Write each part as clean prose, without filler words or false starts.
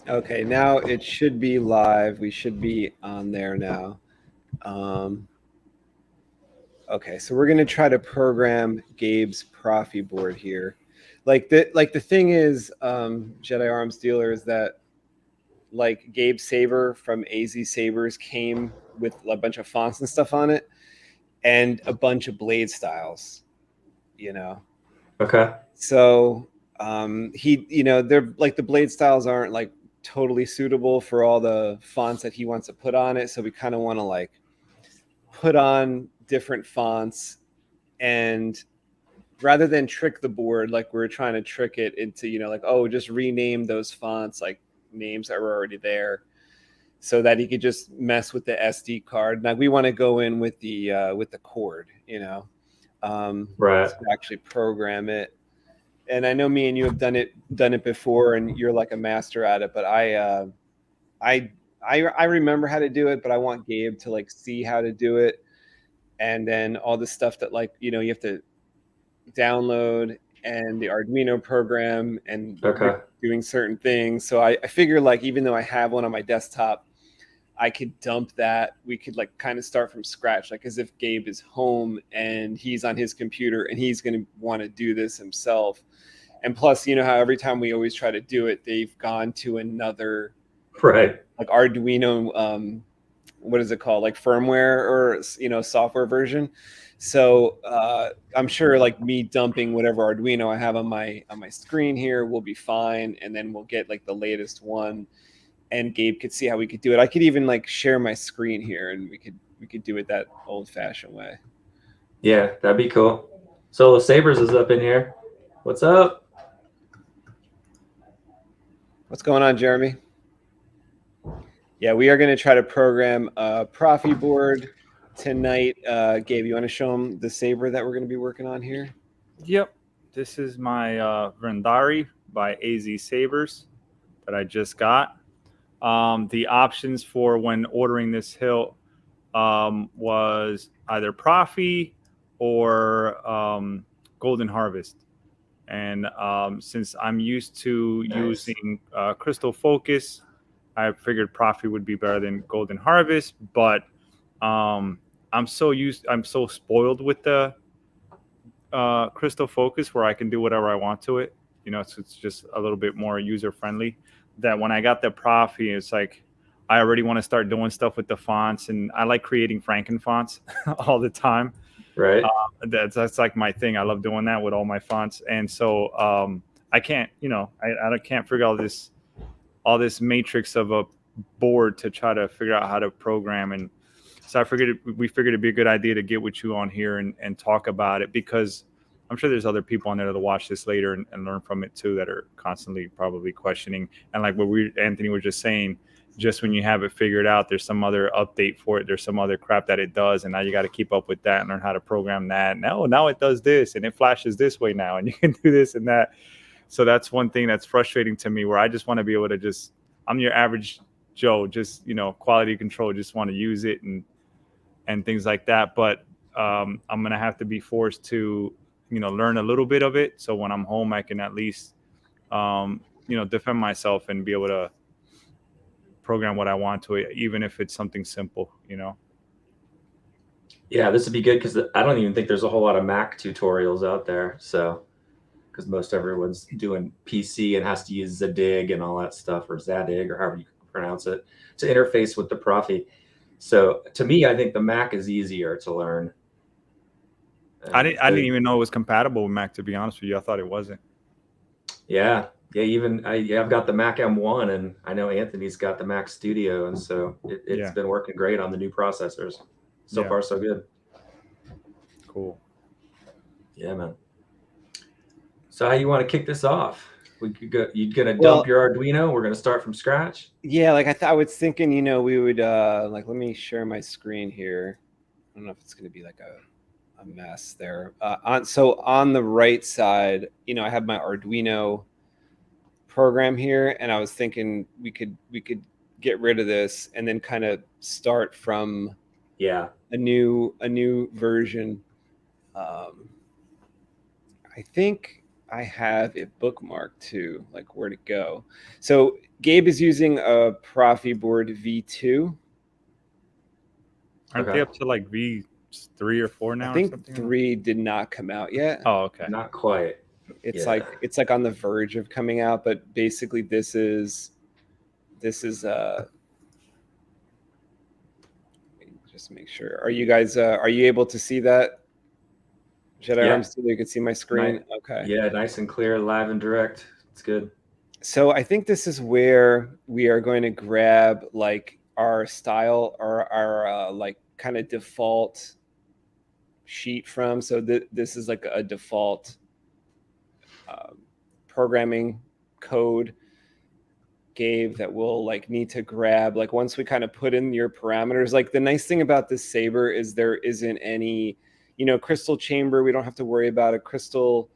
Okay, now it should be live. We should be on there now. Um, okay, so we're gonna try to program Gabe's Proffie board here. Like the thing is, Jedi Arms Dealer, is that like Gabe Saber from AZ Sabers came with a bunch of fonts and stuff on it, and a bunch of blade styles. You know, Okay. so he, they're like the blade styles aren't like totally suitable for all the fonts that he wants to put on it. So we kind of want to like put on different fonts, and rather than trick the board like we're trying to trick it into, like, oh, just rename those fonts like names that were already there, so that he could just mess with the SD card. Now we want to go in with the cord, Right. to actually program it. And I know me and you have done it before, and you're like a master at it. But I I remember how to do it, but I want Gabe to like see how to do it, and then all the stuff that, like, you have to download, and the Arduino program, and Okay. doing certain things. So I figure, like, even though I have one on my desktop, I could dump that. We could like kind of start from scratch, like as if Gabe is home and he's on his computer and he's going to want to do this himself. And plus, you know how every time we always try to do it, they've gone to another Right. like Arduino, what is it called, like firmware, or software version. So I'm sure like me dumping whatever Arduino I have on my screen here will be fine, and then we'll get like the latest one, and Gabe could see how we could do it. I could even like share my screen here, and we could do it that old fashioned way. Yeah, that'd be cool. Solo Sabers is up in here. What's up? What's going on, Jeremy? Yeah, we are going to try to program a Proffieboard tonight. Gabe, you want to show them the saber that we're going to be working on here? Yep. This is my Rendari by AZ Sabers that I just got. The options for when ordering this hilt was either Proffie or Golden Harvest. And since I'm used to Nice. using Crystal Focus, I figured Proffie would be better than Golden Harvest. But um, I'm so spoiled with the Crystal Focus where I can do whatever I want to it. So it's just a little bit more user friendly. That when I got the Proffie, it's like I already want to start doing stuff with the fonts, and I like creating Franken fonts all the time. Right. That's like my thing. I love doing that with all my fonts, and so I can't, I can't figure out all this matrix of a board to try to figure out how to program. And so we figured it'd be a good idea to get with you on here and talk about it, because I'm sure there's other people on there that'll watch this later and learn from it too, that are constantly probably questioning. And like what Anthony was just saying, just when you have it figured out, there's some other update for it. There's some other crap that it does, and now you got to keep up with that and learn how to program that. Now it does this, and it flashes this way now, and you can do this and that. So that's one thing that's frustrating to me, where I just want to be able to just, I'm your average Joe, just, quality control, just want to use it and things like that. But I'm gonna have to be forced to, learn a little bit of it, so when I'm home, I can at least, defend myself and be able to program what I want to it, even if it's something simple. Yeah, this would be good because I don't even think there's a whole lot of Mac tutorials out there. So, because most everyone's doing PC and has to use Zadig and all that stuff, or Zadig, or however you pronounce it, to interface with the Proffie. So, to me, I think the Mac is easier to learn. I didn't even know it was compatible with Mac, to be honest with you. I thought it wasn't. Yeah, yeah. Even I've got the Mac M1, and I know Anthony's got the Mac Studio, and so it's Yeah. been working great on the new processors. So Yeah. far, so good. Cool. Yeah, man. So how you want to kick this off? We could go. You gonna dump Well, your Arduino? We're gonna start from scratch. yeah, like I was thinking, we would like, let me share my screen here. I don't know if it's going to be like a mess there. On the right side, I have my Arduino program here, and I was thinking we could get rid of this and then kind of start from Yeah. a new version. Um, I think I have it bookmarked too, like where to go. So Gabe is using a Proffieboard V2. Aren't they up to like V3 or 4 now? I or think something? 3 did not come out yet. Oh, okay. Not quite. It's Yeah. like on the verge of coming out, but basically this is just make sure. Are you guys are you able to see that? JediArmsDealer, you can see my screen. Nice. Okay. Yeah, nice and clear, live and direct. It's good. So I think this is where we are going to grab like our style or our like kind of default sheet from. So this is like a default programming code, Gabe, that we'll like need to grab. Like once we kind of put in your parameters, like the nice thing about this saber is there isn't any, crystal chamber. We don't have to worry about a crystal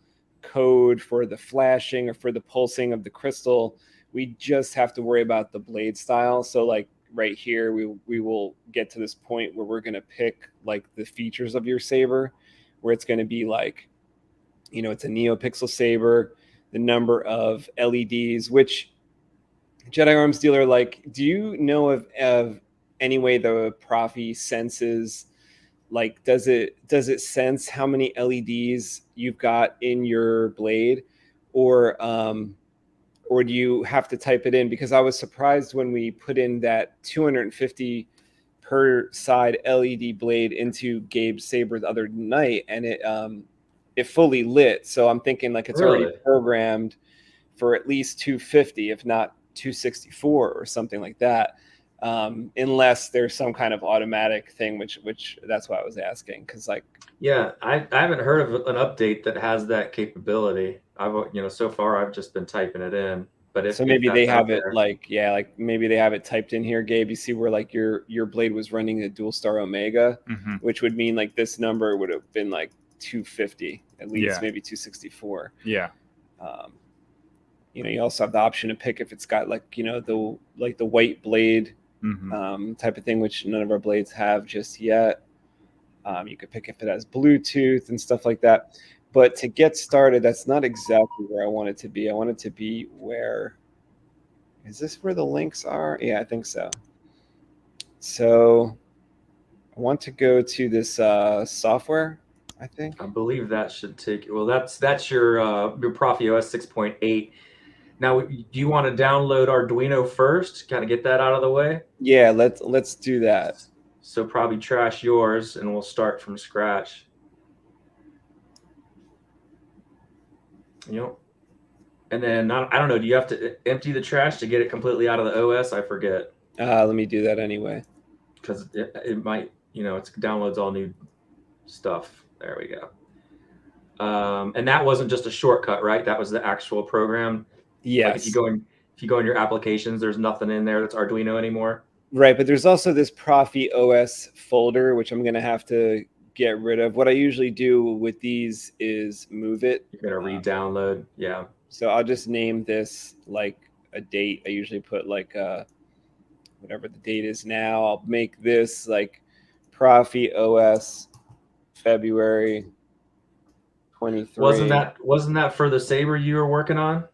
code for the flashing or for the pulsing of the crystal. We just have to worry about the blade style. So like right here, we will get to this point where we're going to pick like the features of your saber, where it's going to be like, it's a NeoPixel saber, the number of LEDs, which JediArmsDealer, like, do you know of any way the Proffie senses, like, does it sense how many LEDs you've got in your blade, or do you have to type it in? Because I was surprised when we put in that 250 per side LED blade into Gabe's saber the other night, and it fully lit. So I'm thinking like it's already programmed for at least 250, if not 264 or something like that, unless there's some kind of automatic thing, which that's why I was asking, because like, yeah, I haven't heard of an update that has that capability. So far I've just been typing it in, but if maybe they have it there, like, maybe they have it typed in here, Gabe. You see where like your blade was running a dual star Omega, which would mean like this number would have been like 250 at least, maybe 264. Yeah. You also have the option to pick if it's got like, the white blade type of thing, which none of our blades have just yet. You could pick if it has Bluetooth and stuff like that. But to get started, that's not exactly where I want it to be. I want it to be where, is this where the links are? Yeah, I think so. So I want to go to this software, I think. I believe that should take, well, that's your Proffie OS 6.8. Now, do you want to download Arduino first? Kind of get that out of the way? Yeah, let's do that. So probably trash yours, and we'll start from scratch. And then, I don't know, do you have to empty the trash to get it completely out of the OS? I forget. Let me do that anyway. Because it might, it downloads all new stuff. There we go. And that wasn't just a shortcut, right? That was the actual program. Yes. Like if you go in your applications, there's nothing in there that's Arduino anymore. Right, but there's also this Proffie OS folder, which I'm going to have to get rid of. What I usually do with these is move it. You're going to re-download, yeah. So I'll just name this like a date. I usually put like whatever the date is now. I'll make this like Proffie OS February 23. Wasn't that for the saber you were working on,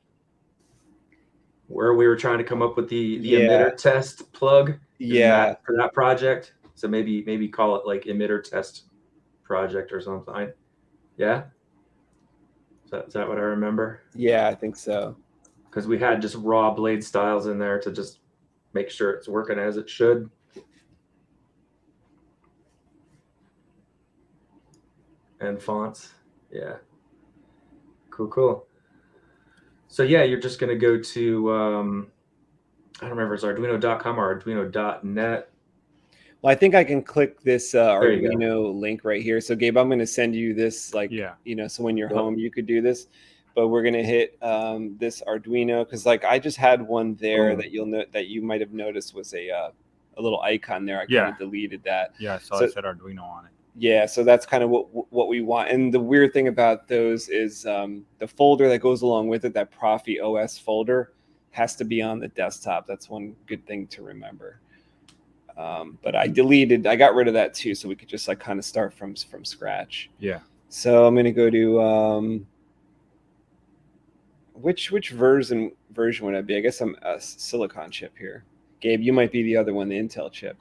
where we were trying to come up with the emitter test plug? For that project. So maybe call it like emitter test project or something. Yeah. Is that what I remember? Yeah, I think so. Because we had just raw blade styles in there to just make sure it's working as it should. And fonts. Yeah. Cool. So yeah, you're just going to go to, I don't remember, it's Arduino.com or Arduino.net. Well, I think I can click this Arduino link right here. So Gabe, I'm going to send you this, like, so when you're home, you could do this. But we're going to hit this Arduino, because like I just had one there that you'll note that you might have noticed was a little icon there. I kind of deleted that. Yeah, so it said Arduino on it. Yeah, so that's kind of what we want. And the weird thing about those is the folder that goes along with it, that Proffie OS folder, has to be on the desktop. That's one good thing to remember. But I got rid of that too, so we could just like kind of start from scratch. Yeah. So I'm going to go to which version would I be? I guess I'm a silicon chip here. Gabe, you might be the other one, the Intel chip.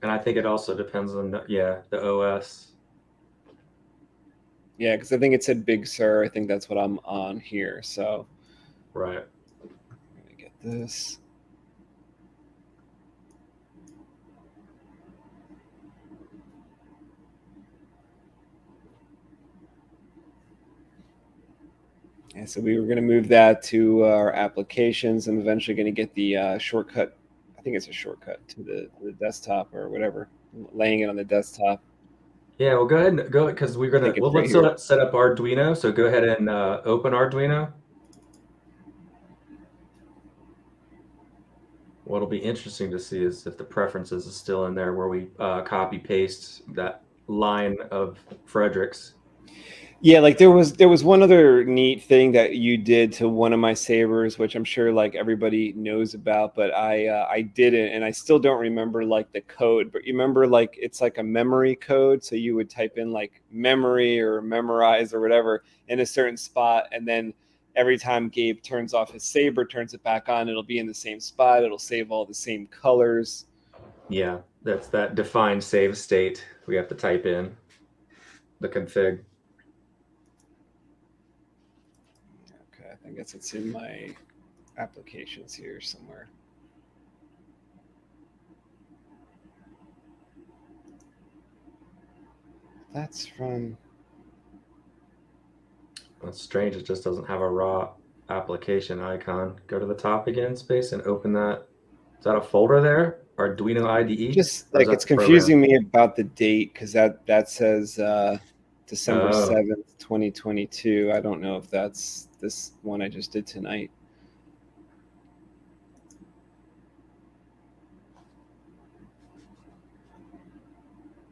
And I think it also depends on the OS. Yeah, because I think it said Big Sur. I think that's what I'm on here. So Right. let me get this. Yeah, so we were going to move that to our applications. I'm eventually going to get the shortcut. I think it's a shortcut to the desktop or whatever, laying it on the desktop. Yeah, well, go ahead and go because we're gonna. Well, right let's set up Arduino. So go ahead and open Arduino. What'll be interesting to see is if the preferences is still in there, where we copy paste that line of Frederick's. Yeah, like there was one other neat thing that you did to one of my sabers, which I'm sure like everybody knows about, but I didn't, and I still don't remember like the code. But you remember like it's like a memory code, so you would type in like memory or memorize or whatever in a certain spot, and then every time Gabe turns off his saber, turns it back on, it'll be in the same spot. It'll save all the same colors. Yeah, that's that defined save state we have to type in the config. I guess it's in my applications here somewhere. That's from... That's strange. It just doesn't have a raw application icon. Go to the top again, space, and open that. Is that a folder there? Arduino IDE? Just like it's confusing me about the date because that says December 7th, 2022. I don't know if that's this one I just did tonight.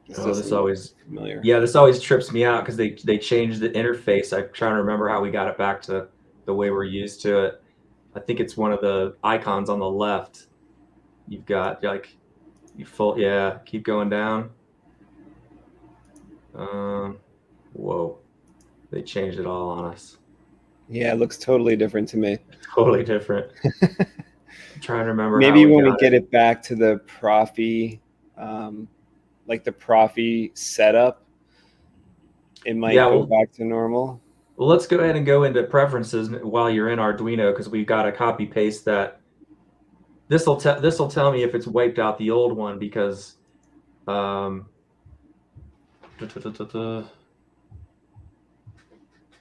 This always familiar. Yeah, this always trips me out because they changed the interface. I'm trying to remember how we got it back to the way we're used to it. I think it's one of the icons on the left. You've got like keep going down. Whoa, they changed it all on us. Yeah, it looks totally different to me. Totally different. I'm trying to remember. Maybe when we get it back to the Proffie, like the Proffie setup, it might go back to normal. Well, let's go ahead and go into preferences while you're in Arduino because we've got to copy paste that. This will tell me if it's wiped out the old one because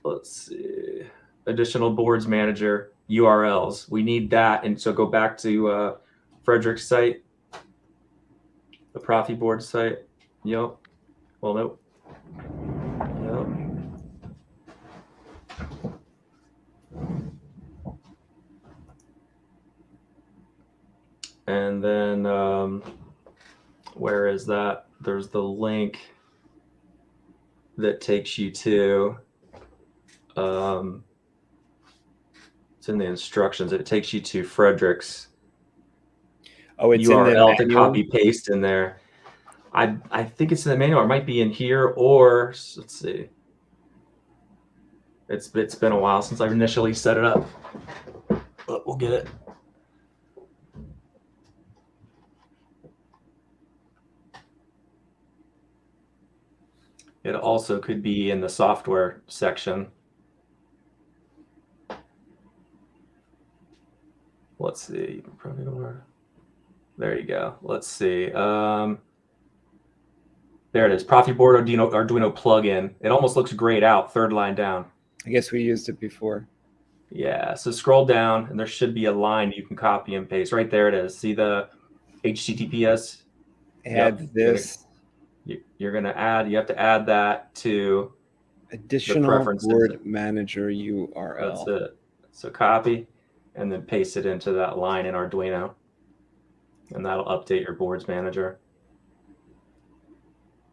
let's see, additional boards manager URLs. We need that, and so go back to Frederick's site, the Proffieboard site. Yep. Well, nope. Yep. And then where is that? There's the link that takes you to it's in the instructions. It takes you to Frederick's URL to copy paste in there. I think it's in the manual. It might be in here, or let's see. It's been a while since I initially set it up, but we'll get it. It also could be in the software section. Let's see. There you go. Let's see. There it is. Proffieboard Arduino plugin. It almost looks grayed out. Third line down. I guess we used it before. Yeah. So scroll down, and there should be a line you can copy and paste. Right there it is. See the HTTPS? Add this. You're going to add. You have to add that to additional board manager URL. That's it. So copy, and then paste it into that line in Arduino, and that'll update your boards manager.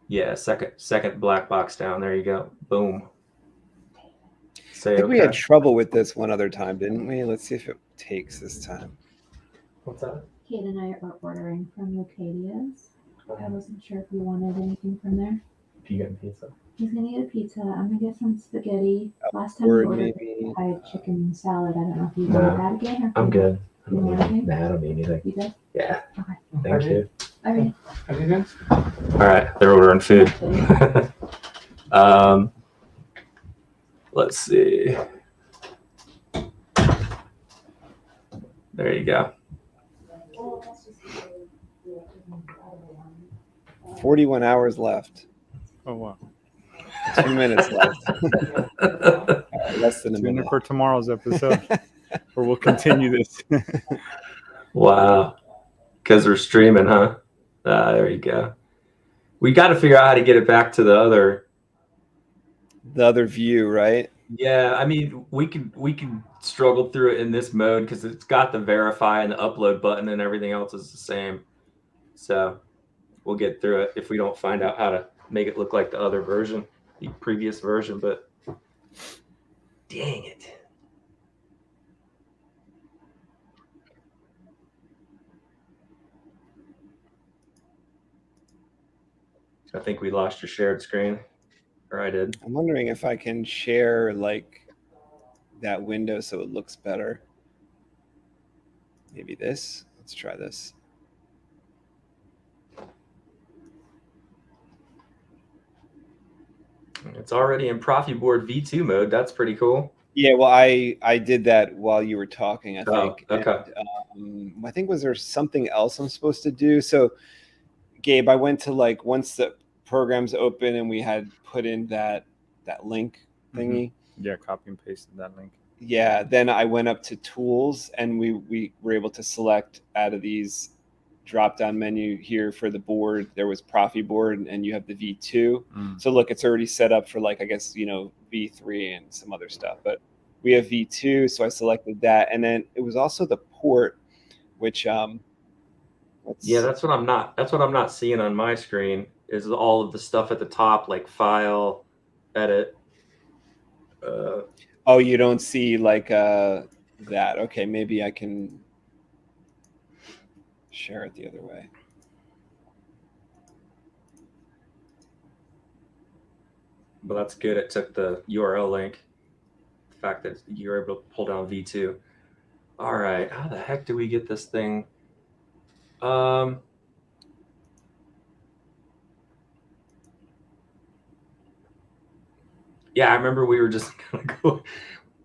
Yeah, second black box down. There you go. Boom. I think we had trouble with this one other time, didn't we? Let's see if it takes this time. What's that? Kate and I are ordering from Locadia's. I wasn't sure if you wanted anything from there. Vegan pizza. He's gonna get a pizza. I'm gonna get some spaghetti. Last time we Word, ordered maybe. fried chicken salad. I don't know if you No. wanted that again or I'm good. I You don't want need, anything? nah, I don't need anything. You good? Yeah. Okay. Thank you. All right. Have you guys? All right, they're ordering food. Let's see. There you go. 41 hours left. Oh wow. 2 minutes left. Less than a Tune in minute. for tomorrow's episode, or we'll continue this. Wow. Because we're streaming, huh? There you go. We got to figure out how to get it back to the other. The other view, right? Yeah, I mean, we can struggle through it in this mode because it's got the verify and the upload button and everything else is the same. So we'll get through it if we don't find out how to make it look like the other version, the previous version. But dang it. I think we lost your shared screen, or I did. I'm wondering if I can share like that window so it looks better. Maybe this. Let's try this. It's already in Proffieboard V2 mode. That's pretty cool. Yeah, well, I did that while you were talking, I think. Okay. And, I think was there something else I'm supposed to do? So, Gabe, I went to like once the program's open and we had put in that link thingy. Yeah, copy and pasted that link. Yeah, then I went up to tools and we were able to select out of these drop down menu here for the board. There was Proffieboard and you have the V2. So look, it's already set up for like, I guess, V3 and some other stuff, but we have V2. So I selected that. And then it was also the port, which, yeah, that's what I'm not seeing on my screen is all of the stuff at the top, like file, edit. Oh, you don't see like that. Okay, maybe I can share it the other way. But that's good. It took the URL link. The fact that you're able to pull down V2. All right, how the heck do we get this thing? Yeah, I remember we were just kind of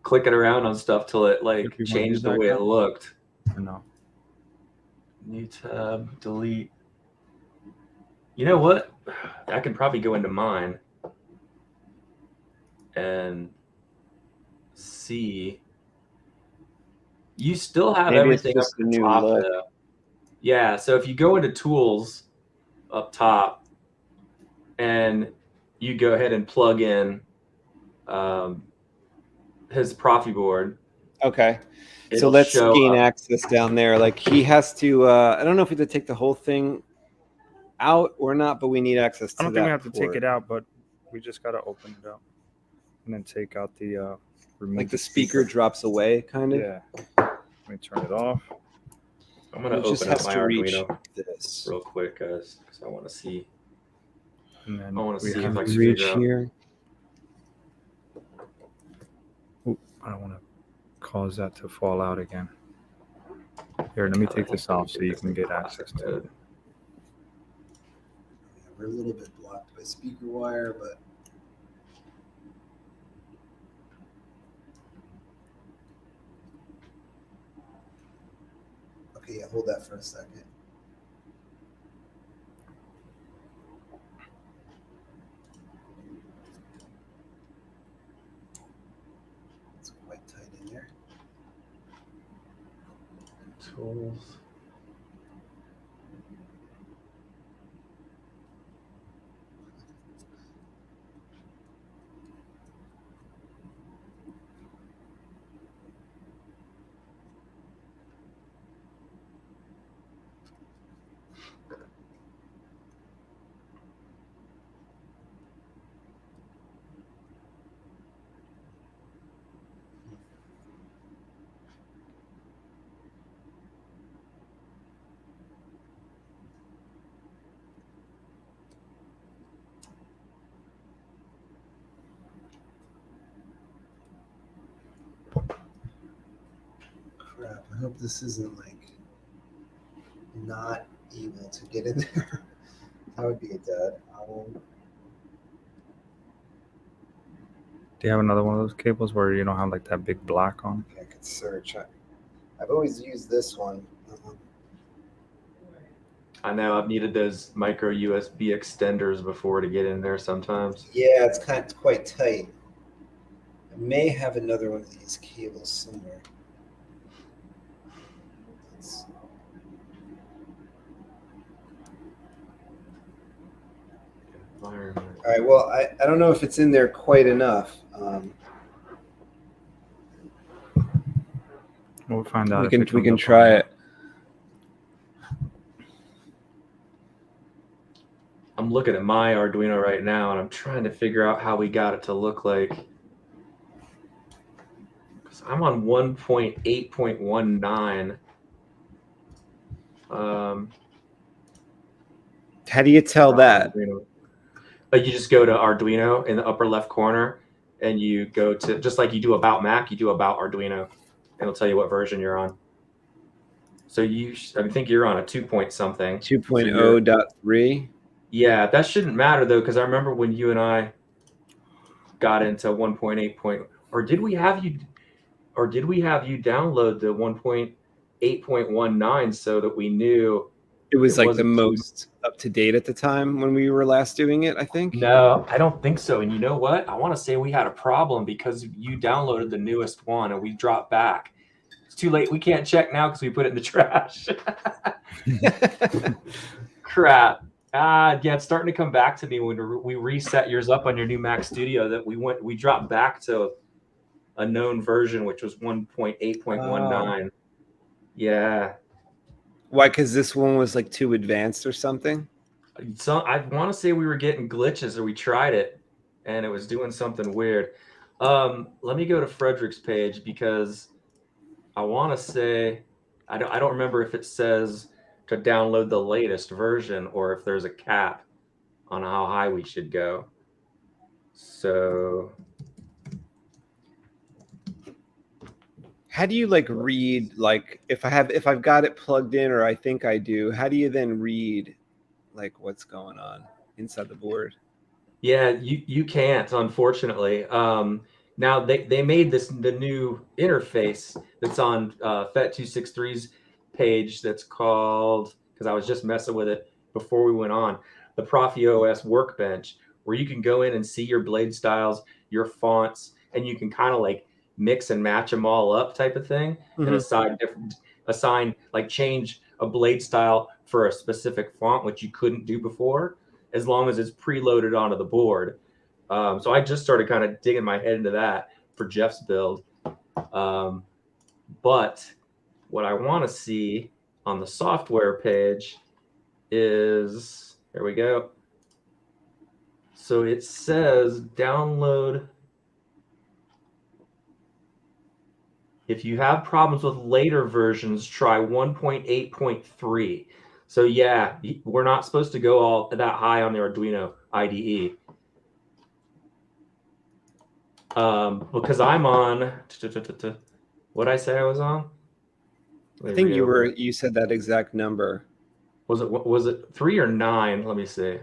clicking around on stuff till it like If you wanna use changed the that way it account? looked. No. New tab, delete. You know what? I can probably go into mine and see. You still have Maybe it's everything up just at a the new top, look. though. Yeah, so if you go into tools up top and you go ahead and plug in his Proffieboard. Okay. So it'll let's show gain up. access down there. Like he has to, I don't know if we have to take the whole thing out or not, but we need access to I don't that think we have to take port. it out, but we just got to open it up and then take out the remove Like the speaker drops away, kind of. Yeah. Let me turn it off. I'm going to It just open up has my to reach Arduino this. real quick, guys, because I want to see. And then I wanna we see if have I to can Reach figure out. here. Oop, I don't want to cause that to fall out again. Here, let me take this off so you can get access to it. We're a little bit blocked by speaker wire, but okay, yeah, hold that for a second. It's quite tight in there. Tools. Crap. I hope this isn't like not able to get in there. That would be a dud. Do you have another one of those cables where you don't have like that big black on? I could search. I've always used this one. I know I've needed those micro USB extenders before to get in there sometimes. Yeah, it's quite tight. I may have another one of these cables somewhere. All right. Well, I don't know if it's in there quite enough. We'll find out. We can try it. I'm looking at my Arduino right now, and I'm trying to figure out how we got it to look like. Because I'm on 1.8.19. How do you tell that? Like you just go to Arduino in the upper left corner, and you go to, just like you do about Mac, you do about Arduino, and it'll tell you what version you're on. So I think you're on a 2 point something. 2.0.3. Yeah, that shouldn't matter though, because I remember when you and I got into 1.8. Or did we have you download the 1.8.19 so that we knew it was like the wasn't most up to date at the time when we were last doing it, I think. No, I don't think so. And you know what? I want to say we had a problem because you downloaded the newest one and we dropped back. It's too late. We can't check now because we put it in the trash. Crap. Yeah, it's starting to come back to me when we reset yours up on your new Mac Studio that we dropped back to a known version, which was 1.8.19. Yeah. Why? Because this one was like too advanced or something? So I want to say we were getting glitches, or we tried it, and it was doing something weird. Let me go to Frederick's page because I want to say I don't remember if it says to download the latest version or if there's a cap on how high we should go. So how do you like read, like if I've got it plugged in, or I think I do, how do you then read like what's going on inside the board? Yeah, you can't, unfortunately. Now they made the new interface that's on FET263's page that's called, because I was just messing with it before we went on, the Proffie OS workbench, where you can go in and see your blade styles, your fonts, and you can kind of like mix and match them all up type of thing, and assign like change a blade style for a specific font, which you couldn't do before, as long as it's preloaded onto the board. So I just started kind of digging my head into that for Jeff's build. But what I want to see on the software page is, here we go. So it says download. If you have problems with later versions, try 1.8.3. So yeah, we're not supposed to go all that high on the Arduino IDE. Because I'm on, what did I say I was on? I think you said that exact number. Was it 3 or 9? Let me see.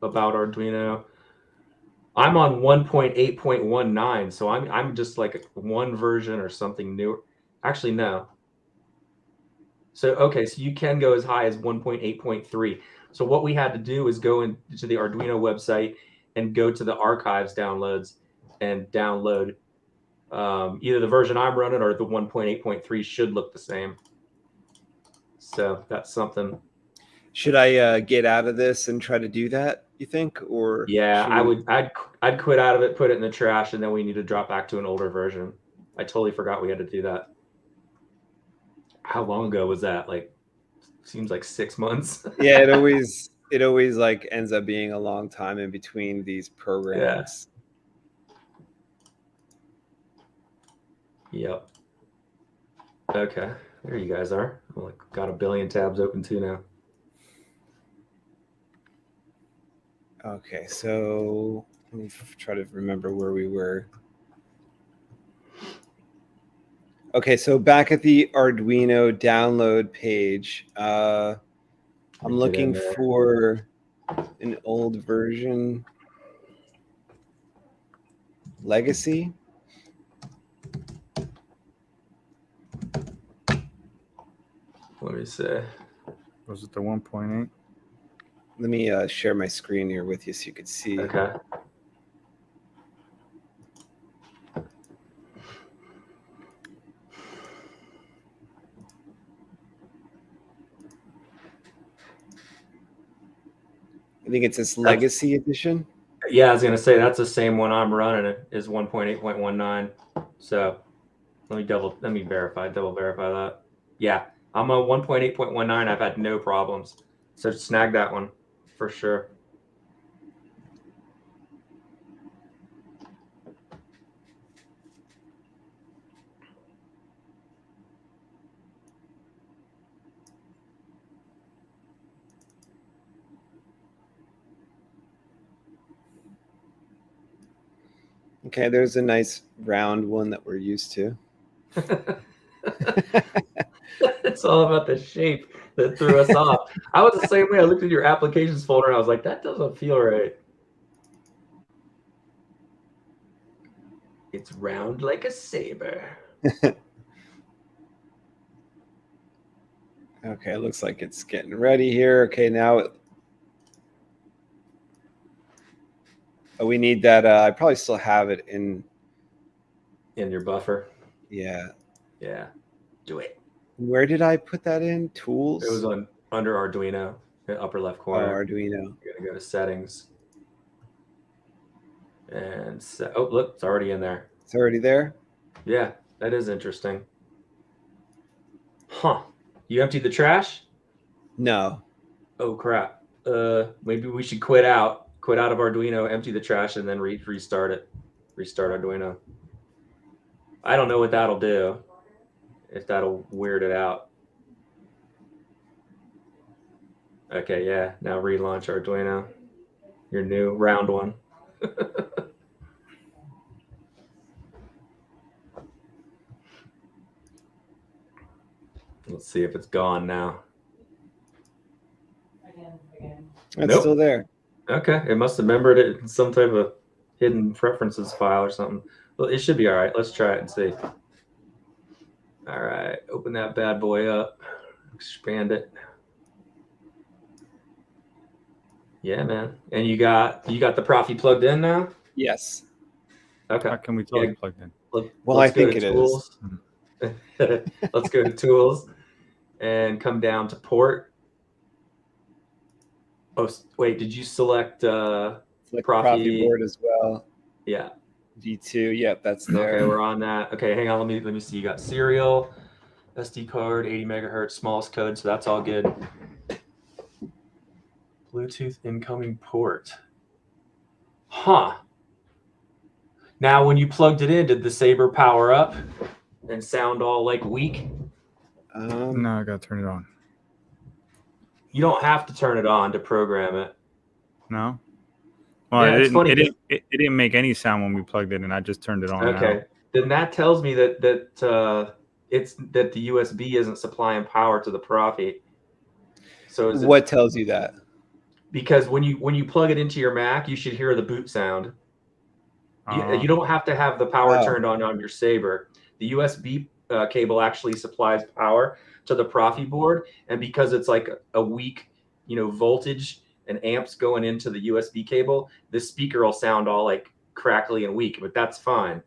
About Arduino. I'm on 1.8.19, so I'm just like one version or something new. Actually, no. So, okay, so you can go as high as 1.8.3. So what we had to do is go into the Arduino website and go to the archives downloads and download either the version I'm running or the 1.8.3 should look the same. So that's something. Should I get out of this and try to do that, you think? Or yeah, I'd quit out of it, put it in the trash, and then we need to drop back to an older version. I totally forgot we had to do that. How long ago was that? Like, seems like 6 months. Yeah, it always like ends up being a long time in between these programs. Yeah. Yep. Okay, there you guys are. I'm like, got a billion tabs open too now. Okay, so let me try to remember where we were. Okay, so back at the Arduino download page, I'm Let me get in looking there. for an old version. Legacy. Let me see. Was it the 1.8? Let me share my screen here with you so you could see. Okay. I think it's this Legacy edition. Yeah, I was gonna say that's the same one I'm running. It is 1.8.19. So let me double verify that. Yeah, I'm on 1.8.19. I've had no problems. So snag that one for sure. Okay, there's a nice round one that we're used to. It's all about the shape that threw us off. I was the same way. I looked at your applications folder and I was like, that doesn't feel right. It's round like a saber. Okay, it looks like it's getting ready here. Okay, now we need that. I probably still have it in your buffer. Yeah. Yeah, do it. Where did I put that in? Tools? It was on under Arduino, the upper left corner. Oh, Arduino. You're gonna go to settings. And oh, look, it's already in there. It's already there? Yeah, that is interesting. Huh. You emptied the trash? No. Oh crap. Maybe we should quit out of Arduino, empty the trash, and then restart it. Restart Arduino. I don't know what that'll do. If that'll weird it out. Okay, yeah. Now relaunch Arduino. Your new round one. Let's see if it's gone now. It's Nope. still there. Okay, it must have remembered it in some type of hidden preferences file or something. Well, it should be all right. Let's try it and see. All right, open that bad boy up, expand it. Yeah, man. And you got the Proffie plugged in now? Yes. Okay. How can we tell it's plugged in? Well, I think it is. Let's go to tools and come down to port. Oh, wait, did you select Proffie board as well? Yeah. V2, yep, that's there. Okay, we're on that. Okay, hang on, let me see. You got serial, SD card, 80 megahertz, smallest code, so that's all good. Bluetooth incoming port. Huh. Now, when you plugged it in, did the Saber power up and sound all like weak? No, I gotta turn it on. You don't have to turn it on to program it. No. Well, Yeah, it didn't make any sound when we plugged it in. I just turned it on. Okay, now. then that tells me that the USB isn't supplying power to the Proffie. So what tells you that? Because when you plug it into your Mac, you should hear the boot sound. You don't have to have the power turned on your Saber. The USB cable actually supplies power to the Proffieboard board, and because it's like a weak, voltage and amps going into the USB cable, the speaker will sound all like crackly and weak, but that's fine.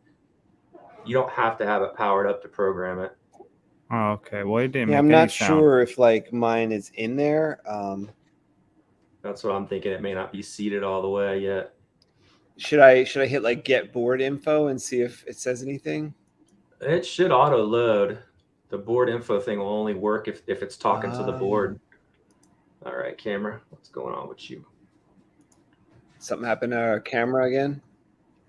You don't have to have it powered up to program it. Oh, okay. Well, it didn't. Yeah, make I'm any not sound. sure if like mine is in there. That's what I'm thinking. It may not be seated all the way yet. Should I hit like get board info and see if it says anything? It should auto load. The board info thing will only work if it's talking to the board. All right, camera, what's going on with you? Something happened to our camera again?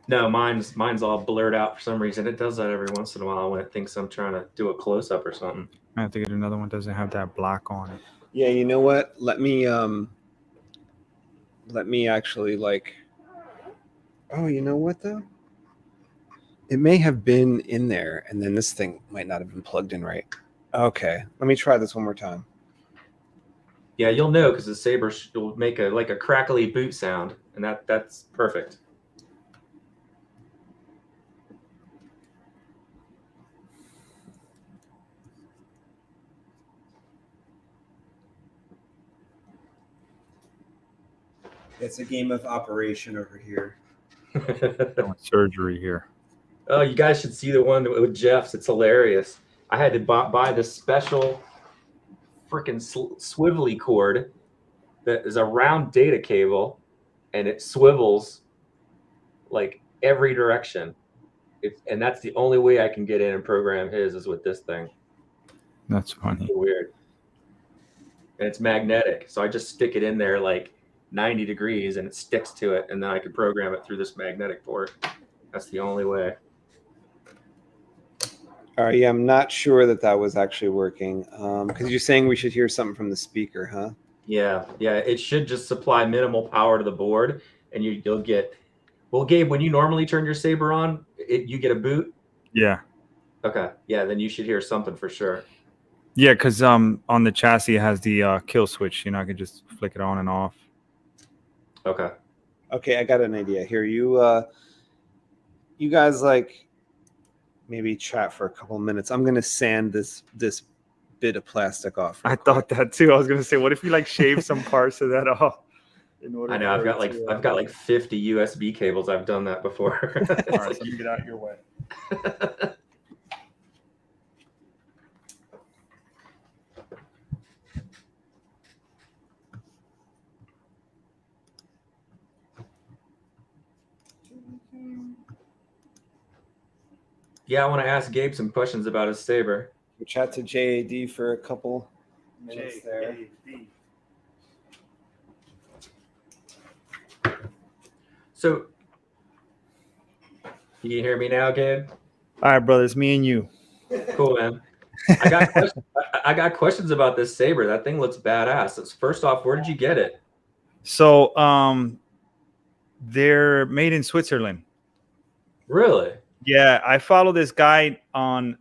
No, mine's all blurred out for some reason. It does that every once in a while when it thinks I'm trying to do a close up or something. I have to get another one. Doesn't have that black on it. Yeah, you know what? Let me actually like. Oh, you know what though? It may have been in there, and then this thing might not have been plugged in right. Okay, let me try this one more time. Yeah, you'll know because the saber will make a crackly boot sound, and that's perfect. It's a game of operation over here. Doing surgery here. Oh, you guys should see the one with Jeff's. It's hilarious. I had to buy this special freaking swivelly cord that is a round data cable, and it swivels like every direction. And that's the only way I can get in and program his is with this thing. That's funny. It's weird. And it's magnetic, so I just stick it in there like 90 degrees, and it sticks to it, and then I can program it through this magnetic port. That's the only way. All right, yeah, I'm not sure that was actually working because you're saying we should hear something from the speaker, huh? Yeah, it should just supply minimal power to the board, and you'll get. Well, Gabe, when you normally turn your saber on, you get a boot. Yeah. Okay. Yeah, then you should hear something for sure. Yeah, because on the chassis it has the kill switch. You know, I can just flick it on and off. Okay. Okay, I got an idea here. You guys like maybe chat for a couple minutes. I'm gonna sand this bit of plastic off. I thought that too. I was gonna say, what if you like shave some parts of that off? I know. I've got like 50 USB cables. I've done that before. All right, so let me get out your way. Yeah, I want to ask Gabe some questions about his saber. We chat to JAD for a couple minutes there. So, you can hear me now, Gabe? All right, brothers, me and you. Cool, man. I got questions about this saber. That thing looks badass. First off, where did you get it? So, they're made in Switzerland. Really? Yeah, I follow this guy on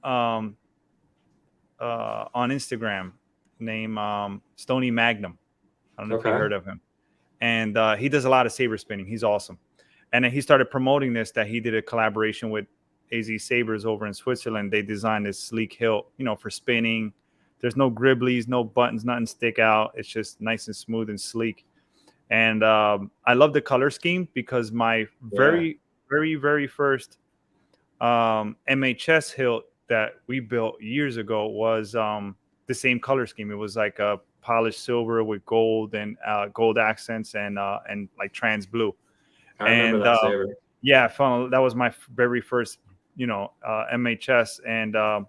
Instagram named Stony Magnum. I don't know if you heard of him. And he does a lot of saber spinning. He's awesome. And then he started promoting this, that he did a collaboration with AZ Sabers over in Switzerland. They designed this sleek hilt, you know, for spinning. There's no gribblies, no buttons, nothing stick out. It's just nice and smooth and sleek. And I love the color scheme because my very first MHS hilt that we built years ago was the same color scheme. It was like a polished silver with gold and gold accents and like trans blue. I remember that saber. Yeah, that was my very first, MHS, and I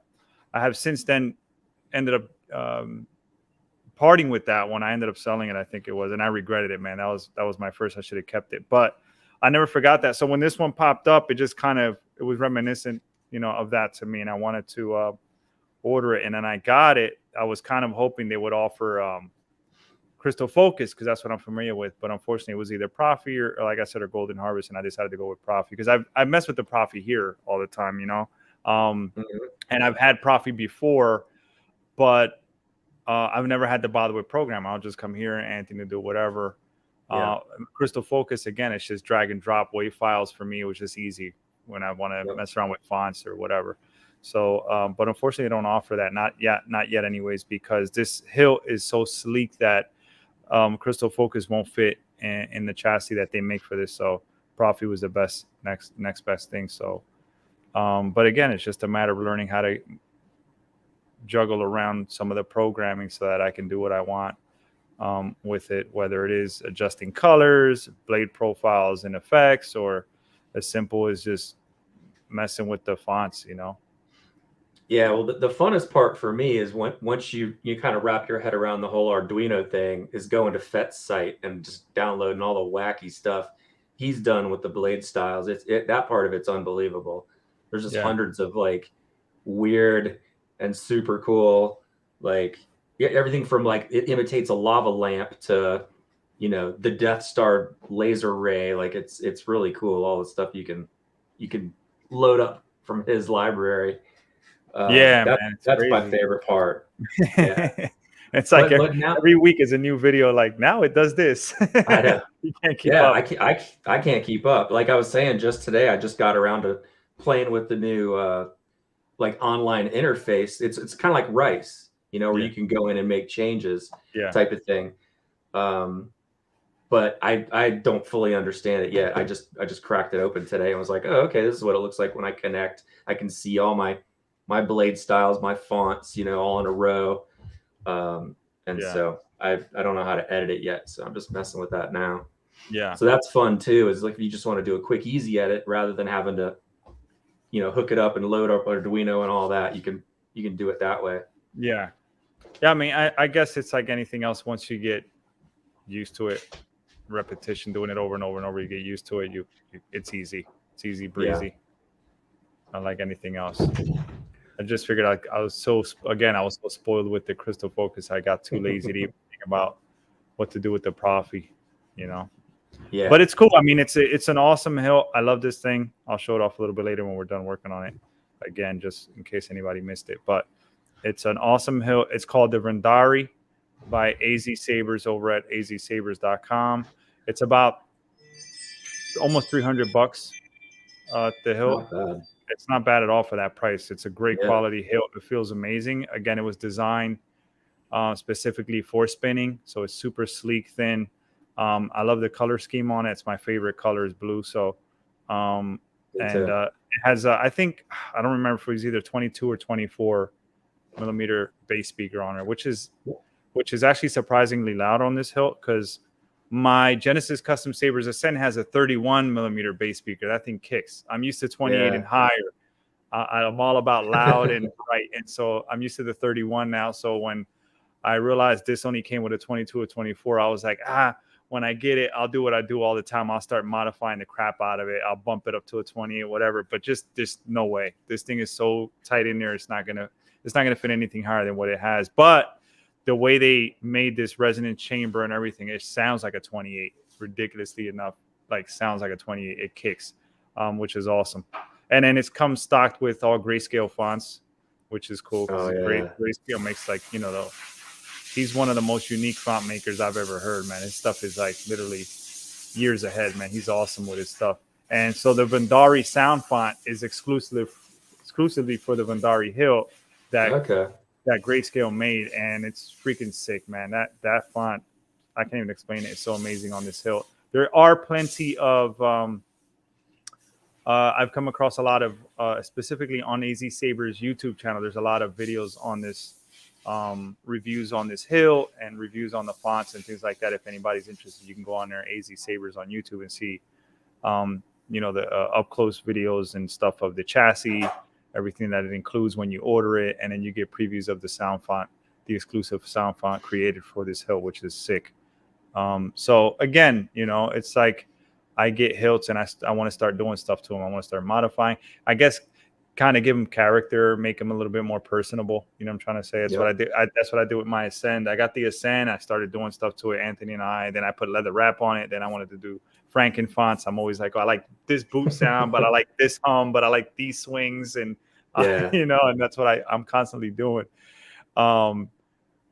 have since then ended up parting with that one. I ended up selling it, I think it was, and I regretted it, man. That was my first. I should have kept it, but I never forgot that. So when this one popped up, it was reminiscent, of that to me, and I wanted to order it, and then I got it. I was kind of hoping they would offer Crystal Focus because that's what I'm familiar with, but unfortunately, it was either Proffie or like I said, or Golden Harvest, and I decided to go with Proffie because I mess with the Proffie here all the time, and I've had Proffie before, but I've never had to bother with program. I'll just come here and Anthony to do whatever. Yeah. Crystal Focus, again, it's just drag and drop WAV files for me, which is easy when I want to mess around with fonts or whatever. So, but unfortunately, I don't offer that. Not yet anyways, because this hilt is so sleek that Crystal Focus won't fit in the chassis that they make for this. So Proffie was the best, next best thing. So, but again, it's just a matter of learning how to juggle around some of the programming so that I can do what I want with it, whether it is adjusting colors, blade profiles and effects, or as simple as just messing with the fonts, Yeah, well, the funnest part for me is once you kind of wrap your head around the whole Arduino thing, is going to Fett's site and just downloading all the wacky stuff he's done with the blade styles. That part of it's unbelievable. There's just hundreds of like weird and super cool, like everything from like it imitates a lava lamp to the Death Star laser ray. Like it's really cool, all the stuff you can load up from his library. Yeah, man, it's that's my crazy. favorite part. Yeah. It's like But now, every week is a new video. Like now it does this. I know. You can't keep Yeah, up. I can't keep up. Like I was saying just today, I just got around to playing with the new like online interface. It's kind of like Rice, you know, where you can go in and make changes, type of thing. But I don't fully understand it yet. I just cracked it open today and was like, oh, okay, this is what it looks like when I connect. I can see all my blade styles, my fonts, you know, all in a row. So I don't know how to edit it yet, so I'm just messing with that now. Yeah. So that's fun too. Is like if you just want to do a quick, easy edit rather than having to, you know, hook it up and load up Arduino and all that. You can do it that way. Yeah. Yeah. I mean, I guess it's like anything else. Once you get used to it, repetition, doing it over and over and over, you get used to it. It's easy. It's easy breezy. Yeah. Not like anything else. I just figured I was so spoiled with the Crystal Focus. I got too lazy to even think about what to do with the Proffie, you know. Yeah. But it's cool. I mean, it's an awesome hilt. I love this thing. I'll show it off a little bit later when we're done working on it. Again, just in case anybody missed it. But it's an awesome hilt. It's called the Vendari by AZ Sabers over at azsabers.com. It's about almost $300 the hilt. Not bad. It's not bad at all for that price. It's a great quality hilt. It feels amazing. Again, it was designed specifically for spinning, so it's super sleek, thin. I love the color scheme on it. It's my favorite color is blue. So, it has I think I don't remember if it was either 22 or 24 millimeter bass speaker on it, which is actually surprisingly loud on this hilt because my Genesis Custom Sabers Ascent has a 31 millimeter bass speaker. That thing kicks. I'm used to 28 and higher. I'm all about loud and bright, and so I'm used to the 31 now. So when I realized this only came with a 22 or 24, I was like, when I get it, I'll do what I do all the time. I'll start modifying the crap out of it. I'll bump it up to a 28, whatever. But there's no way. This thing is so tight in there. It's not gonna fit anything higher than what it has. But the way they made this resonant chamber and everything, it sounds like a 28. Ridiculously enough, like sounds like a 28. It kicks, which is awesome. And then it's come stocked with all grayscale fonts, which is cool. Grayscale makes like, you know, he's one of the most unique font makers I've ever heard, man. His stuff is like literally years ahead, man. He's awesome with his stuff. And so the Vendari sound font is exclusively for the Vendari hilt that Grayscale made, and it's freaking sick, man. That font, I can't even explain it. It's so amazing on this hilt. There are plenty of I've come across a lot of specifically on AZ Sabers YouTube channel. There's a lot of videos on this, reviews on this hilt and reviews on the fonts and things like that. If anybody's interested, you can go on there, AZ Sabers on YouTube, and see you know, the up close videos and stuff of the chassis, everything that it includes when you order it, and then you get previews of the sound font, the exclusive sound font created for this hilt, which is sick. So again, you know, it's like I get hilts and I want to start doing stuff to them. I want to start modifying, I guess, kind of give them character, make them a little bit more personable. You know what I'm trying to say? That's what I do. That's what I do with my Ascend. I got the Ascend. I started doing stuff to it, Anthony and I. Then I put leather wrap on it. Then I wanted to do Franken fonts. I'm always like, oh, I like this boot sound, but I like this hum, but I like these swings, and you know, and that's what I'm constantly doing.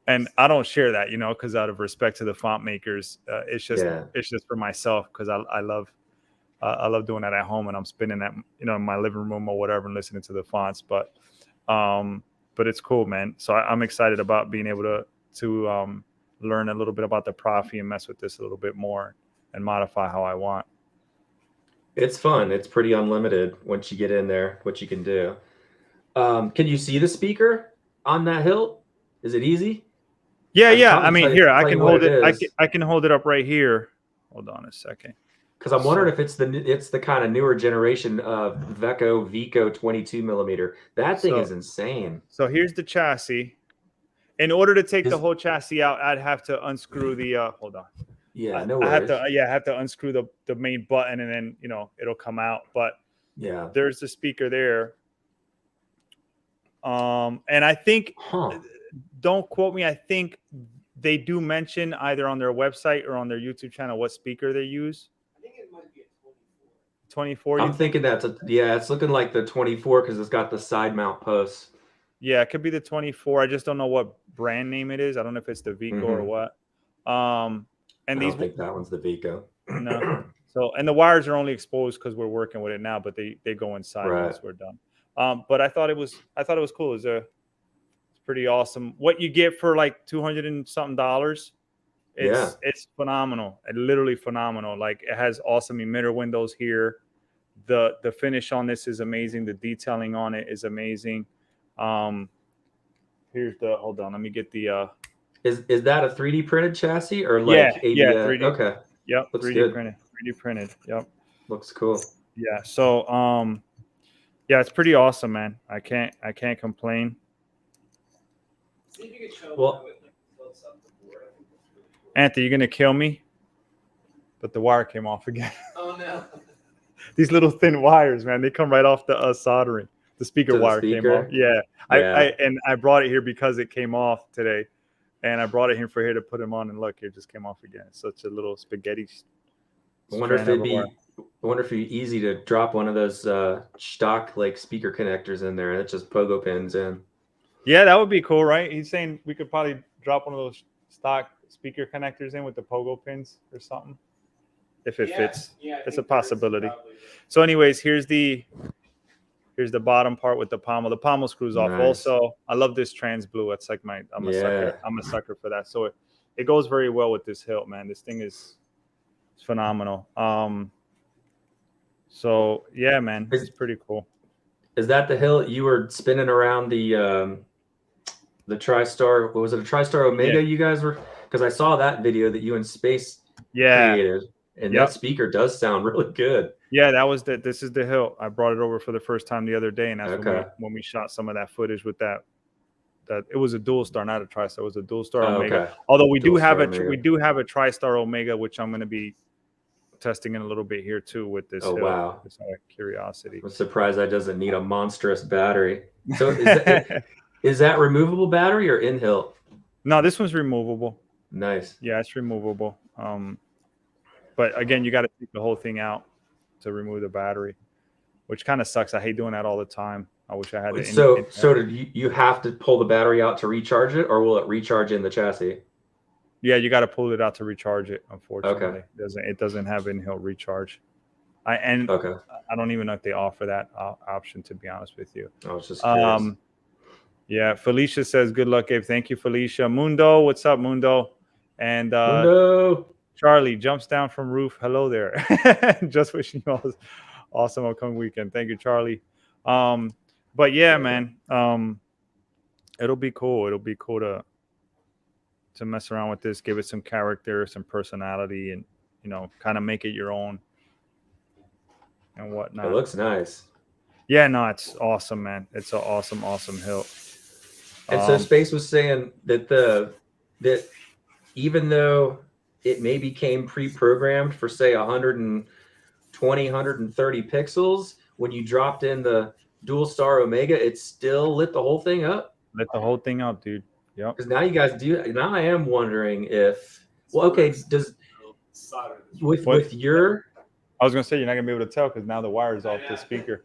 And I don't share that, you know, because out of respect to the font makers, it's just for myself, because I love doing that at home, and I'm spinning that, you know, in my living room or whatever and listening to the fonts. But it's cool, man. So I'm excited about being able to learn a little bit about the Proffie and mess with this a little bit more and modify how I want. It's fun. It's pretty unlimited once you get in there, what you can do. Can you see the speaker on that hilt? Is it easy? Yeah. I mean, here, I can hold it. I can hold it up right here. Hold on a second. Because I'm wondering if it's the kind of newer generation of Vico 22 millimeter. That thing is insane. So here's the chassis. In order to take the whole chassis out, I'd have to unscrew the. Hold on. Yeah, no worries. I have to unscrew the main button, and then, you know, it'll come out. But yeah, there's the speaker there. And I think, don't quote me, I think they do mention either on their website or on their YouTube channel what speaker they use. I think it might be a 24. I'm thinking it's looking like the 24 because it's got the side mount posts. Yeah, it could be the 24. I just don't know what brand name it is. I don't know if it's the Vico or what. And I these don't think that one's the Vico. no. So and the wires are only exposed because we're working with it now, but they go inside once we're done. But I thought it was cool. It's pretty awesome. What you get for like $200 and something, it's phenomenal. Literally phenomenal. Like it has awesome emitter windows here. The finish on this is amazing. The detailing on it is amazing. Here's the hold on. Let me get the Is that a 3D printed chassis or like ABS? 3D. Okay. Yep, Looks 3D good. printed. 3D printed. Yep. Looks cool. Yeah. So yeah, it's pretty awesome, man. I can't complain. Well, Anthony, you're gonna kill me? But the wire came off again. Oh no. These little thin wires, man, they come right off the soldering. The speaker wire came off. Yeah. I brought it here because it came off today. And I brought it here to put him on, and look, it just came off again. It's such a little spaghetti. I wonder if it'd be easy to drop one of those stock like speaker connectors in there. That's just pogo pins in. Yeah, that would be cool, right? He's saying we could probably drop one of those stock speaker connectors in with the pogo pins or something, if it fits. Yeah, it's a possibility. So, anyways, here's the bottom part with the pommel. The pommel screws off. Nice. Also, I love this trans blue. It's like I'm a sucker. I'm a sucker for that. So it goes very well with this hilt, man. This thing is phenomenal. So yeah, man, it's pretty cool. Is that the hilt you were spinning around the TriStar? What was it? A TriStar Omega? You guys were, because I saw that video that you and Space created, and that speaker does sound really good. Yeah, this is the hilt. I brought it over for the first time the other day, and that's when we shot some of that footage with that it was a dual star, not a TriStar. It was a dual star Omega. Okay. Although we do have a TriStar Omega, which I'm going to be testing in a little bit here too with this. Oh wow! It's out of curiosity. I'm surprised that doesn't need a monstrous battery. So is that removable battery or in hilt? No, this one's removable. Nice. Yeah, it's removable. But again, you got to take the whole thing out to remove the battery, which kind of sucks. I hate doing that all the time. I wish I had it. So did you have to pull the battery out to recharge it, or will it recharge in the chassis? Yeah, you got to pull it out to recharge it. Unfortunately, it doesn't have in-hilt recharge. I don't even know if they offer that option, to be honest with you. I was just curious. Yeah, Felicia says, "Good luck, Gabe." Thank you, Felicia. Mundo, what's up, Mundo? And Mundo. Charlie jumps down from roof. Hello there. Just wishing you all awesome upcoming weekend. Thank you, Charlie. But yeah, man, it'll be cool. It'll be cool to mess around with this, give it some character, some personality, and kind of make it your own and whatnot. It looks nice. Yeah, no, it's awesome, man. It's an awesome hilt. And so Space was saying that even though it maybe came pre-programmed for say 120, 130 pixels, when you dropped in the Dual Star Omega, it still lit the whole thing up. Lit the whole thing up, dude. Yep. Because now you guys do. Now I am wondering if. Well, okay. Does with your? I was gonna say you're not gonna be able to tell because now the wire is off the speaker.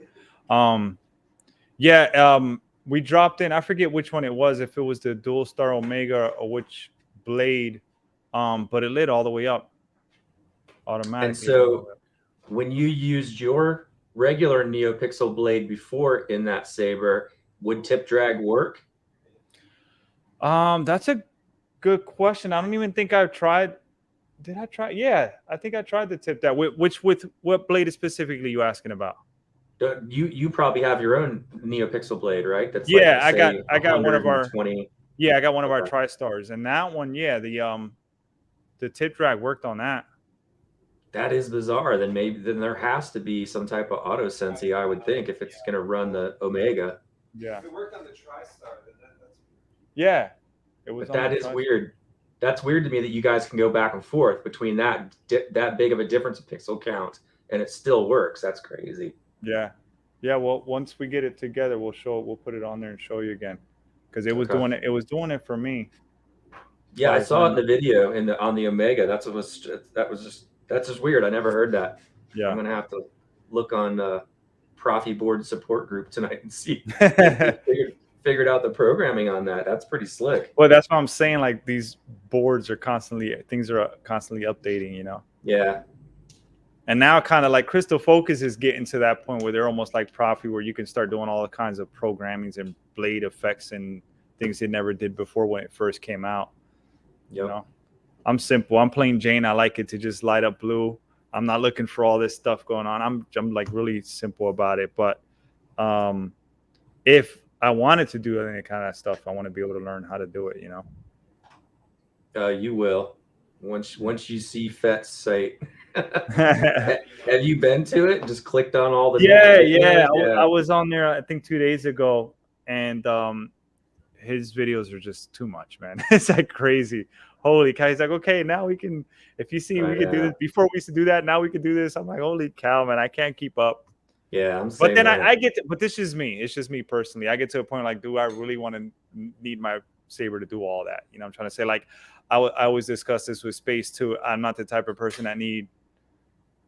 We dropped in. I forget which one it was. If it was the Dual Star Omega or which blade, but it lit all the way up automatically. And so, when you used your regular NeoPixel blade before in that saber, would tip drag work? That's a good question. I don't even think I've tried. Did I try? Yeah, I think I tried to tip that. With what blade specifically you asking about? You probably have your own NeoPixel blade, right? That's I got one of our 20. Yeah, I got one of our TriStars, and that one, the tip drag worked on that. That is bizarre. Then there has to be some type of auto sensei, I would think, if it's going to run the Omega. Yeah. If it worked on the TriStar, then that's. Yeah, it was. But that is weird. That's weird to me that you guys can go back and forth between that big of a difference in pixel count, and it still works. That's crazy. Yeah. Well, once we get it together, we'll put it on there and show you again, because it was doing it. It was doing it for me. Yeah, I saw it in the video on the Omega. That's just weird. I never heard that. Yeah, I'm gonna have to look on Proffieboard support group tonight and see if they figured out the programming on that. That's pretty slick. Well, that's what I'm saying. Like these boards are things are constantly updating, you know? Yeah. And now kind of like Crystal Focus is getting to that point where they're almost like Proffie, where you can start doing all kinds of programmings and blade effects and things they never did before when it first came out. Yep. You know, I'm simple. I'm plain Jane. I like it to just light up blue. I'm not looking for all this stuff going on. I'm like really simple about it. But if I wanted to do any kind of stuff, I want to be able to learn how to do it, you know? You will. Once you see Fett's site. Have you been to it? Just clicked on all the yeah. I was on there I think 2 days ago, and his videos are just too much, man. It's like crazy. Holy cow. He's like, okay, now we can, if you see we can do this. Before we used to do that, now we can do this. I'm like, holy cow, man, I can't keep up. Yeah, but then I get to, but this is me. It's just me personally. I get to a point like, do I really want to need my saber to do all that? You know, I'm trying to say, like, I always discuss this with Space too. I'm not the type of person that need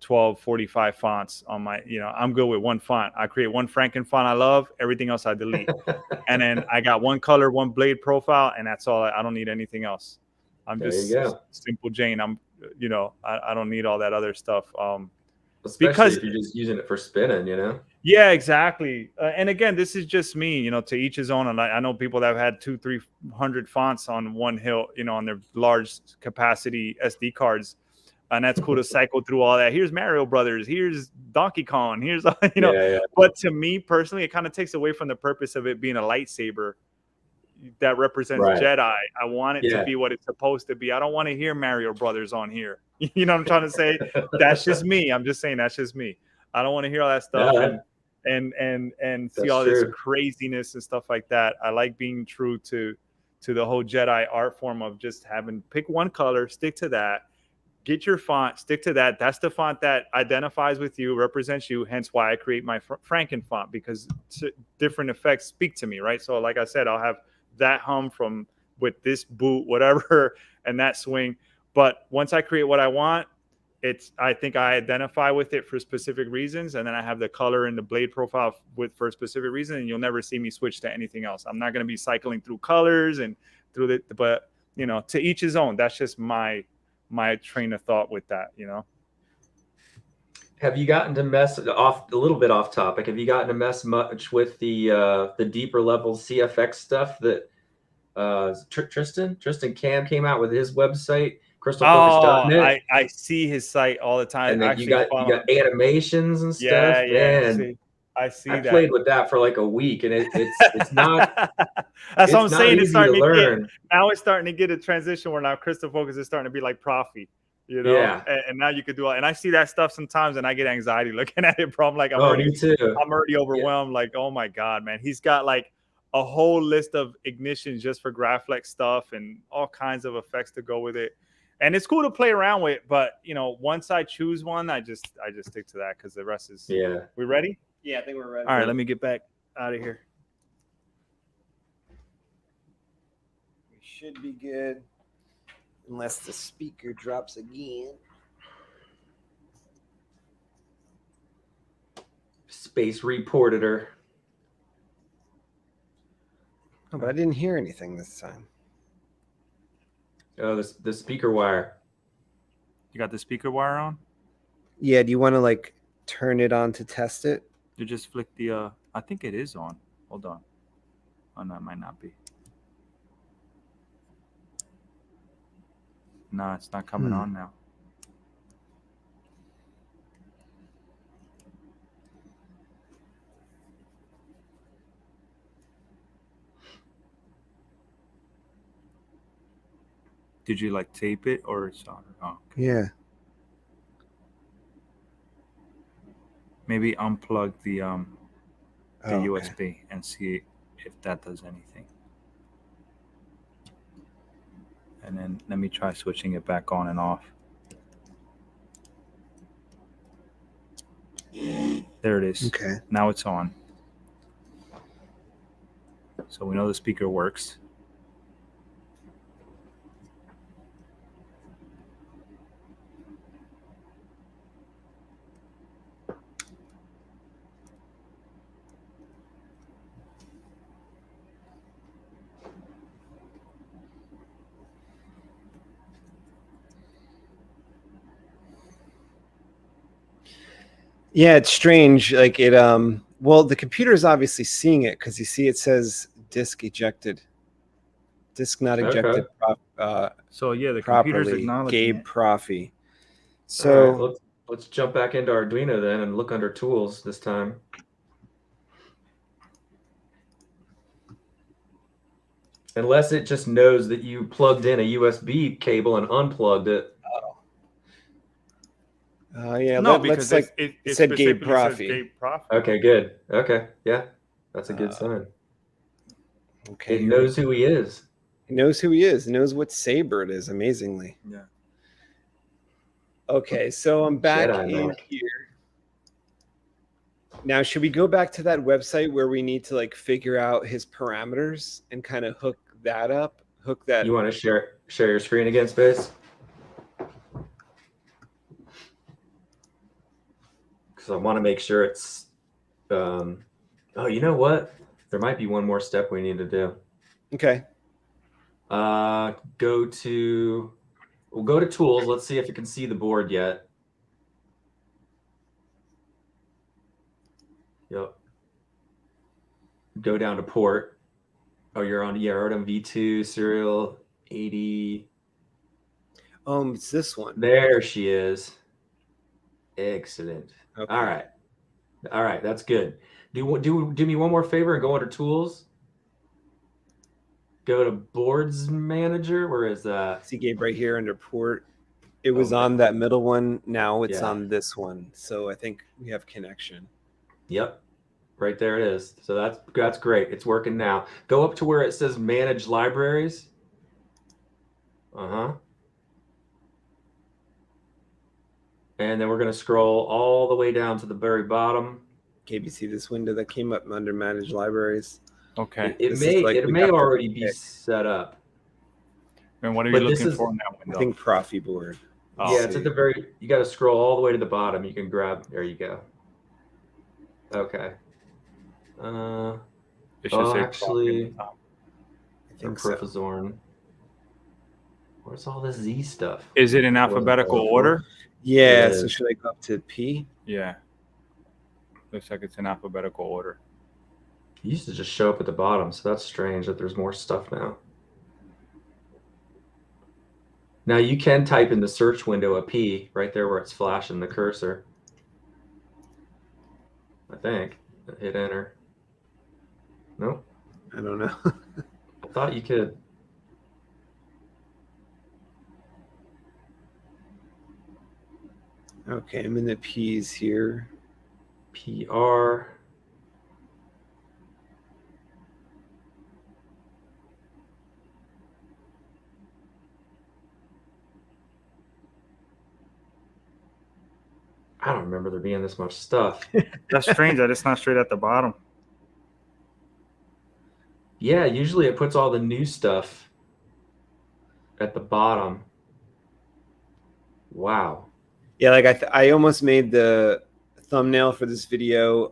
12, 45 fonts on my, you know, I'm good with one font. I create one Franken font I love, everything else I delete. And then I got one color, one blade profile, and that's all. I don't need anything else. I'm just simple Jane. I'm, you know, I don't need all that other stuff. Especially because if you're just using it for spinning, you know? Yeah, exactly. And again, this is just me, you know, to each his own. And I know people that have had 200-300 fonts on one hill, you know, on their large capacity SD cards. And that's cool to cycle through all that. Here's Mario Brothers. Here's Donkey Kong. Here's, you know. Yeah. But to me personally, it kind of takes away from the purpose of it being a lightsaber that represents Jedi. I want it to be what it's supposed to be. I don't want to hear Mario Brothers on here. You know what I'm trying to say? That's just me. I'm just saying that's just me. I don't want to hear all that stuff and see all this craziness and stuff like that. I like being true to the whole Jedi art form of just pick one color, stick to that. Get your font, stick to that. That's the font that identifies with you, represents you. Hence why I create my Franken font, because different effects speak to me, right? So like I said, I'll have that hum from with this boot, whatever, and that swing. But once I create what I want, I think I identify with it for specific reasons. And then I have the color and the blade profile for a specific reason. And you'll never see me switch to anything else. I'm not going to be cycling through colors and through but you know, to each his own. That's just my train of thought with that, you know. Have you gotten to mess off a little bit off topic? Have you gotten to mess much with the deeper level CFX stuff that Tristan Cam came out with his website, crystalfocus.net? I see his site all the time. And then you got animations and stuff. Yeah. I played with that for like a week, and it's not. That's what I'm saying. It's starting to learn. Now it's starting to get a transition where now Crystal Focus is starting to be like Proffie, you know. Yeah. And now you could do it. And I see that stuff sometimes, and I get anxiety looking at it, bro. I'm like, I'm me too. I'm already overwhelmed. Yeah. Like, oh my god, man, he's got like a whole list of ignitions just for Graflex stuff and all kinds of effects to go with it. And it's cool to play around with, but you know, once I choose one, I just stick to that because the rest is. Yeah. We ready? Yeah, I think we're ready. All right, let me get back out of here. We should be good, unless the speaker drops again. Space reported her. Oh, but I didn't hear anything this time. Oh, the speaker wire. You got the speaker wire on? Yeah, do you want to like turn it on to test it? You just flick the I think it is on. Hold on. Oh no, it might not be. No, it's not coming on now. Did you like tape it or solder? Oh, okay. Yeah. Maybe unplug the Okay. USB and see if that does anything. And then let me try switching it back on and off. There it is. Okay. Now it's on. So we know the speaker works. Yeah, it's strange. Like it well, the computer is obviously seeing it because you see it says disk ejected. Disk not ejected So yeah, the computer's properly. acknowledging Gabe it. Proffie. All right, So let's jump back into Arduino then and look under tools this time. Unless it just knows that you plugged in a USB cable and unplugged it. yeah, No, let's because like it said Gabe specifically says Proffie. Gabe Proffie. Okay, good. Okay, yeah, that's a good sign. Okay, It here knows who he is. He knows who he is. He knows what saber it is. Amazingly. Yeah. Okay, so I'm back Jedi in Mac. here. Now, should we go back to that website where we need to like figure out his parameters and kind of hook that up? Hook that. You want to share your screen again, Space? Because I want to make sure it's. Oh, you know what? There might be one more step we need to do. Okay. We'll go to tools. Let's see if you can see the board yet. Yep. Go down to port. Oh, you're on V2 serial 80. It's this one. There she is. Excellent. Okay. All right, that's good. Do me one more favor and go under tools. Go to boards manager. Where is that? See Gabe right here under port. It was Okay. on that middle one. Now it's Yeah. on this one. So I think we have connection. Yep. Right there it is. So that's great. It's working now. Go up to where it says manage libraries. Uh-huh. And then we're going to scroll all the way down to the very bottom. Gabe, you see this window that came up under manage libraries? Okay. It This may is like it we may have to already be pick. set up. And what are But you this looking is- for in that I window? think Proffieboard. Oh, Yeah, it's at the very. You got to scroll all the way to the bottom. You can grab. There you go. Okay. it should say actually- Proffie at the top. I think so. Proffiezorn. Where's all this Z stuff? Is it in alphabetical order? Yeah. It So is. should I go up to P? Yeah. Looks like it's in alphabetical order. It used to just show up at the bottom, so that's strange that there's more stuff now. Now you can type in the search window a P right there where it's flashing the cursor. I think. Hit enter. Nope. I don't know. I thought you could. Okay, I'm in the P's here. PR. I don't remember there being this much stuff. That's strange that it's not straight at the bottom. Yeah, usually it puts all the new stuff at the bottom. Wow. Yeah, like I almost made the thumbnail for this video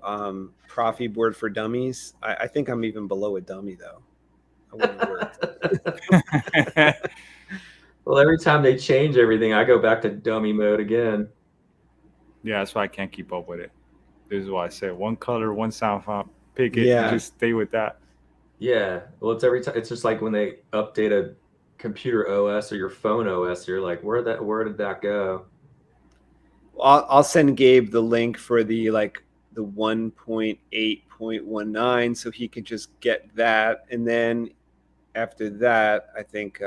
Proffieboard for dummies. I think I'm even below a dummy though. I wouldn't work. Well, every time they change everything, I go back to dummy mode again. Yeah, that's why I can't keep up with it. This is why I say one color, one sound font. Pick it. Yeah. And just stay with that. Yeah. Well, it's every time. It's just like when they update a computer OS or your phone OS, you're like, where did that go? I'll send Gabe the link for the 1.8.19 so he can just get that, and then after that, I think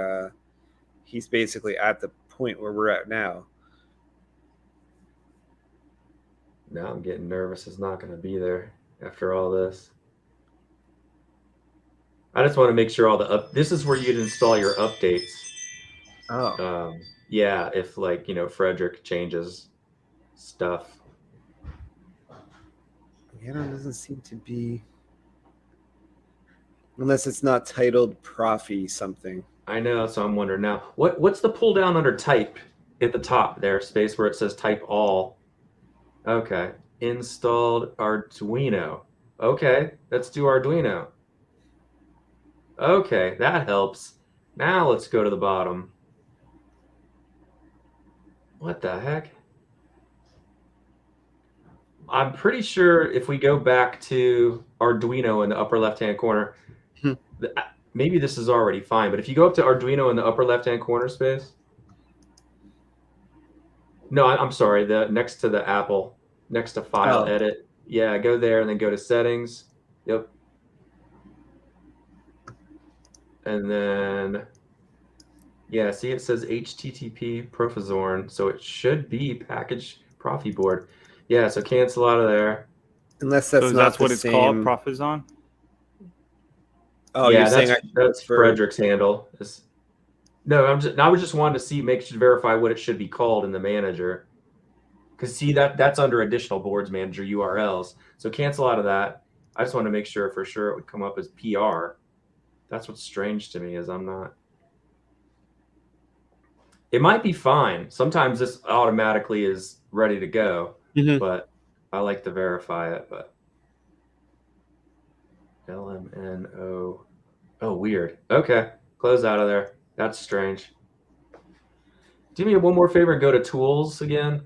he's basically at the point where we're at now. Now I'm getting nervous. It's not going to be there after all this. I just want to make sure all the this is where you'd install your updates. Oh, Yeah, if Frederick changes stuff. yeah, it doesn't seem to be, unless it's not titled Proffie something. I know, so I'm wondering now. What's the pull down under type at the top there, space where it says type all? Okay, installed Arduino. Okay, let's do Arduino. Okay, that helps. Now let's go to the bottom. What the heck? I'm pretty sure if we go back to Arduino in the upper left-hand corner, maybe this is already fine, but if you go up to Arduino in the upper left-hand corner space, no, I'm sorry, the next to the Apple, next to File, Edit. Yeah, go there and then go to Settings. Yep. And then, yeah, see it says HTTP Proffieboard, so it should be package Proffieboard. Yeah, so cancel out of there. Unless that's So not that's the what it's same. called, Proffieboard? Oh, yeah, you're saying that's Frederick's handle. No, I was just wanting to see, verify what it should be called in the manager. Because see that's under additional boards manager URLs. So cancel out of that. I just want to make sure for sure it would come up as PR. That's what's strange to me is I'm not. It might be fine. Sometimes this automatically is ready to go, but I like to verify it. But LMNO. Oh, weird. Okay, close out of there. That's strange. Do me one more favor and go to Tools again.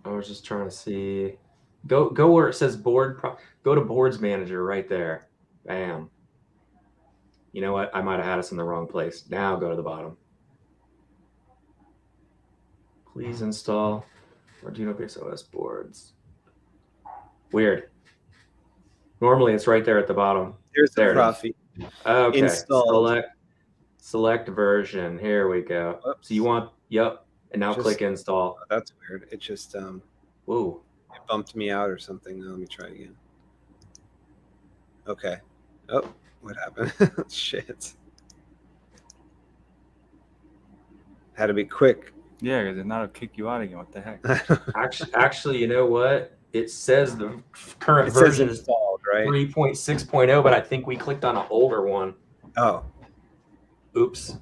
I was just trying to see. Go where it says board. Go to Boards Manager right there. Bam. You know what? I might have had us in the wrong place. Now go to the bottom. Please install Arduino Base OS boards. Weird. Normally it's right there at the bottom. There's the there Proffie. Okay. Installed. Select version. Here we go. Oops. So you want, yep. And now click install. Oh, that's weird. It just Whoa. it bumped me out or something. Let me try again. Okay. Oh, what happened? Shit. Had to be quick. Yeah, because if not, it'll kick you out again. What the heck? Actually, you know what? It says the current version is installed, right? 3.6.0, but I think we clicked on an older one. Oh. Oops.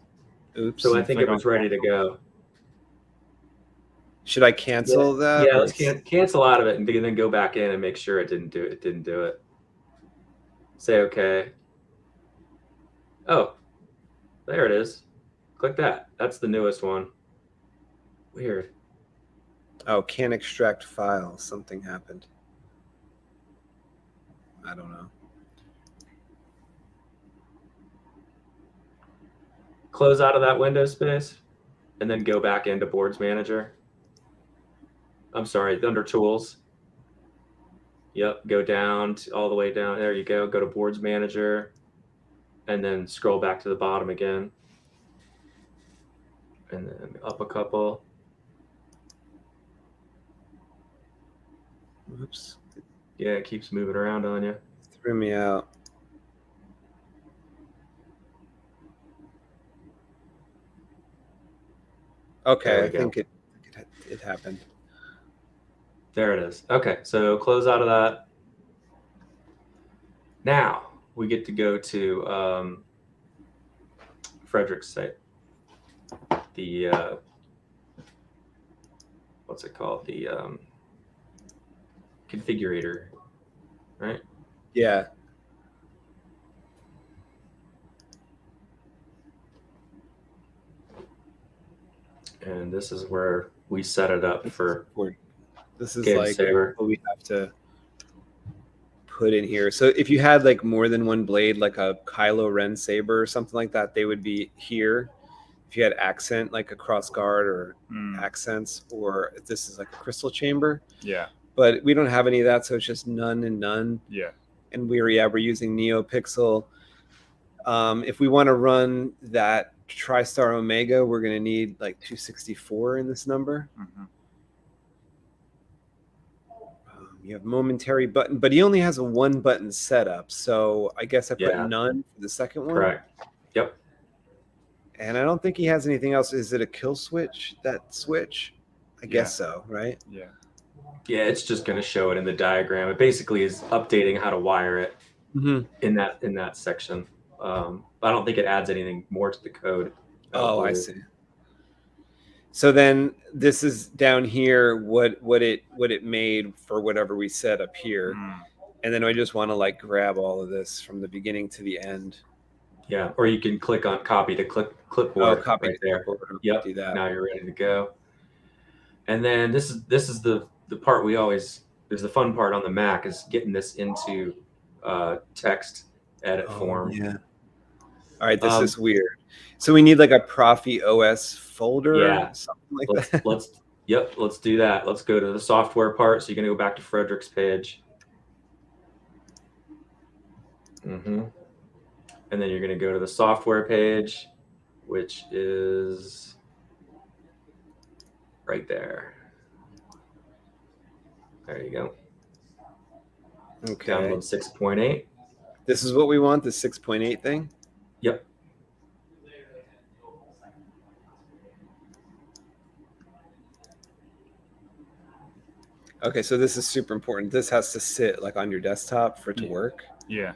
Oops. So I think it was ready to go. Should I cancel that? Yeah, let's cancel out of it and then go back in and make sure it didn't do it. It didn't do it. Say okay. Oh, there it is. Click that. That's the newest one. Weird. Oh, can't extract files. Something happened. I don't know. Close out of that window space and then go back into Boards Manager. I'm sorry, under Tools. Yep, go down all the way down. There you go. Go to Boards Manager and then scroll back to the bottom again. And then up a couple. Oops. Yeah, it keeps moving around on you. Threw me out. Okay, I think it happened. There it is. Okay, so close out of that. Now we get to go to Frederick's site. The what's it called? The configurator, right? Yeah. And this is where we set it up for this is Gabe like Saber. what we have to put in here. So if you had like more than one blade, like a Kylo Ren saber or something like that, they would be here. If you had accent, like a cross guard or accents, or if this is like a crystal chamber. Yeah. But we don't have any of that, so it's just none and none. Yeah. And we're using NeoPixel. If we want to run that TriStar Omega, we're going to need like 264 in this number. Mm-hmm. You have momentary button, but he only has a one button setup. So I guess I put none for the second one. Correct. Yep. And I don't think he has anything else. Is it a kill switch? That switch? I guess so, right? Yeah. Yeah, it's just going to show it in the diagram. It basically is updating how to wire it in that section. I don't think it adds anything more to the code. Oh, I see. So then this is down here what it made for whatever we set up here. And then I just want to like grab all of this from the beginning to the end. Yeah, or you can click on copy to clipboard copy right there. clipboard. Yep. Do that. Now you're ready to go. And then this is the part we always, there's the fun part on the Mac is getting this into text edit form. Yeah. All right, this is weird. So we need like a Proffie OS folder, Yeah. or something like that. Let's do that. Let's go to the software part. So you're gonna go back to Frederick's page. And then you're gonna go to the software page, which is right there. There you go. Okay. Download 6.8. This is what we want, the 6.8 thing? Yep. Okay, so this is super important. This has to sit like on your desktop for it to work. Yeah.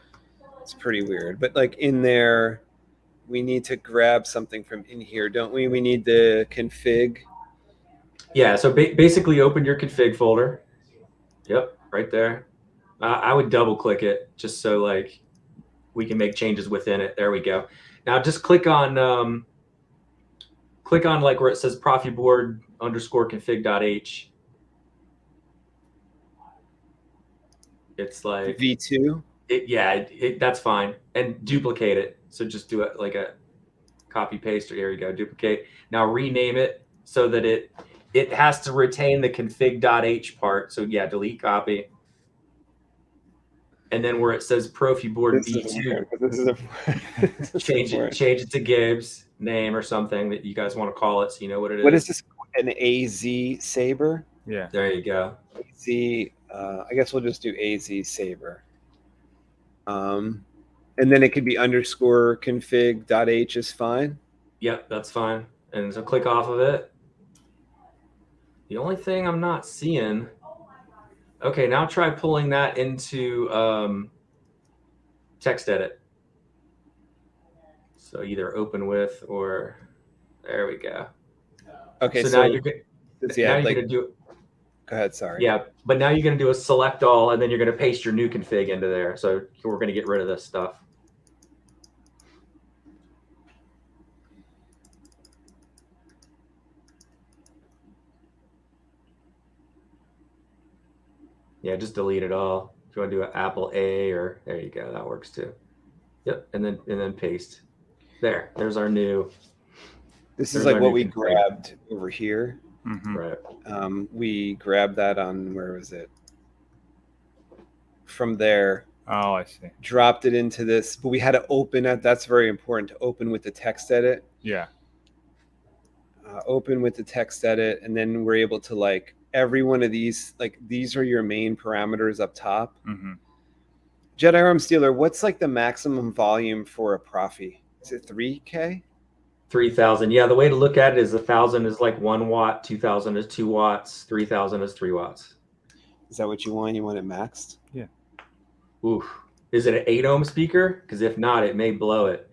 It's pretty weird. But like in there, we need to grab something from in here, don't we? We need the config. Yeah, so basically open your config folder. Yep, right there. I would double click it just so like we can make changes within it. There we go. Now just click on like where it says Proffieboard _config.h. It's like V2. That's fine. And duplicate it. So just do it like a copy paste, or here you go, duplicate. Now rename it so that it has to retain the config.h part. So yeah, delete copy. And then where it says Proffieboard V2, change it to Gabe's name or something that you guys want to call it, so you know what it is. What is this? An AZ Saber? Yeah. There you go. AZ. I guess we'll just do AZ Saber. And then it could be _config.h is fine. Yep, that's fine. And so click off of it. The only thing I'm not seeing. Okay, now try pulling that into text edit. So either open with, or there we go. Okay, so now you're gonna do. Go ahead, sorry. Yeah, but now you're gonna do a select all, and then you're gonna paste your new config into there. So we're gonna get rid of this stuff. Yeah, just delete it all. If you want to do an Apple A, or there you go, that works too. Yep, and then paste. There's our new. This is like what we grabbed over here. Right. We grabbed that on, where was it? From there. Oh, I see. Dropped it into this, but we had to open it. That's very important, to open with the text edit. Yeah. Open with the text edit, and then we're able to like every one of these, like these are your main parameters up top. JediArmsDealer, what's like the maximum volume for a Proffie? Is it 3K? 3,000. Yeah, the way to look at it is 1,000 is like 1 watt, 2,000 is 2 watts, 3,000 is 3 watts. Is that what you want? You want it maxed? Yeah. Oof. Is it an 8 ohm speaker? Because if not, it may blow it.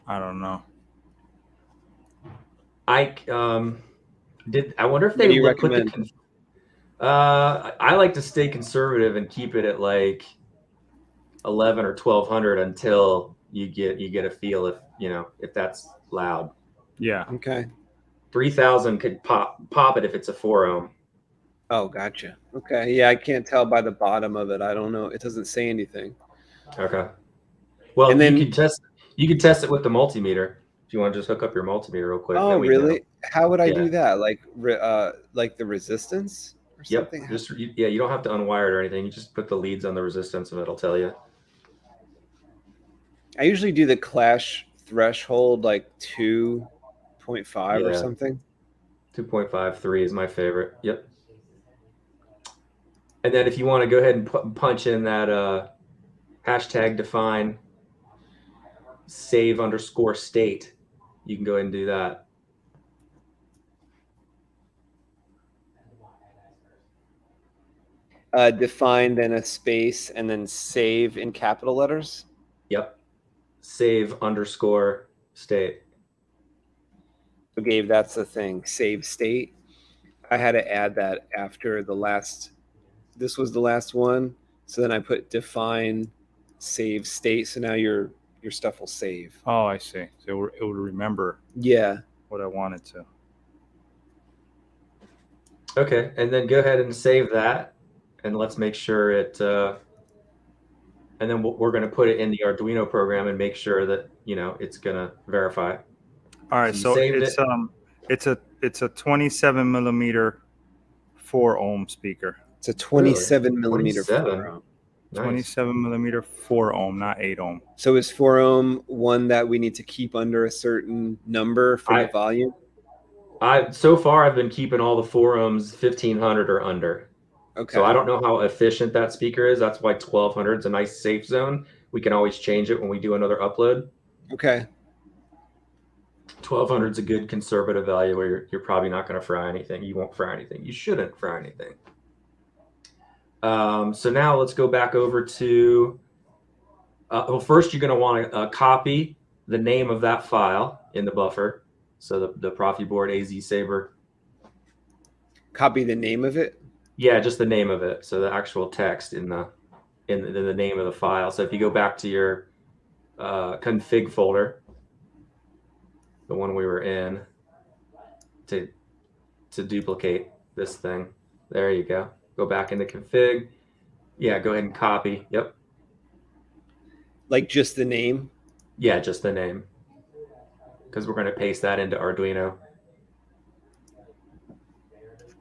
I don't know. I wonder if they would put the. I like to stay conservative and keep it at like 11 or 1,200 until you get a feel if that's loud. Yeah. Okay. 3,000 could pop it if it's a 4 ohm. Oh, gotcha. Okay. Yeah, I can't tell by the bottom of it. I don't know. It doesn't say anything. Okay. Well, and then you could test it with the multimeter if you want to just hook up your multimeter real quick. Oh, really? How would I do that? Like the resistance or something? Yep. You don't have to unwire it or anything. You just put the leads on the resistance and it'll tell you. I usually do the clash threshold like 2.5 or something. 2.53 is my favorite. Yep. And then if you want to go ahead and punch in that hashtag define save _state, you can go ahead and do that. Define, then a space, and then save in capital letters. Yep. Save _state. Gabe, that's the thing. Save state. I had to add that after the last. This was the last one. So then I put define save state. So now your your stuff will save. Oh, I see. So it would remember Yeah. what I wanted to. Okay, and then go ahead and save that, and let's make sure it. And then we're going to put it in the Arduino program and make sure that it's going to verify. All right, So so you saved it's a 27 millimeter 4 ohm speaker. It's a 27 Really? millimeter 27? 4 ohm. Nice. 27 millimeter 4 ohm, not 8 ohm. So is 4 ohm one that we need to keep under a certain number for the volume? So far I've been keeping all the 4 ohms 1500 or under. Okay. So I don't know how efficient that speaker is. That's why 1200 is a nice safe zone. We can always change it when we do another upload. Okay. 1200 is a good conservative value where you're probably not going to fry anything. You won't fry anything. You shouldn't fry anything. So now let's go back over to, well, first you're going to want to copy the name of that file in the buffer. So the Proffieboard AZ Saber. Copy the name of it? Yeah, just the name of it. So the actual text in the name of the file. So if you go back to your config folder, the one we were in, to duplicate this thing, there you go. Go back into config. Yeah, go ahead and copy. Yep. Like just the name? Yeah, just the name. Because we're going to paste that into Arduino.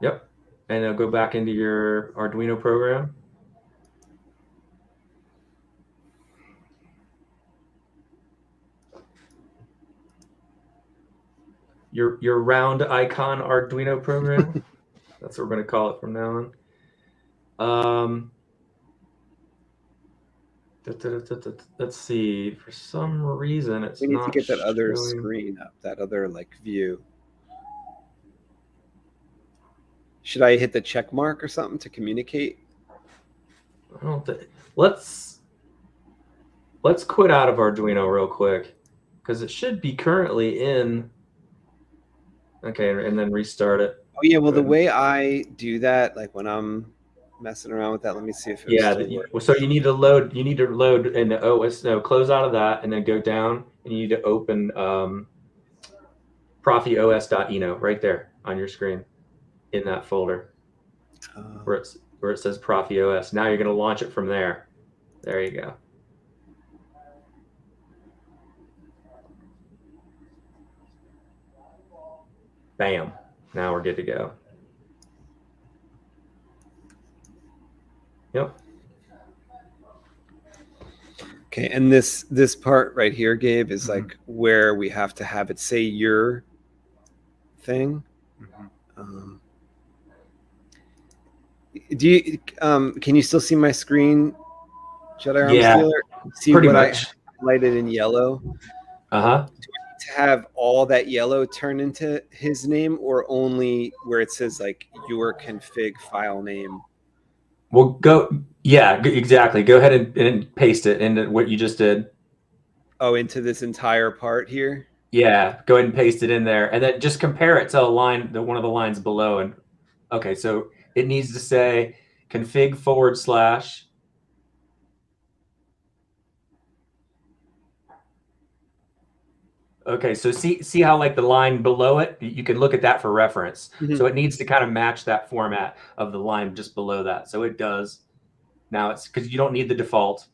Yep. And then go back into your Arduino program. Your round icon Arduino program. That's what we're going to call it from now on. Let's see. For some reason, it's not. We need to get that other showing... screen up, that other view. Should I hit the check mark or something to communicate? I don't think. Let's quit out of Arduino real quick because it should be currently in. Okay, and then restart it. Oh yeah, well the way I do that, like when I'm messing around with that, let me see if so you need to load in the OS. No, close out of that and then go down, and you need to open Proffios.eno right there on your screen in that folder where it says Proffios. Now you're going to launch it from there. There you go. Bam. Now we're good to go. Yep. Okay, and this part right here, Gabe, is like where we have to have it say your thing. Do you can you still see my screen, JediArmsDealer? See pretty what much. I highlighted in yellow? Uh-huh. To have all that yellow turn into his name, or only where it says like your config file name? Well, exactly. Go ahead and paste it into what you just did. Oh, into this entire part here? Yeah, go ahead and paste it in there, and then just compare it to one of the lines below. And okay, so it needs to say config /. Okay, so see how like the line below it, you can look at that for reference. So it needs to kind of match that format of the line just below that. So it does. Now it's because you don't need the default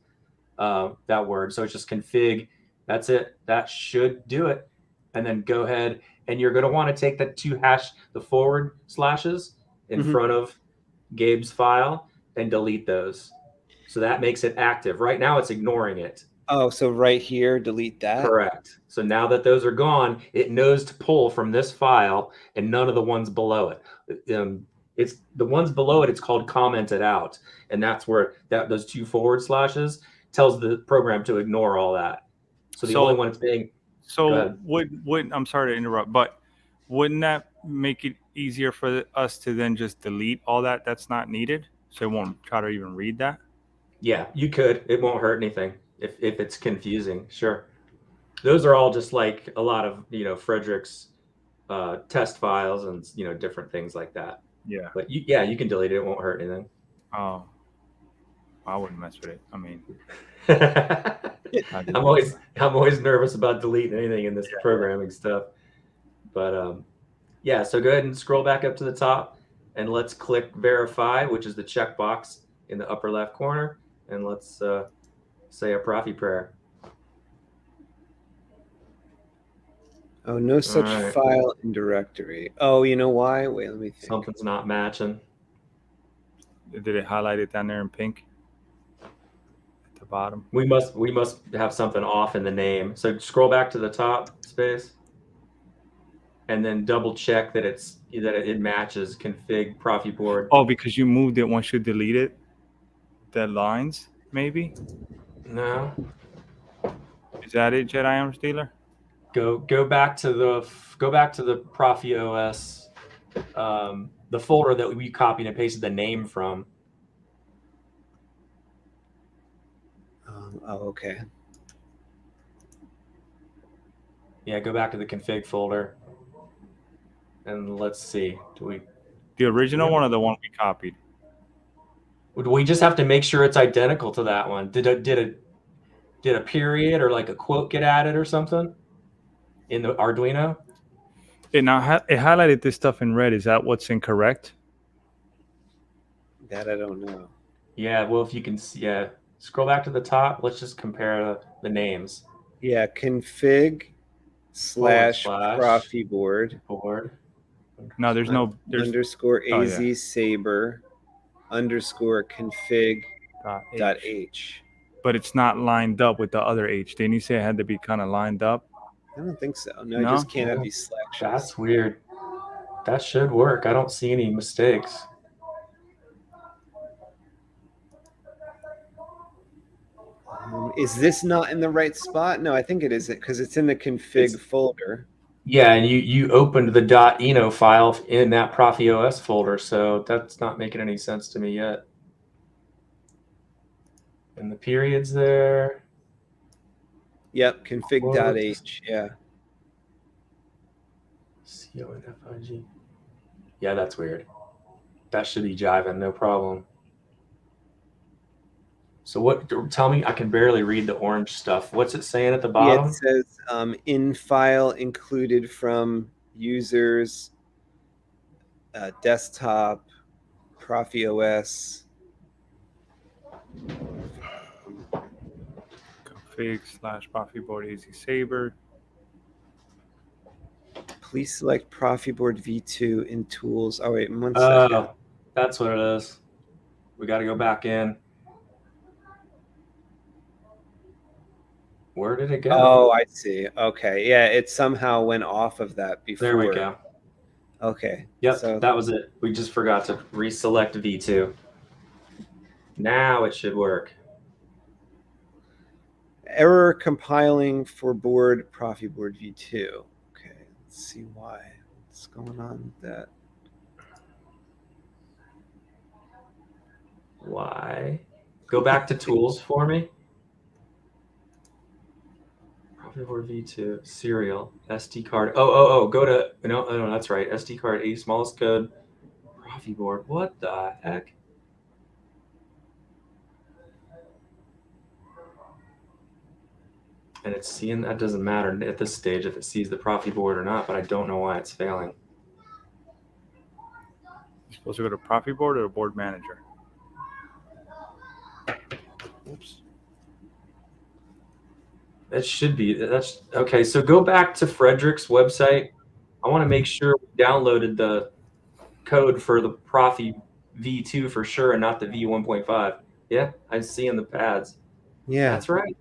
that word. So it's just config. That's it. That should do it. And then go ahead and you're going to want to take the forward slashes in front of Gabe's file and delete those. So that makes it active. Right now it's ignoring it. Oh, so right here, delete that? Correct. So now that those are gone, it knows to pull from this file and none of the ones below it. It's the ones below it, it's called commented out. And that's where those 2 forward slashes tells the program to ignore all that. So the only one it's being... So would I'm sorry to interrupt, but wouldn't that make it easier for us to then just delete all that's not needed? So it won't try to even read that? Yeah, you could. It won't hurt anything if it's confusing. Sure. Those are all just like a lot of, Frederick's test files and, different things like that. Yeah. But you can delete it. It won't hurt anything. Oh, I wouldn't mess with it. I mean, I'm always nervous about deleting anything in this programming stuff. But yeah, so go ahead and scroll back up to the top, and let's click verify, which is the checkbox in the upper left corner, and let's say a Proffie prayer. Oh, no such right. file in directory. Oh, you know why? Wait, let me think. Something's not matching. Did it highlight it down there in pink at the bottom? We must have something off in the name. So scroll back to the top space, and then double check that it matches config Proffieboard. Oh, because you moved it once you delete it. The lines, maybe. No. Is that it, JediArmsDealer? Go back to the Proffie OS, the folder that we copied and pasted the name from. Oh, okay. Yeah, go back to the config folder, and let's see. The original one or the one we copied? We just have to make sure it's identical to that one. Did a period or like a quote get added or something in the Arduino? It highlighted this stuff in red. Is that what's incorrect? That I don't know. Yeah, well, if you can see, yeah, scroll back to the top. Let's just compare the names. Yeah, config / Proffieboard No, there's underscore Oh, AZ yeah. Saber underscore config dot H. But it's not lined up with the other H. Didn't you say it had to be kind of lined up? I don't think so. No, No? I just can't have these selections. That's weird. That should work. I don't see any mistakes. Is this not in the right spot? No, I think it is because it's in the config folder. Yeah, and you opened the .eno file in that Proffie OS folder, so that's not making any sense to me yet. And the periods there. Yep, config.h. Yeah. CONFIG. Yeah, that's weird. That should be jiving, no problem. So tell me, I can barely read the orange stuff. What's it saying at the bottom? Yeah, it says in file included from users, desktop, Proffie OS. Config / Proffieboard AZ Saber. Please select Proffieboard V2 in tools. Oh, wait, one second. Oh, that's what it is. We got to go back in. Where did it go? Oh, I see. Okay. Yeah, it somehow went off of that before. There we go. Okay. Yep, So that was it. We just forgot to reselect V2. Now it should work. error compiling for board Proffieboard V2. Okay, let's see why. What's going on with that? Why? Go back to tools for me. Proffieboard V2 serial SD card. Oh, go to no, that's right. SD card A smallest code Proffieboard. What the heck? And it's seeing that doesn't matter at this stage if it sees the Proffieboard or not, but I don't know why it's failing. You're supposed to go to Proffieboard or Board Manager. Oops. That should be, that's okay. So go back to Frederick's website. I want to make sure we downloaded the code for the Proffie V2 for sure and not the V1.5. Yeah, I see in the pads. Yeah. That's right.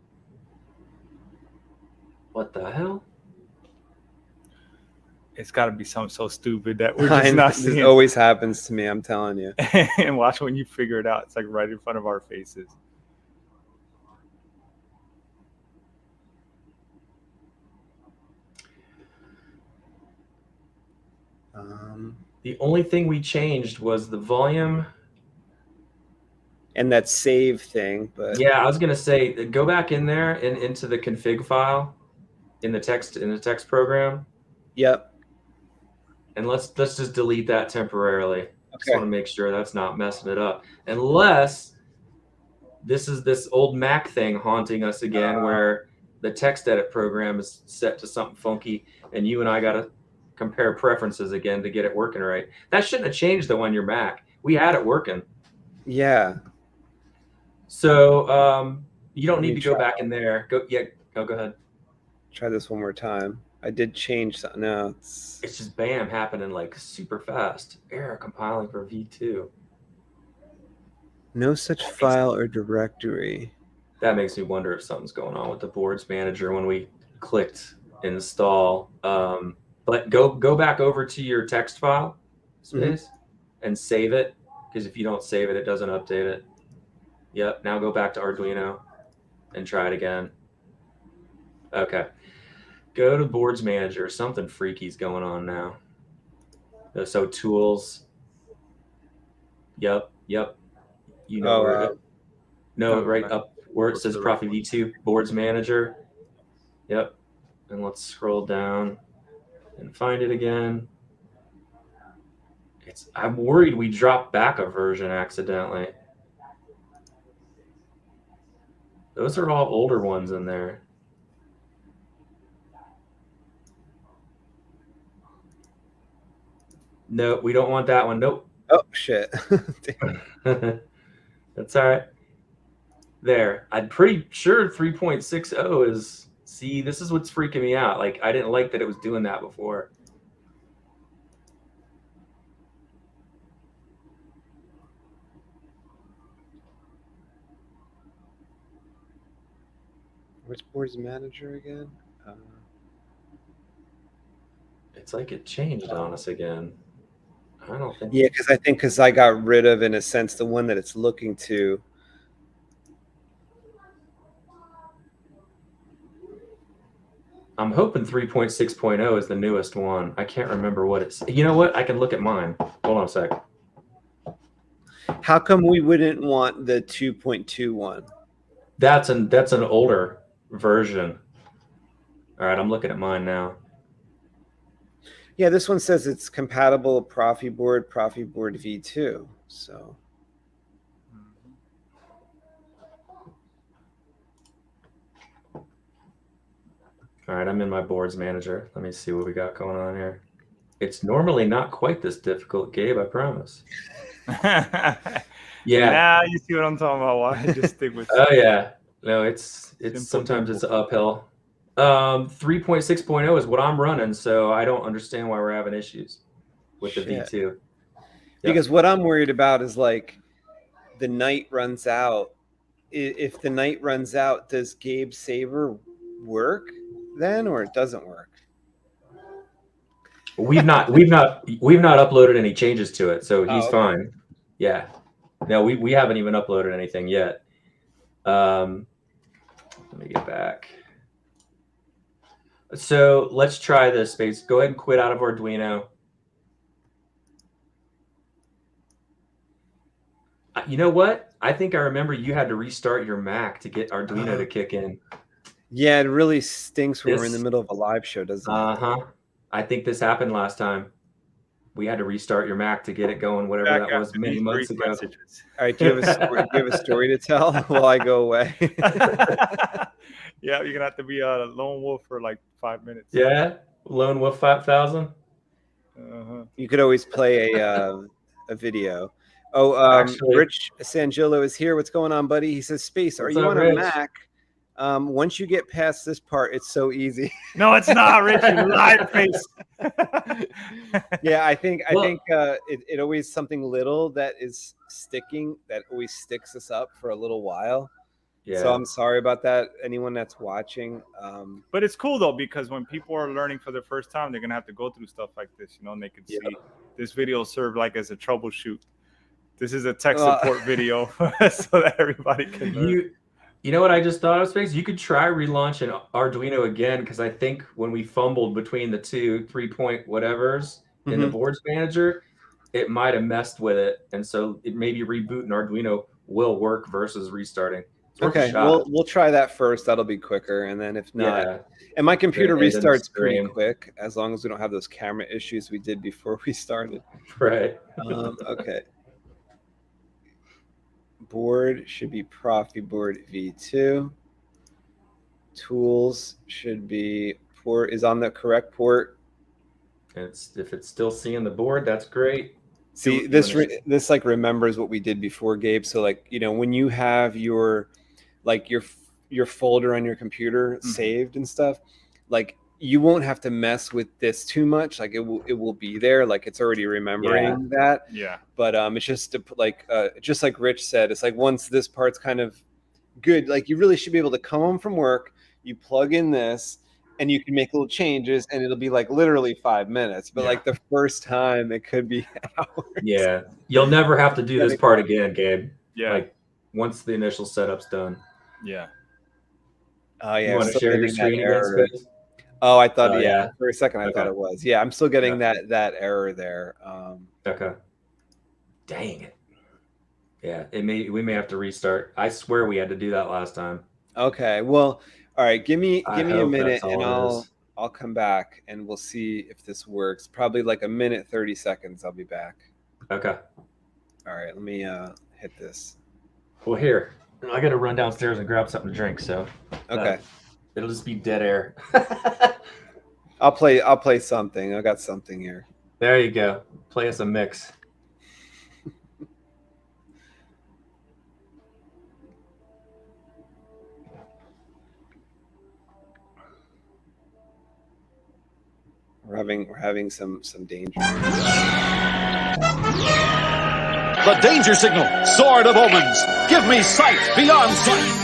What the hell? It's got to be something so stupid that we're just not This seeing. always happens to me, I'm telling you. And watch when you figure it out. It's like right in front of our faces. The only thing we changed was the volume. And that save thing, but Yeah, I was gonna say go back in there and into the config file in the text program, yep. and let's just delete that temporarily. Just Okay. want to make sure that's not messing it up. Unless this is this old Mac thing haunting us again, where the text edit program is set to something funky, and you and I got to compare preferences again to get it working right. That shouldn't have changed though on your Mac. We had it working. Yeah. So you don't Let need me to go try back in there. Go ahead. Try this one more time. I did change something. No, It's just bam happening like super fast. Error compiling for V2. no such file or directory. That makes me wonder if something's going on with the boards manager when we clicked install. But go back over to your text file space and save it, because if you don't save it, it doesn't update it. Yep. Now go back to Arduino and try it again. Okay. Go to boards manager. Something freaky's going on now. So tools. Yep. You know where it. No, right up where it says Proffie V2 boards manager. Yep. And let's scroll down and find it again. I'm worried we dropped back a version accidentally. Those are all older ones in there. Nope, we don't want that one. Nope. Oh shit. That's all right. There. I'm pretty sure 3.60 is. See, this is what's freaking me out. Like, I didn't like that it was doing that before. Where's boards manager again? It's like it changed on us again. I don't think. Yeah, because I got rid of, in a sense, the one that it's looking to. I'm hoping 3.6.0 is the newest one. I can't remember what it's. You know what? I can look at mine. Hold on a sec. How come we wouldn't want the 2.21? That's an older version. All right, I'm looking at mine now. Yeah, this one says it's compatible Proffieboard V2. So. All right, I'm in my boards manager. Let me see what we got going on here. It's normally not quite this difficult, Gabe, I promise. Yeah. Now you see what I'm talking about. Why I just stick with. Oh yeah. No, it's Simple, sometimes simple. it's uphill. 3.6.0 is what I'm running, so I don't understand why we're having issues with the Shit. V2. Because what I'm worried about is like the night runs out. If the night runs out, does Gabe Saber work then, or it doesn't work? We've not uploaded any changes to it, so he's okay. fine. Yeah. No, we haven't even uploaded anything yet. Let me get back. So let's try this space. Go ahead and quit out of Arduino. You know what? I think I remember you had to restart your Mac to get Arduino to kick in. Yeah, it really stinks when we're in the middle of a live show, doesn't it? Uh-huh. I think this happened last time. We had to restart your Mac to get it going, whatever that was many months ago. All right, do you have a story to tell while I go away? Yeah, you're gonna have to be a lone wolf for like 5 minutes. Yeah, Lone Wolf 5000. You could always play a video. Oh, Actually, Rich Sangillo is here. What's going on, buddy? He says, Space, are What's you up, on a Rich? Mac? Once you get past this part, it's so easy. No, it's not, Rich. You live face. Yeah, I think it always something little that is sticking that always sticks us up for a little while. Yeah. So I'm sorry about that. Anyone that's watching. But it's cool though, because when people are learning for the first time, they're gonna have to go through stuff like this, you know, and they can see this video serve like as a troubleshoot. This is a tech support video so that everybody can learn. You know what I just thought of, Space? You could try relaunching Arduino again, because I think when we fumbled between the 3 point whatevers in the boards manager, it might have messed with it, and so it maybe rebooting Arduino will work versus restarting. Okay, we'll try that first. That'll be quicker, and then if not, and my computer restarts pretty quick as long as we don't have those camera issues we did before we started. Right. Okay. Board should be Proffieboard V2. Tools should be port is on the correct port. If it's still seeing the board, that's great. See, this like remembers what we did before, Gabe. So like, you know, when you have your folder on your computer saved and stuff, like you won't have to mess with this too much. Like it will be there. Like it's already remembering that. Yeah. But it's just to just like Rich said, it's like once this part's kind of good, like you really should be able to come home from work, you plug in this, and you can make little changes, and it'll be like literally 5 minutes. But like the first time, it could be hours. Yeah, you'll never have to do this part again, Gabe. Yeah. Like once the initial setup's done. Yeah. Oh yeah. You want to share your screen again, Space? Oh, I thought yeah. For a second, I thought it was. Yeah, I'm still getting that error there. Okay. Dang it. Yeah, we may have to restart. I swear we had to do that last time. Okay. Well, all right. Give me a minute, and I'll come back, and we'll see if this works. Probably like a minute 30 seconds. I'll be back. Okay. All right. Let me hit this. Well, here I got to run downstairs and grab something to drink. So okay, it'll just be dead air. I'll play something. I got something here. There you go. Play us a mix. We're having some danger. The danger signal, Sword of Omens. Give me sight beyond sight.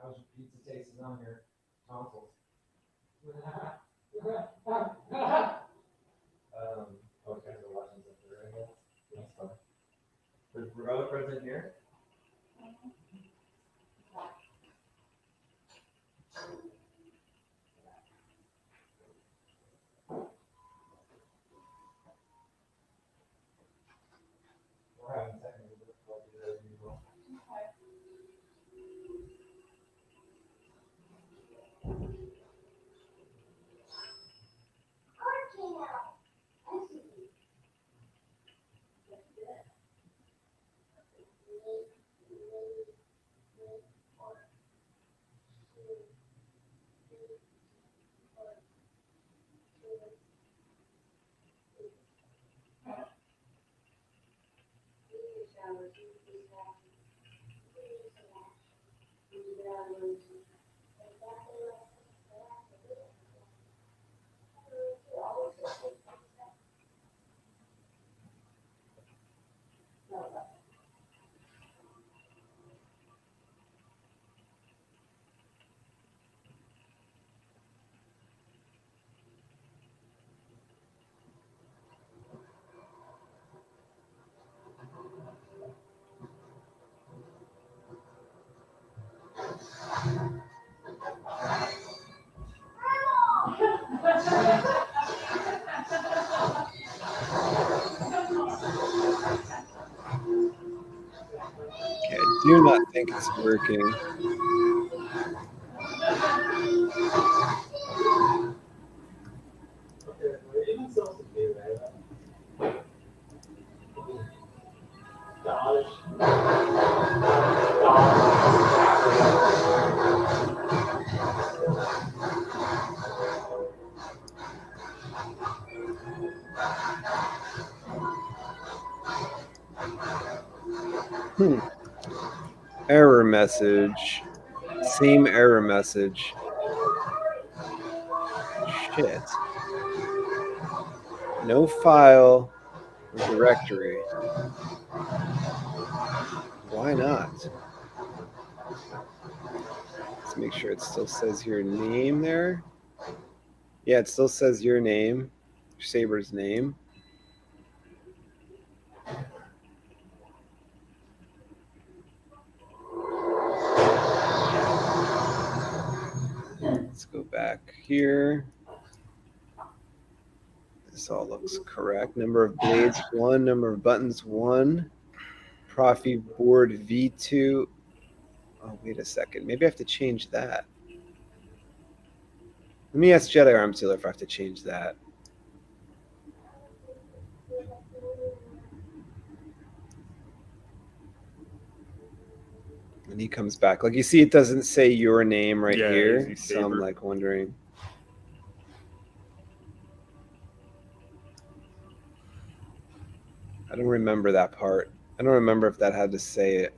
How's your pizza tasting on your tonsils? Okay, so watching something right now. That's fine. There's other friends in here? We're having technical difficulties as usual. Okay, I do not think it's working. Error message. Same error message. Shit. No file or directory. Why not? Let's make sure it still says your name there. Yeah, it still says your name, your saber's name. Let's go back here. This all looks correct. Number of blades 1, number of buttons 1. Proffieboard V2. Oh, wait a second. Maybe I have to change that. Let me ask JediArmsDealer if I have to change that. And he comes back. Like you see, it doesn't say your name right here. AZ So I'm Saber. like wondering. I don't remember that part. I don't remember if that had to say it.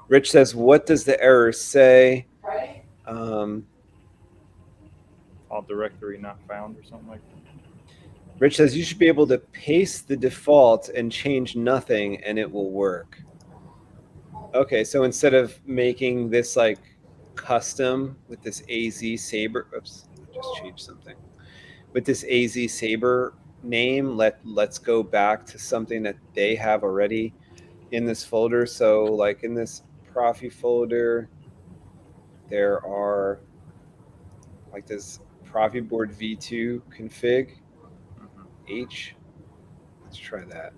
Rich says, what does the error say? File directory not found or something like that. Rich says, you should be able to paste the default and change nothing and it will work. Okay, so instead of making this like custom with this AZ Saber, oops, I just changed something. With this AZ Saber name, let's go back to something that they have already in this folder. So like in this Proffie folder, there are like this Proffieboard V2 config H. Let's try that.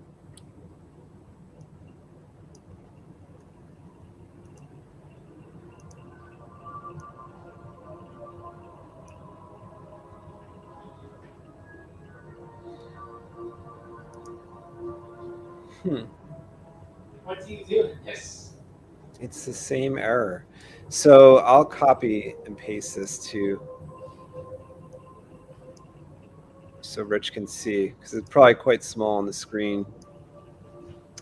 What's he doing? Yes. It's the same error. So I'll copy and paste this too, so Rich can see, because it's probably quite small on the screen.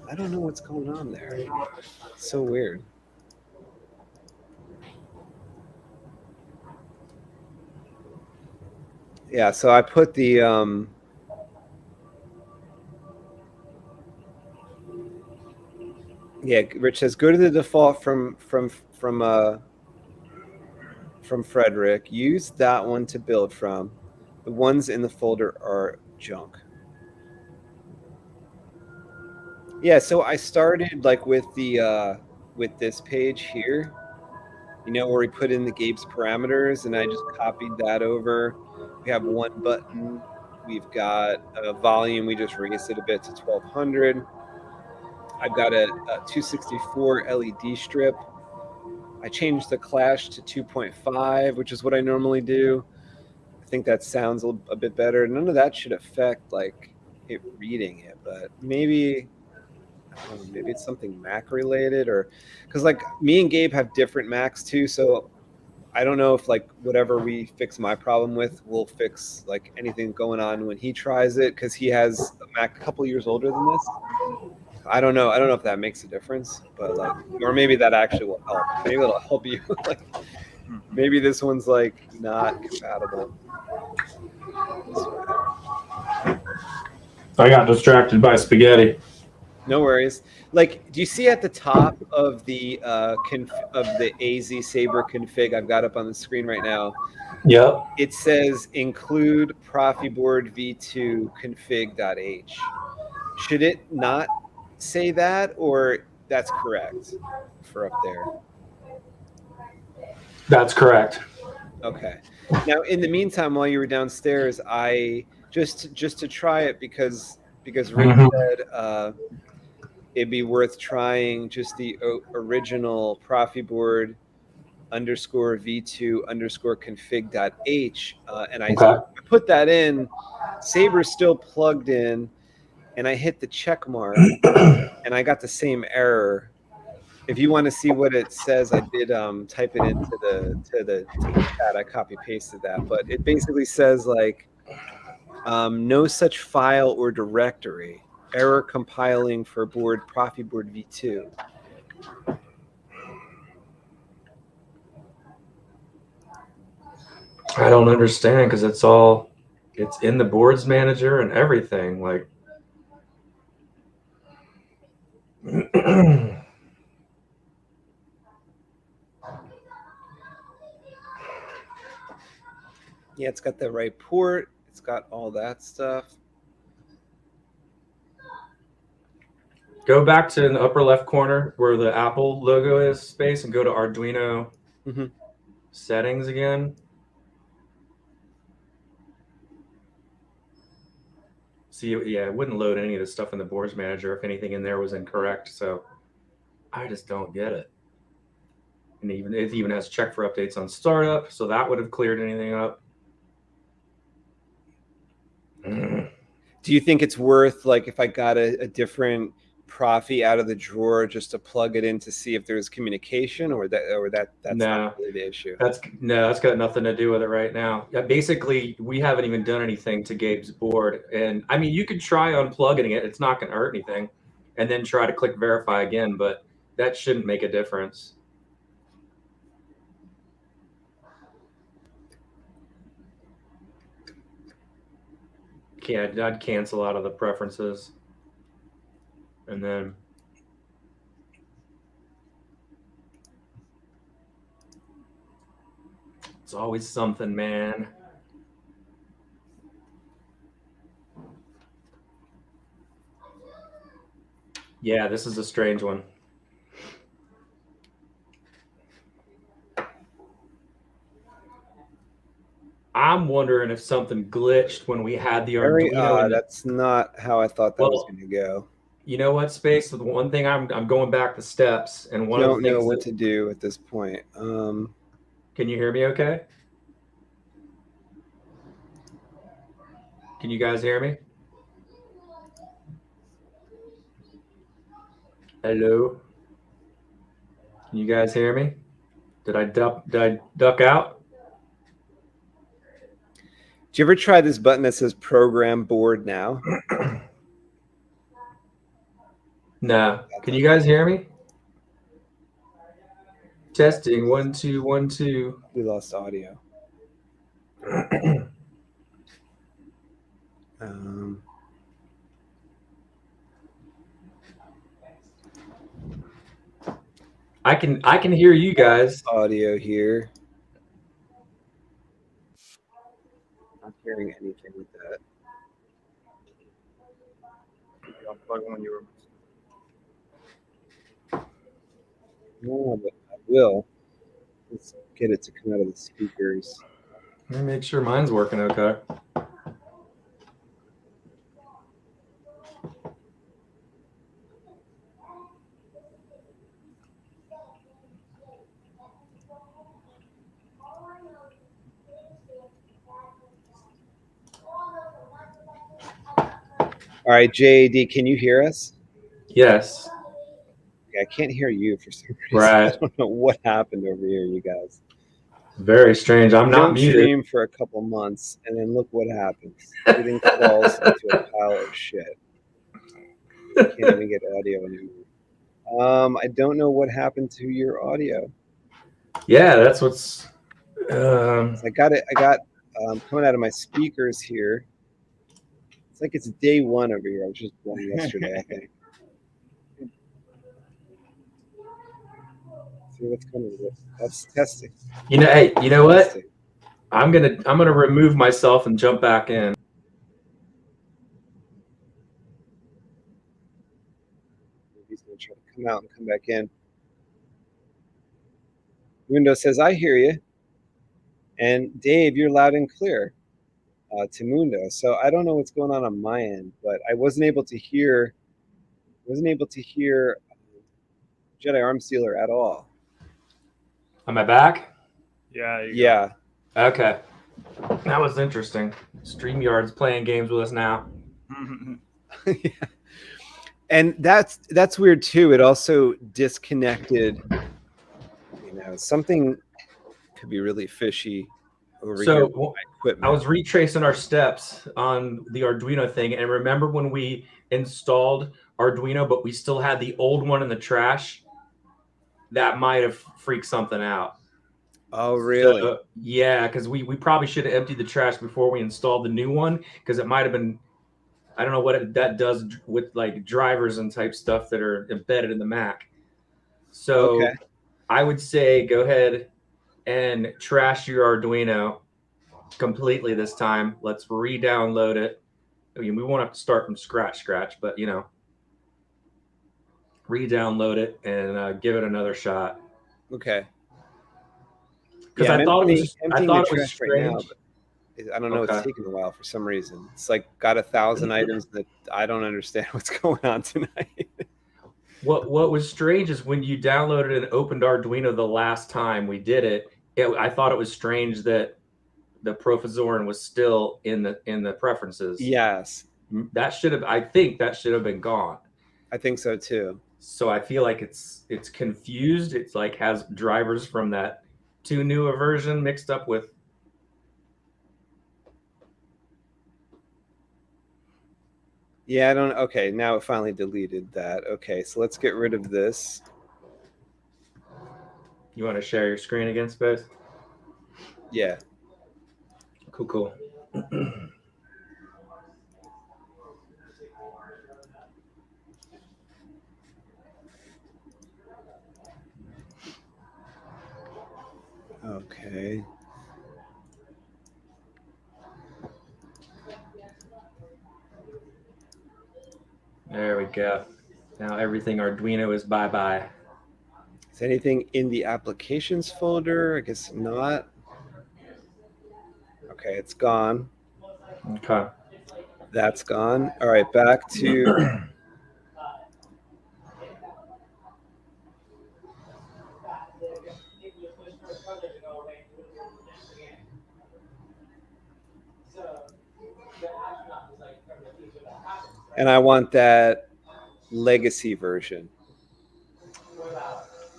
I don't know what's going on there. It's so weird. Yeah, so I put the yeah, Rich says go to the default from Frederick. Use that one to build from. The ones in the folder are junk. Yeah, so I started like with the with this page here, you know, where we put in the Gabe's parameters, and I just copied that over. We have one button. We've got a volume. We just raised it a bit to 1200. I've got a 264 LED strip. I changed the clash to 2.5, which is what I normally do. I think that sounds a bit better. None of that should affect like it reading it, but maybe I don't know, maybe it's something Mac related, or because like me and Gabe have different Macs too, so I don't know if like whatever we fix my problem with will fix like anything going on when he tries it, because he has a Mac a couple years older than this. I don't know if that makes a difference, but like, or maybe that actually will help. Maybe it'll help you. Like, maybe this one's like not compatible. I got distracted by spaghetti. No worries. Like, do you see at the top of the AZ Saber config I've got up on the screen right now? Yep. It says include Proffieboard V2 config.h. Should it not say that, or that's correct for up there? That's correct. Okay. Now, in the meantime, while you were downstairs, I just to try it because Rick said it'd be worth trying just the original Proffieboard _V2 _config.h, and I put that in. Saber's still plugged in, and I hit the check mark, and I got the same error. If you want to see what it says, I did type it into the chat. I copy pasted that, but it basically says like no such file or directory. Error compiling for board Proffieboard V2. I don't understand because it's in the boards manager and everything. Like, Yeah, it's got the right port. It's got all that stuff. go back to in the upper left corner where the Apple logo is, Space, and go to Arduino settings again. See, yeah, it wouldn't load any of the stuff in the boards manager if anything in there was incorrect. So I just don't get it. And it even has check for updates on startup, so that would have cleared anything up. Do you think it's worth, like, if I got a different Proffie out of the drawer just to plug it in to see if there's communication, or that's not really the issue? That's got nothing to do with it right now. Yeah, basically, we haven't even done anything to Gabe's board, and I mean, you could try unplugging it; it's not going to hurt anything, and then try to click verify again, but that shouldn't make a difference. I'd cancel out of the preferences, and then it's always something, man. Yeah, this is a strange one. I'm wondering if something glitched when we had the Very Arduino. odd. That's not how I thought that was going to go. You know what, Space? The one thing I'm going back the steps, and one Don't of the things know what to do at this point. Can you hear me? Okay. Can you guys hear me? Hello. Can you guys hear me? Did I duck out? Did you ever try this button that says program board now? No. Can you guys hear me? Testing 1 2 1 2. We lost audio. I can hear you guys. Audio here. Not hearing anything with that. I'll plug one you No, but I will. Let's get it to come out of the speakers. Let me make sure mine's working okay. All right, JAD, can you hear us? Yes. I can't hear you for some reason. Right. I don't know what happened over here, you guys. Very strange. I'm not muted. Stream for a couple months, and then look what happens. Everything falls into a pile of shit. I can't even get audio anymore. I don't know what happened to your audio. Yeah, that's what's. I got it. I got coming out of my speakers here. It's like it's day one over here. I was just born yesterday, I think. See what's coming with this. That's testing. You know, hey, you know what? I'm gonna remove myself and jump back in. He's gonna try to come out and come back in. Windows says, "I hear you," and Dave, you're loud and clear. To Mundo. So I don't know what's going on my end, but I wasn't able to hear JediArmsDealer at all. Am I back? Yeah. Yeah. Okay. That was interesting. StreamYard's playing games with us now. Yeah. And that's weird too. It also disconnected. You know, something could be really fishy over here with my equipment. I was retracing our steps on the Arduino thing, and remember when we installed Arduino, but we still had the old one in the trash? That might have freaked something out. Oh, really? So, yeah, because we probably should have emptied the trash before we installed the new one, because it might have been, I don't know what that does with like drivers and type stuff that are embedded in the Mac. So Okay. I would say go ahead and trash your Arduino completely this time. Let's re-download it. I mean, we won't have to start from scratch, but you know, re-download it and give it another shot. Okay. Because Yeah, I thought it was trash strange. right now, but I don't know. Okay. It's taking a while for some reason. It's like got 1,000 items that I don't understand what's going on tonight. What was strange is when you downloaded and opened Arduino the last time we did it, I thought it was strange that the Proffieboard was still in the preferences. Yes, I think that should have been gone. I think so too. So I feel like it's confused. It's like has drivers from that too new a version mixed up with. Yeah, I don't. Okay, now it finally deleted that. Okay, so let's get rid of this. You want to share your screen again, Space? Yeah. Cool. Okay. There we go. Now everything Arduino is bye-bye. Is anything in the applications folder? I guess not. Okay, it's gone. Okay. That's gone. All right, back to. And I want that legacy version.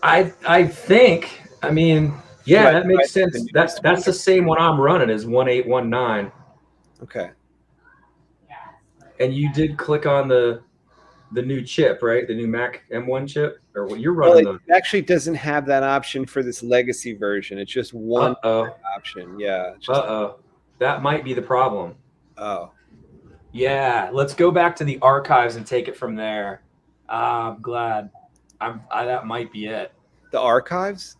I think, I mean, yeah, Right, that makes right. sense. That's the same one I'm running is 1819. Okay. And you did click on the new chip, right? The new Mac M1 chip, or what you're Well, running. it actually doesn't have that option for this legacy version. It's just one option. Yeah. That might be the problem. Oh. Yeah, let's go back to the archives and take it from there. I'm glad. That might be it. The archives?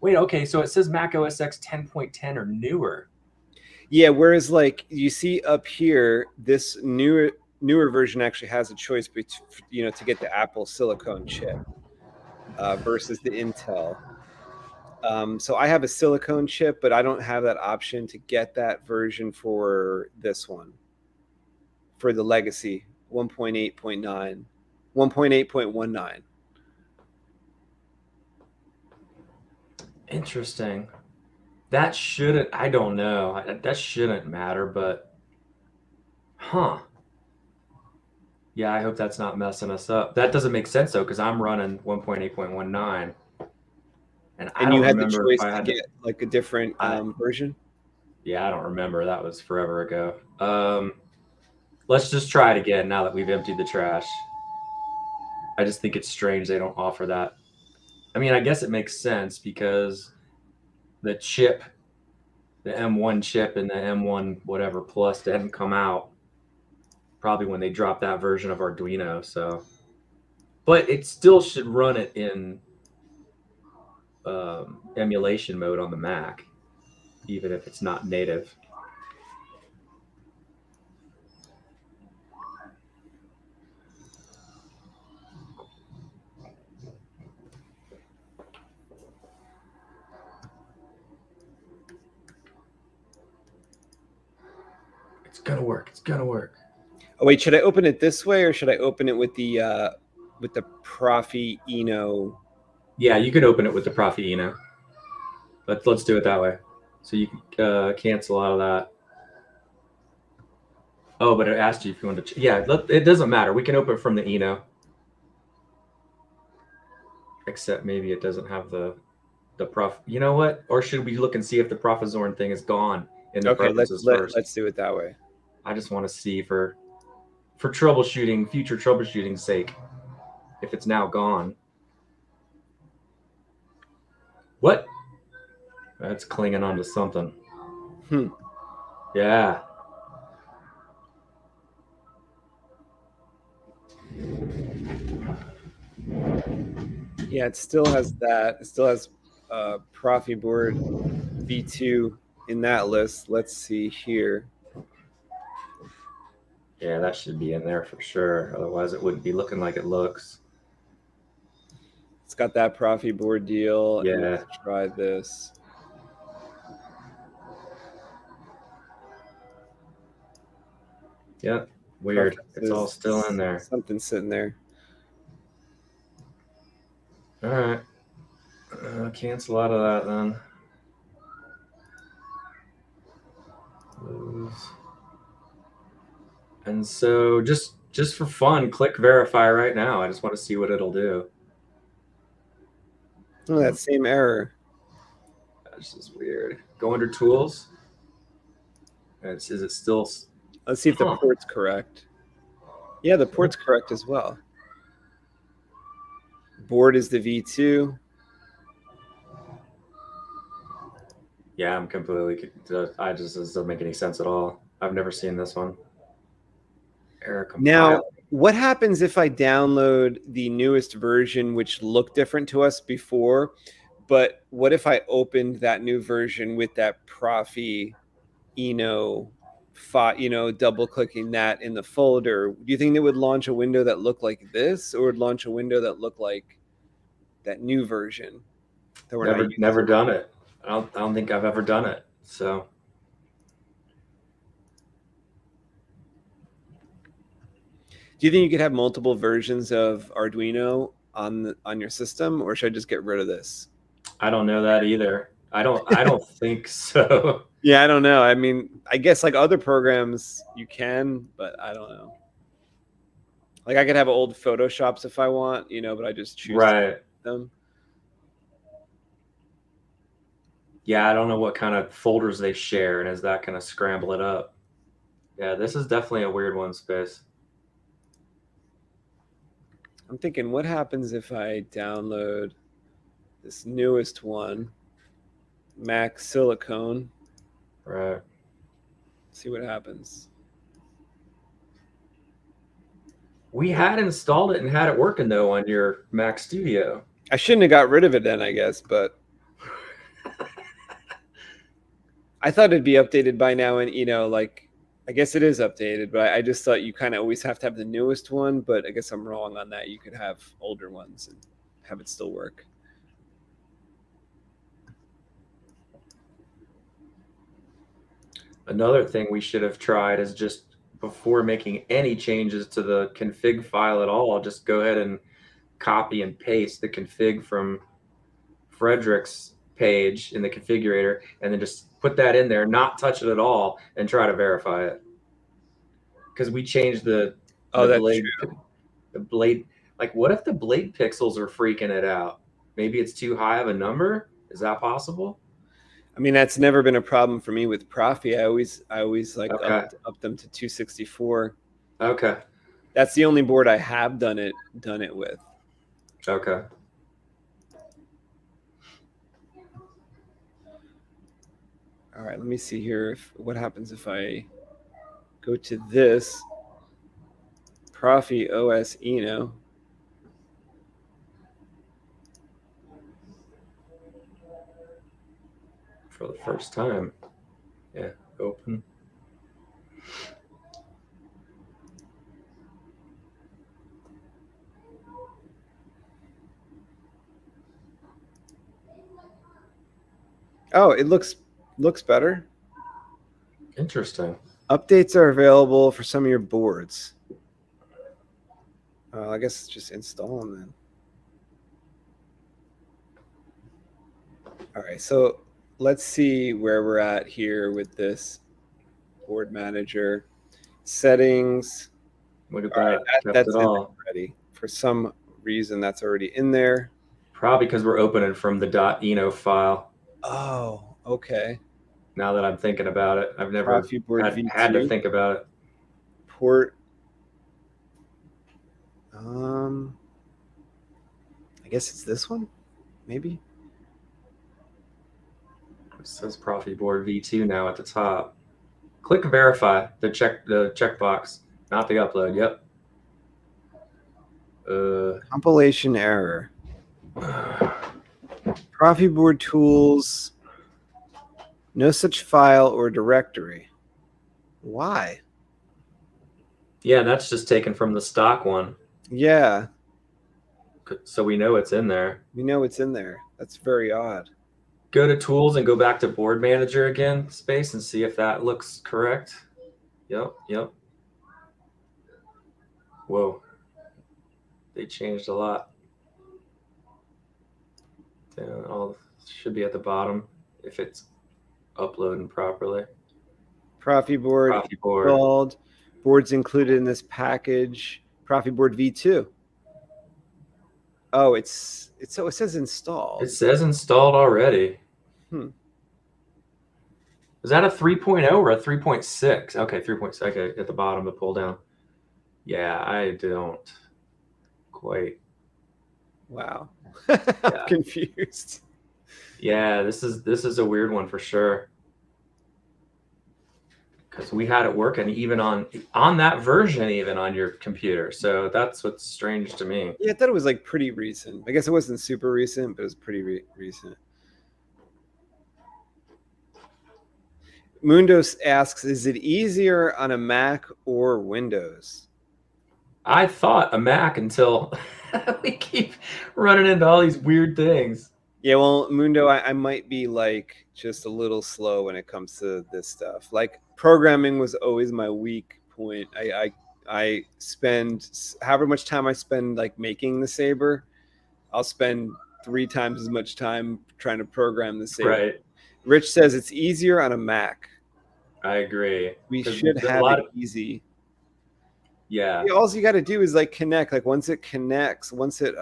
Wait, okay, so it says Mac OS X 10.10 or newer. Yeah, whereas like you see up here, this newer version actually has a choice between, to get the Apple silicone chip versus the Intel. So I have a silicone chip, but I don't have that option to get that version for this one, for the legacy 1.8.9, 1.8.19. Interesting. That shouldn't, I don't know. That shouldn't matter, but huh. Yeah, I hope that's not messing us up. That doesn't make sense though, because I'm running 1.8.19. And I don't you had the remember choice if I to had get like a different version? Yeah, I don't remember. That was forever ago. Let's just try it again now that we've emptied the trash. I just think it's strange they don't offer that. I mean, I guess it makes sense because the chip, the M1 chip and the M1 whatever plus hadn't come out probably when they dropped that version of Arduino. So, but it still should run it in emulation mode on the Mac, even if it's not native. It's gonna work. It's gonna work. Oh wait, should I open it this way or should I open it with the Proffie Eno? Yeah, you could open it with the Proffie Eno. Let's do it that way. So you can cancel out of that. Oh, but it asked you if you wanted to. Yeah, it doesn't matter. We can open it from the Eno. Except maybe it doesn't have the Prof. You know what? Or should we look and see if the Proffieboard thing is gone in the preferences first? Let's do it that way. I just want to see for troubleshooting, future troubleshooting's sake, if it's now gone. What? That's clinging onto something. Hmm. Yeah. Yeah, it still has that. It still has Proffieboard V2 in that list. Let's see here. Yeah, that should be in there for sure. Otherwise, it wouldn't be looking like it looks. It's got that Proffieboard deal. Yeah. And let's try this. Yep. Weird. It's all Preferences, still in there. Something sitting there. All right. Cancel out of that then. Lose. And so just for fun, click verify right now. I just want to see what it'll do. Oh, that same error. That's just weird. Go under tools. Is it still? Let's see if the port's correct. Yeah, the port's correct as well. Board is the V2. Yeah, I'm completely. I just this doesn't make any sense at all. I've never seen this one. Error compile. Now, what happens if I download the newest version, which looked different to us before? But what if I opened that new version with that Proffie, double clicking that in the folder? Do you think it would launch a window that looked like this, or would launch a window that looked like that new version? That Never done it. I don't think I've ever done it. So. Do you think you could have multiple versions of Arduino on your system, or should I just get rid of this? I don't know that either. I don't think so. Yeah, I don't know. I mean, I guess like other programs you can, but I don't know. Like I could have old Photoshops if I want, but I just choose them. Yeah, I don't know what kind of folders they share, and is that going to scramble it up? Yeah, this is definitely a weird one, Space. I'm thinking, what happens if I download this newest one, Mac Silicone? Right. See what happens. We had installed it and had it working though on your Mac Studio. I shouldn't have got rid of it then, I guess, but I thought it'd be updated by now, and I guess it is updated, but I just thought you kind of always have to have the newest one, but I guess I'm wrong on that. You could have older ones and have it still work. Another thing we should have tried is just before making any changes to the config file at all, just go ahead and copy and paste the config from Frederick's page in the configurator, and then just put that in there, not touch it at all, and try to verify it. Because we changed the blade. True. The blade, like, what if the blade pixels are freaking it out? Maybe it's too high of a number. Is that possible? I mean, that's never been a problem for me with Proffie. I always like up them to 264. Okay. That's the only board I have done it with. Okay. All right, let me see here what happens if I go to this Proffie OS Eno. For the first time. Yeah, open. Oh, it looks better. Interesting. Updates are available for some of your boards. I guess just install them then. All right, so let's see where we're at here with this board manager settings. Look at All that. Right, that's it already. For some reason, that's already in there. Probably because we're opening from the .eno file. Oh, okay. Now that I'm thinking about it, I've never had to think about it. Port. I guess it's this one, maybe. It says Proffieboard V2 now at the top. Click verify the checkbox, not the upload. Yep. Compilation error. Proffieboard tools. No such file or directory. Why? Yeah, that's just taken from the stock one. Yeah, So we know it's in there. we know it's in there. That's very odd. Go to tools and go back to board manager again, space, and see if that looks correct. Yep, yep. Whoa. They changed a lot. All should be at the bottom if it's uploading properly. Proffieboard installed. Boards included in this package. Proffieboard V2. Oh, it's so it says installed. It says installed already. Hmm. Is that a 3.0 or a 3.6? Okay, 3.6. Okay, at the bottom, the pull down. Yeah, I don't quite. Wow. Yeah. I'm confused. Yeah, this is a weird one for sure. Because we had it working even on that version, even on your computer. So that's what's strange to me. Yeah, I thought it was like pretty recent. I guess it wasn't super recent, but it was pretty recent. Mundos asks, is it easier on a Mac or Windows? I thought a Mac until we keep running into all these weird things. Yeah, well, Mundo, I might be like just a little slow when it comes to this stuff. Like programming was always my weak point. I spend however much time I spend like making the saber, I'll spend 3 times as much time trying to program the saber. Right. Rich says it's easier on a Mac. I agree. We should have it easy. Yeah. All you got to do is like connect. Like once it connects, once it's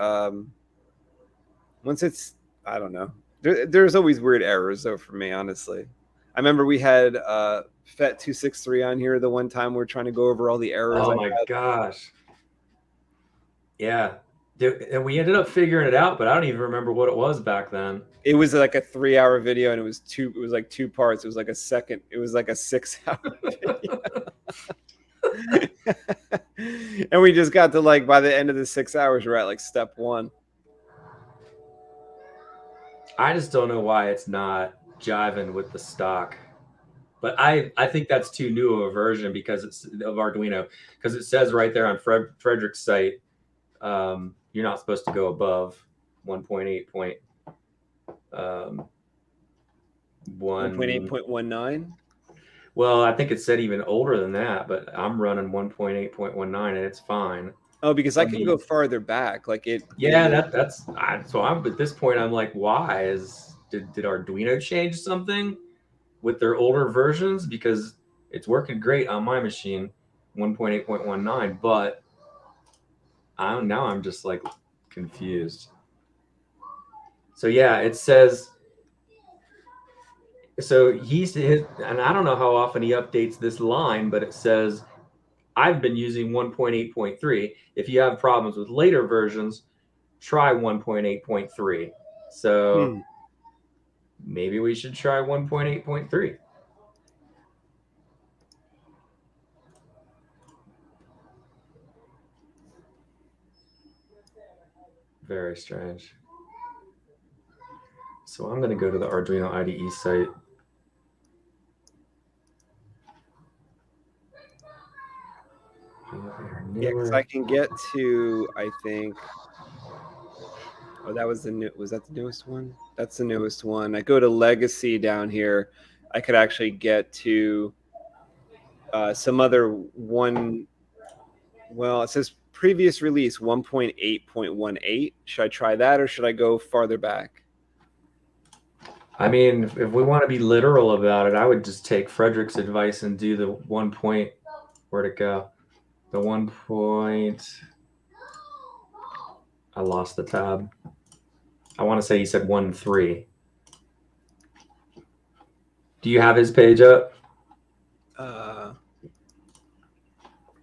I don't know. There's always weird errors though for me, honestly. I remember we had FET263 on here the one time we were trying to go over all the errors. Oh my gosh. Yeah. And we ended up figuring it out, but I don't even remember what it was back then. It was like a 3-hour video and it was like 2 parts. It was like a 6-hour video. And we just got to like by the end of the 6 hours, we're at like step 1. I just don't know why it's not jiving with the stock. But I think that's too new of a version because it's of Arduino. Because it says right there on Frederick's site, you're not supposed to go above 1.8.19. Well, I think it said even older than that, but I'm running 1.8.19 and it's fine. Oh, because I can go farther back, like it. Yeah, so I'm at this point. I'm like, why did Arduino change something with their older versions? Because it's working great on my machine, 1.8.19, but I'm just like confused. So yeah, it says. So and I don't know how often he updates this line, but it says, I've been using 1.8.3. If you have problems with later versions, try 1.8.3. So maybe we should try 1.8.3. Very strange. So I'm going to go to the Arduino IDE site. Yeah, because I can get to, I think. Oh, that was was that the newest one? That's the newest one. I go to Legacy down here. I could actually get to some other one. Well, it says previous release 1.8.18. Should I try that or should I go farther back? I mean, if we want to be literal about it, I would just take Frederick's advice and do the 1 point. Where'd it go? The 1 point. I lost the tab. I want to say he said 1.3. Do you have his page up?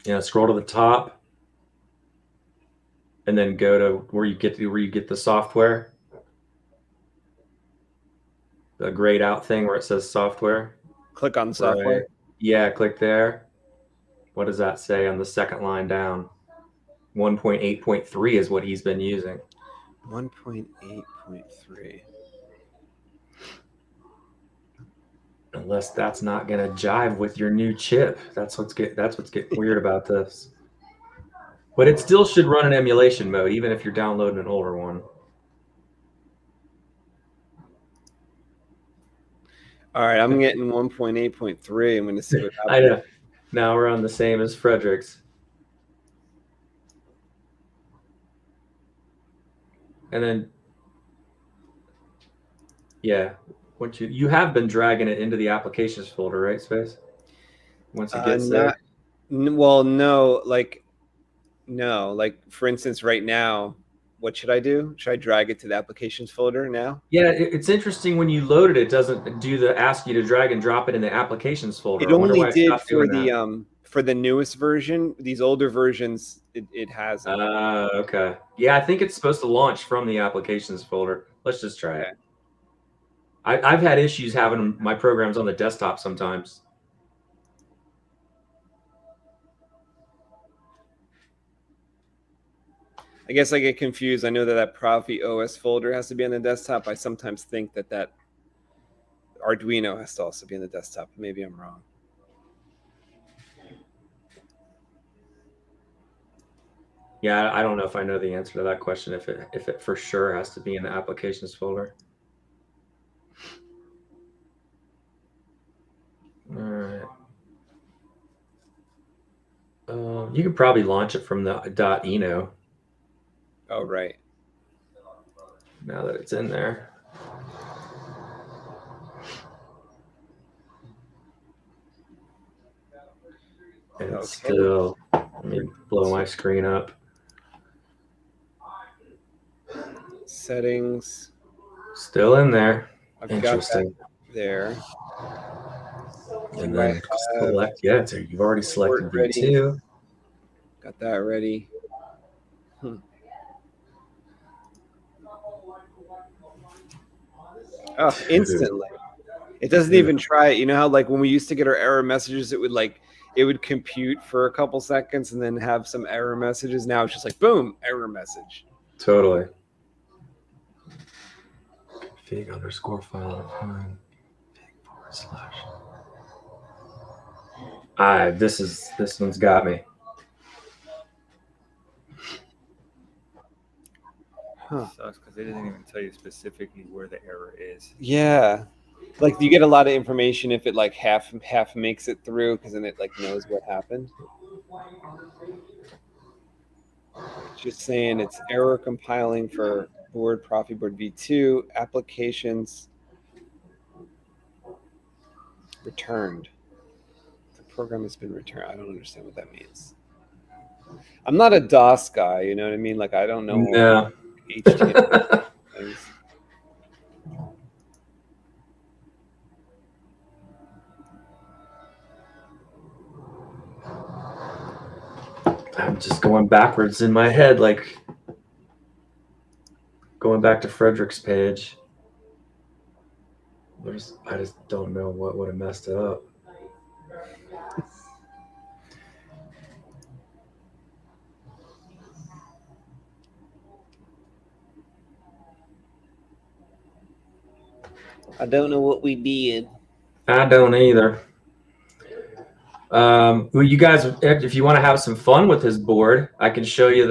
Yeah, scroll to the top, and then go to where you get the software. the grayed out thing where it says software. Click on software. Right. Yeah, click there. What does that say on the second line down? 1.8.3 is what he's been using. 1.8.3. Unless that's not going to jive with your new chip. That's what's getting weird about this. But it still should run in emulation mode, even if you're downloading an older one. All right, I'm getting 1.8.3. I'm going to see what happens. I know. Now we're on the same as Frederick's. And then, yeah, once you have been dragging it into the applications folder, right, Space? Once it gets there. Well, no, like for instance, right now, what should I do? Should I drag it to the applications folder now? Yeah, it's interesting when you load it, it doesn't do the ask you to drag and drop it in the applications folder. It only did for the newest version. These older versions, it hasn't. Okay. Yeah, I think it's supposed to launch from the applications folder. Let's just try it. I've had issues having my programs on the desktop sometimes. I guess I get confused. I know that Proffie OS folder has to be on the desktop. I sometimes think that Arduino has to also be on the desktop. Maybe I'm wrong. Yeah, I don't know if I know the answer to that question. If it for sure has to be in the applications folder. All right. You could probably launch it from the .eno. Oh, right. Now that it's in there. And it's still, let me blow my screen up. Settings. Still in there. I've Interesting. got that there. And then select, yeah, so you've already selected V2. Got that ready. Oh, instantly. It doesn't even try it. You know how like when we used to get our error messages, it would compute for a couple seconds and then have some error messages. Now it's just like boom, error message. Totally. Config underscore file /. This one's got me. Huh. Sucks because they didn't even tell you specifically where the error is. Yeah. Like you get a lot of information if it like half makes it through because then it like knows what happened. Just saying it's error compiling for board Proffieboard V2 applications returned. The program has been returned. I don't understand what that means. I'm not a DOS guy, you know what I mean? Like I don't know No. HTML things. I'm just going backwards in my head, like going back to Frederick's page. I just don't know what would have messed it up. I don't know what we did. I don't either. Well, you guys, if you want to have some fun with his board, I can show you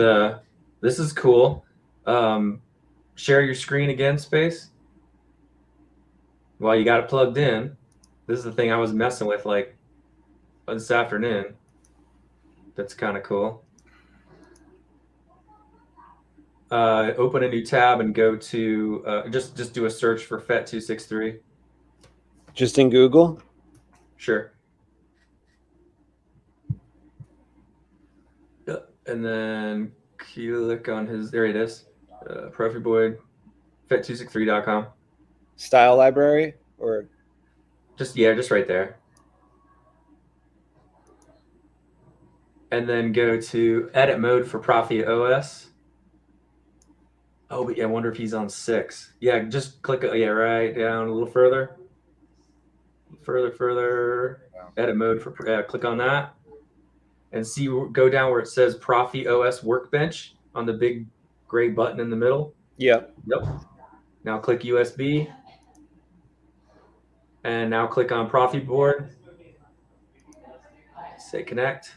this is cool. Share your screen again, Space. While you got it plugged in. This is the thing I was messing with like this afternoon. That's kind of cool. Open a new tab and go to, just do a search for FET263. Just in Google? Sure. And then click on his, there it is, Proffieboard, FET263.com. Style library or? Just right there. And then go to edit mode for Proffie OS. Oh, but yeah, I wonder if he's on 6. Yeah, just click. Yeah, right down a little further. Further. Edit mode for. Click on that, and see. Go down where it says Proffie OS Workbench on the big gray button in the middle. Yep. Yep. Now click USB, and now click on Proffieboard. Say connect.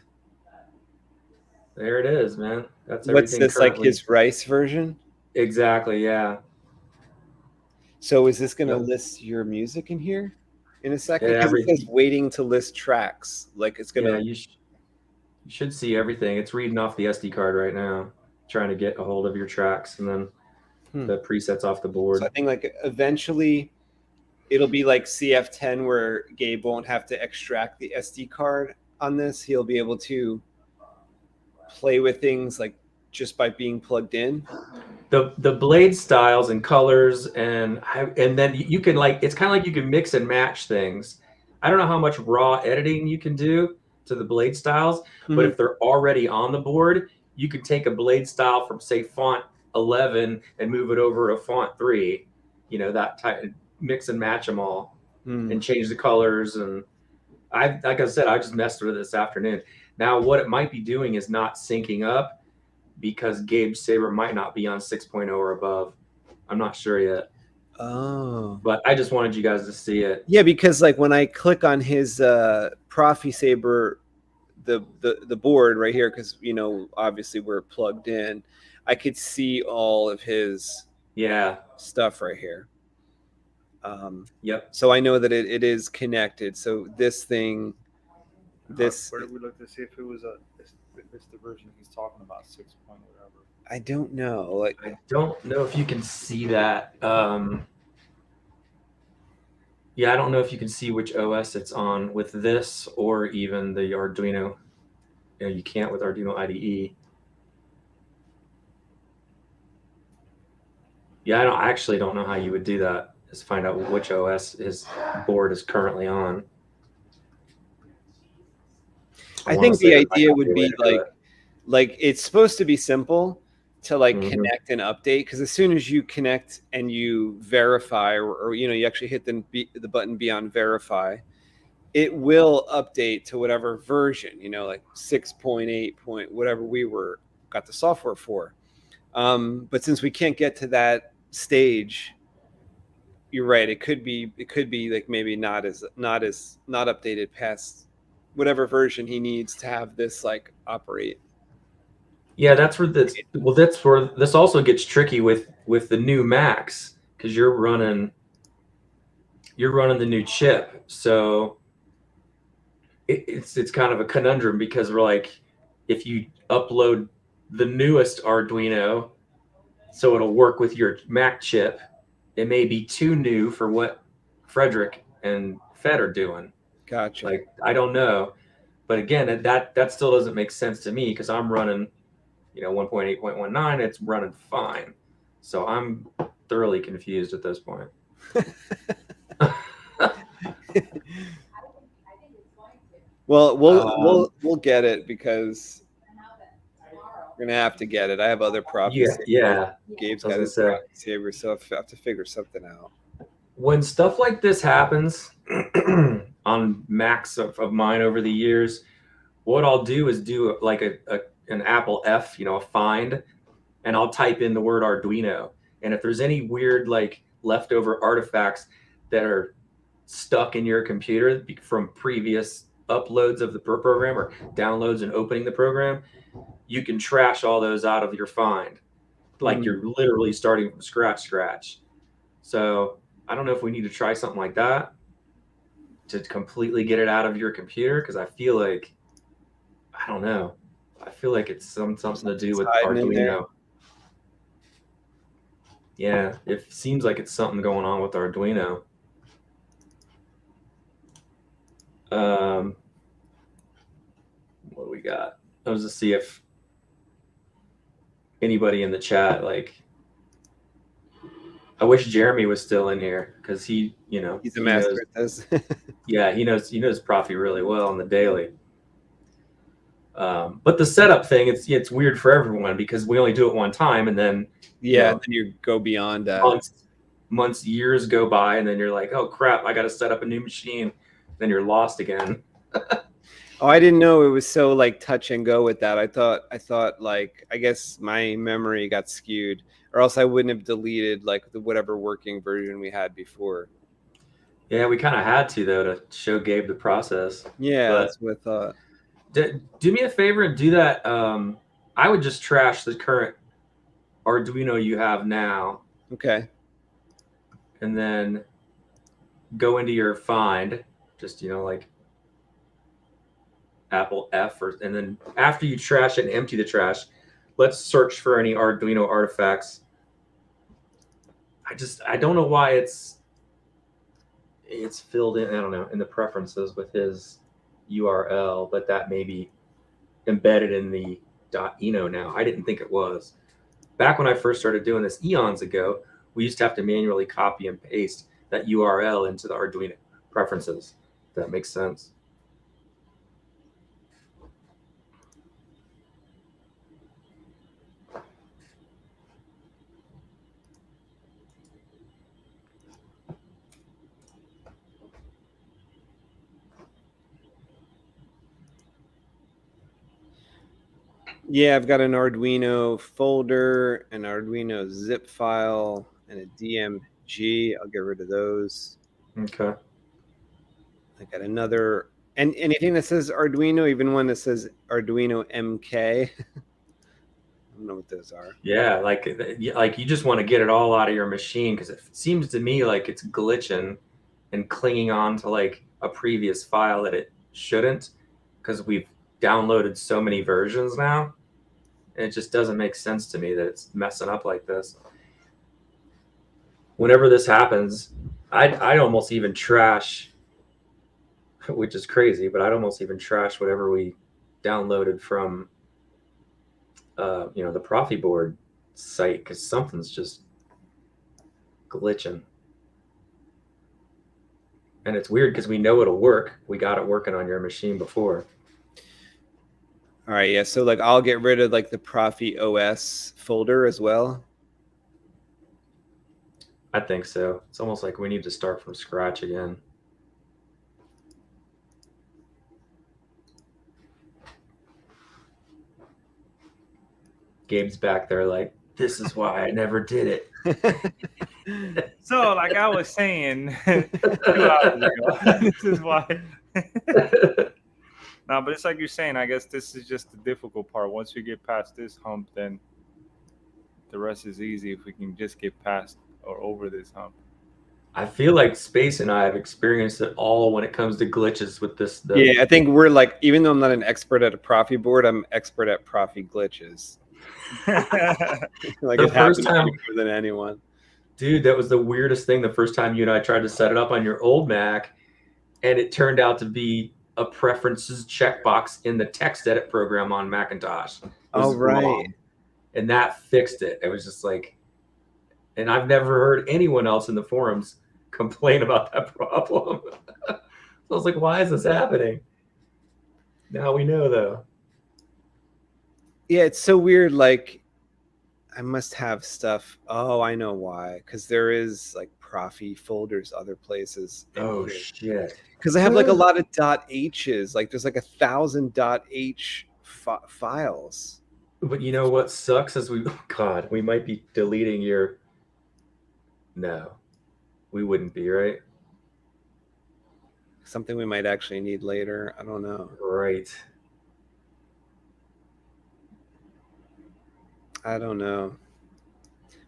There it is, man. That's What's everything. this, like his rice version? Exactly. Yeah. So is this going to Yep. list your music in here in a second? Yeah, 'Cause it says waiting to list tracks. Like it's going Yeah, to. you should see everything. It's reading off the SD card right now, trying to get a hold of your tracks and then the presets off the board. So I think like eventually it'll be like CF10 where Gabe won't have to extract the SD card on this. He'll be able to play with things like just by being plugged in. The blade styles and colors and then you can like, it's kind of like you can mix and match things. I don't know how much raw editing you can do to the blade styles, but if they're already on the board, you could take a blade style from say font 11 and move it over to font 3, you know, that type, mix and match them all and change the colors. And like I said, I just messed with it this afternoon. Now what it might be doing is not syncing up because Gabe's saber might not be on 6.0 or above. I'm not sure yet. Oh. But I just wanted you guys to see it. Yeah, because like when I click on his Proffie saber, the board right here, because you know obviously we're plugged in, I could see all of his stuff right here. Yep. So I know that it is connected. So this thing, Where did we look to see if it was if it's the version he's talking about, 6 point whatever? I don't know. Like I don't know if you can see that. Yeah, I don't know if you can see which OS it's on with this or even the Arduino. You know, you can't with Arduino IDE. Yeah, I actually don't know how you would do that. Is find out which OS his board is currently on. I think the idea would be like it's supposed to be simple to like connect and update, because as soon as you connect and you verify or you know you actually hit the button beyond verify, it will update to whatever version, you know, like 6.8 point whatever we got the software for. But since we can't get to that stage, you're right, it could be like maybe not updated past whatever version he needs to have this like operate. Yeah, that's where this also gets tricky with the new Macs, because you're running the new chip. So it's kind of a conundrum, because we're like, if you upload the newest Arduino so it'll work with your Mac chip, it may be too new for what Frederick and Fed are doing. Gotcha. Like, I don't know. But again, that still doesn't make sense to me, because I'm running, you know, 1.8.19, it's running fine. So I'm thoroughly confused at this point. Well, we'll get it, because we're gonna have to get it. I have other properties. Yeah. Gabe's got his Proffie saber, so I have to figure something out. When stuff like this happens on Macs of mine over the years, what I'll do is do like an Apple F, you know, a find, and I'll type in the word Arduino. And if there's any weird like leftover artifacts that are stuck in your computer from previous uploads of the program or downloads and opening the program, you can trash all those out of your find. Like you're literally starting from scratch. So I don't know if we need to try something like that to completely get it out of your computer, because I feel like, I don't know. I feel like it's something to do with Arduino. Yeah, it seems like it's something going on with Arduino. What do we got? I was to see if anybody in the chat, like, I wish Jeremy was still in here, because he, you know, he's a master at this. Yeah, he knows Proffie really well on the daily. But the setup thing, it's weird for everyone because we only do it one time, and then Yeah, you know, then you go beyond that. months, years go by, and then you're like, oh crap, I got to set up a new machine. Then you're lost again. Oh, I didn't know it was so like touch and go with that. I thought like, I guess my memory got skewed, or else I wouldn't have deleted like whatever working version we had before. Yeah, we kind of had to though to show Gabe the process. Yeah, But that's what I thought. do me a favor and do that. I would just trash the current Arduino you have now, Okay. and then go into your find, just like Apple F, and then after you trash it and empty the trash, let's search for any Arduino artifacts. I don't know why it's filled in, I don't know, in the preferences with his URL, but that may be embedded in the .eno now. I didn't think it was. Back when I first started doing this eons ago, we used to have to manually copy and paste that URL into the Arduino preferences. If that makes sense. Yeah, I've got an Arduino folder, an Arduino zip file, and a DMG. I'll get rid of those. Okay. I got another, and anything that says Arduino, even one that says Arduino MK. I don't know what those are. Yeah, like you just want to get it all out of your machine because it seems to me like it's glitching and clinging on to like a previous file that it shouldn't, because we've downloaded so many versions now. And it just doesn't make sense to me that it's messing up like this. Whenever this happens, I'd almost even trash, which is crazy, but I'd almost even trash whatever we downloaded from the Proffieboard site, because something's just glitching. And it's weird because we know it'll work. We got it working on your machine before. All right, yeah. So like, I'll get rid of like the Proffie OS folder as well. I think so. It's almost like we need to start from scratch again. Gabe's back there like, this is why I never did it. So, like I was saying 2 hours ago, this is why. No, but it's like you're saying. I guess this is just the difficult part. Once we get past this hump, then the rest is easy. If we can just get past or over this hump. I feel like Space and I have experienced it all when it comes to glitches with this. Yeah, I think we're like, even though I'm not an expert at a Proffieboard, I'm expert at Proffie glitches. Like, The it happens first time- more than anyone. Dude, that was the weirdest thing the first time you and I tried to set it up on your old Mac, and it turned out to be a preferences checkbox in the text edit program on Macintosh. It was Oh, right. wrong. And that fixed it. It was just like, and I've never heard anyone else in the forums complain about that problem. So I was like, why is this happening? Now we know, though. Yeah, it's so weird. Like, I must have stuff. Oh, I know why. Because there is like Proffie folders other places. Oh, shit. Because I have like a lot of .h's. Like, there's like 1,000 .h files. But you know what sucks is we might be deleting your. No, we wouldn't be, right? Something we might actually need later. I don't know. Right. I don't know.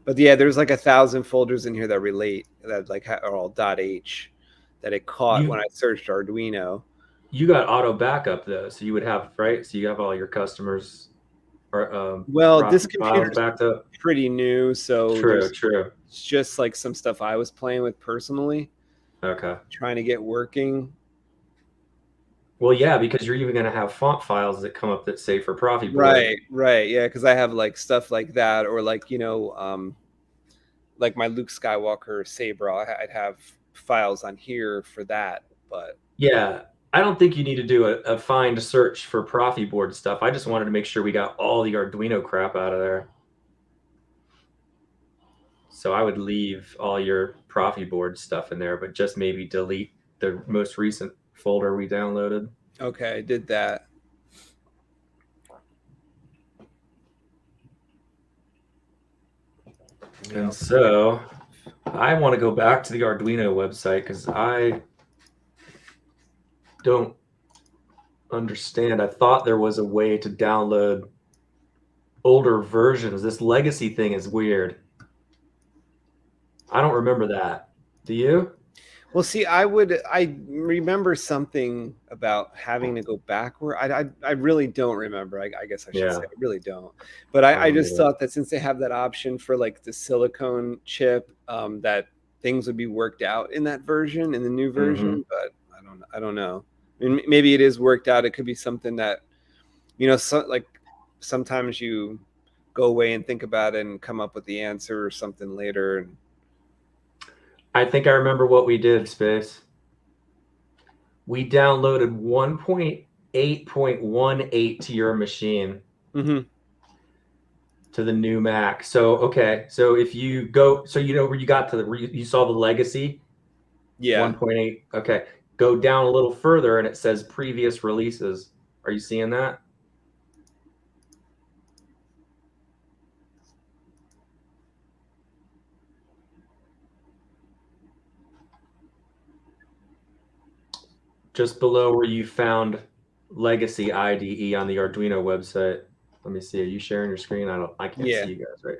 But yeah, there's like 1,000 folders in here that relate, that like are all .h, that it caught when I searched Arduino. You got auto backup though, so you would have, right? So you have all your customers. Or well, this computer's backed up. pretty new, so True. it's just like some stuff I was playing with personally, Okay. trying to get working. Well, yeah, because you're even going to have font files that come up that say for Proffieboard. Right, yeah, because I have like stuff like that, or like, like my Luke Skywalker saber, I'd have files on here for that. But Yeah, I don't think you need to do a find search for Proffieboard stuff. I just wanted to make sure we got all the Arduino crap out of there. So I would leave all your Proffieboard stuff in there, but just maybe delete the most recent folder we downloaded. Okay, I did that. And so I want to go back to the Arduino website because I don't understand. I thought there was a way to download older versions. This legacy thing is weird. I don't remember that. Do you? Well, see, I remember something about having to go backward. I really don't remember. I guess I should say I really don't. But I just thought that since they have that option for like the silicone chip, that things would be worked out in that version, in the new version. But I don't know. I mean, maybe it is worked out. It could be something that, like sometimes you go away and think about it and come up with the answer or something later. And I think I remember what we did, Space. We downloaded 1.8.18 to your machine, to the new Mac. So, okay. So if you go, so you know where you got to you saw the legacy? Yeah. 1.8. Okay. Go down a little further and it says previous releases. Are you seeing that? Just below where you found Legacy IDE on the Arduino website. Let me see. Are you sharing your screen? I can't see you guys, right?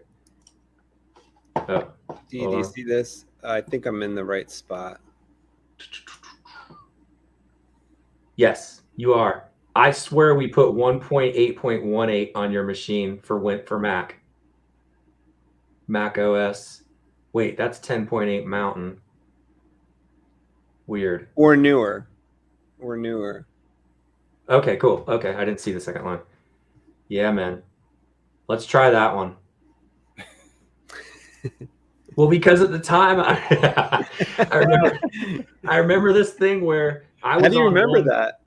Oh. Do you see this? I think I'm in the right spot. Yes, you are. I swear we put 1.8.18 on your machine for Mac. Mac OS. Wait, that's 10.8 Mountain. Weird. Or newer. Okay, cool. Okay, I didn't see the second line. Yeah, man. Let's try that one. Well, because at the time, I remember this thing where I was. How do you remember that?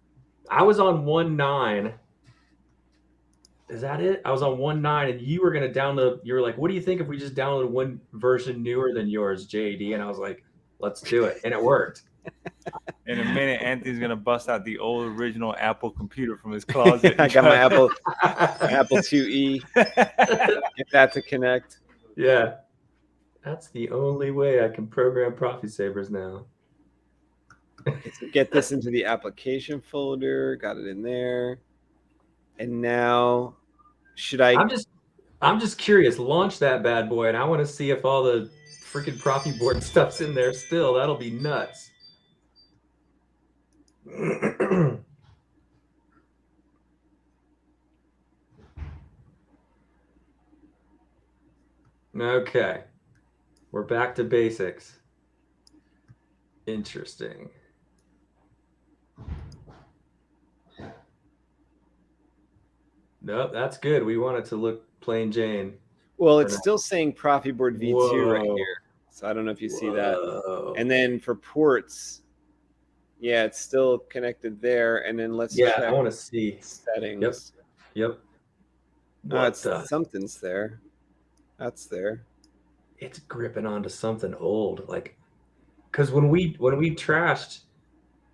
I was on 1.9. Is that it? I was on 1.9, and you were going to download. You were like, "What do you think if we just download one version newer than yours, JD?" And I was like, "Let's do it," and it worked. In a minute, Anthony's gonna bust out the old original Apple computer from his closet. I got my Apple IIe. Get that to connect. Yeah, that's the only way I can program Proffie Sabers now. So get this into the application folder. Got it in there. And now, should I? I'm just curious. Launch that bad boy, and I want to see if all the freaking Proffieboard stuff's in there still. That'll be nuts. Okay, we're back to basics. Interesting. Nope, that's good. We want it to look plain Jane. Well, it's still saying Proffieboard V2 right here. So I don't know if you see that. And then for ports, yeah, it's still connected there. And then let's check. I want to see settings. Yep. Something's there. That's there. It's gripping onto something old, like, because when we trashed,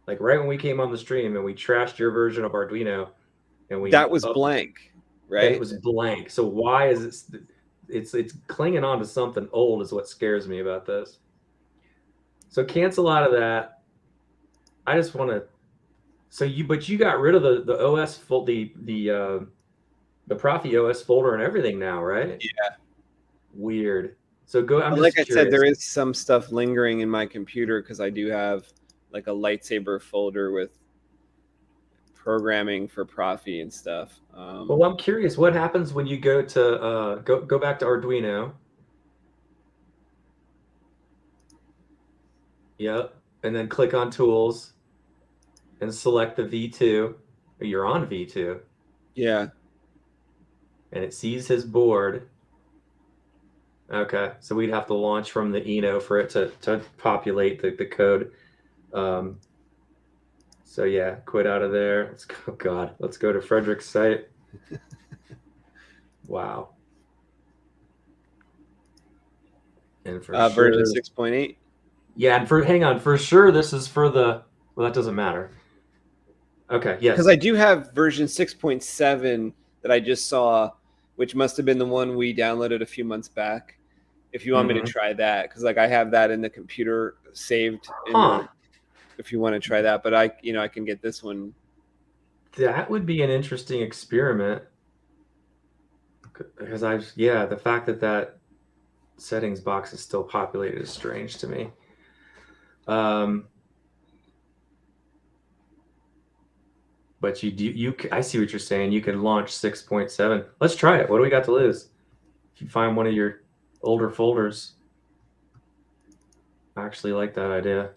like right when we came on the stream and we trashed your version of Arduino, and that was blank, right? It was blank. So why is it? It's clinging on to something old is what scares me about this. So cancel out of that. I just want to. So but you got rid of the OS the Proffie OS folder and everything now, right? Yeah. Weird. So go. I'm like just I said, there is some stuff lingering in my computer because I do have like a lightsaber folder with programming for Proffie and stuff. Well, I'm curious, what happens when you go to go back to Arduino? Yep, and then click on Tools and select the V2. You're on V2. Yeah. And it sees his board. Okay, so we'd have to launch from the Eno for it to populate the code. So yeah, quit out of there. Let's go. Oh God, let's go to Frederick's site. Wow. And for sure, version 6.8. yeah, and hang on, for sure, this is for the. Well, that doesn't matter. Okay. Yes. Because I do have version 6.7 that I just saw, which must have been the one we downloaded a few months back. If you want me to try that, because like I have that in the computer saved. If you want to try that, but I can get this one. That would be an interesting experiment. Because the fact that settings box is still populated is strange to me. But I see what you're saying. You could launch 6.7. Let's try it. What do we got to lose? If you find one of your older folders, I actually like that idea.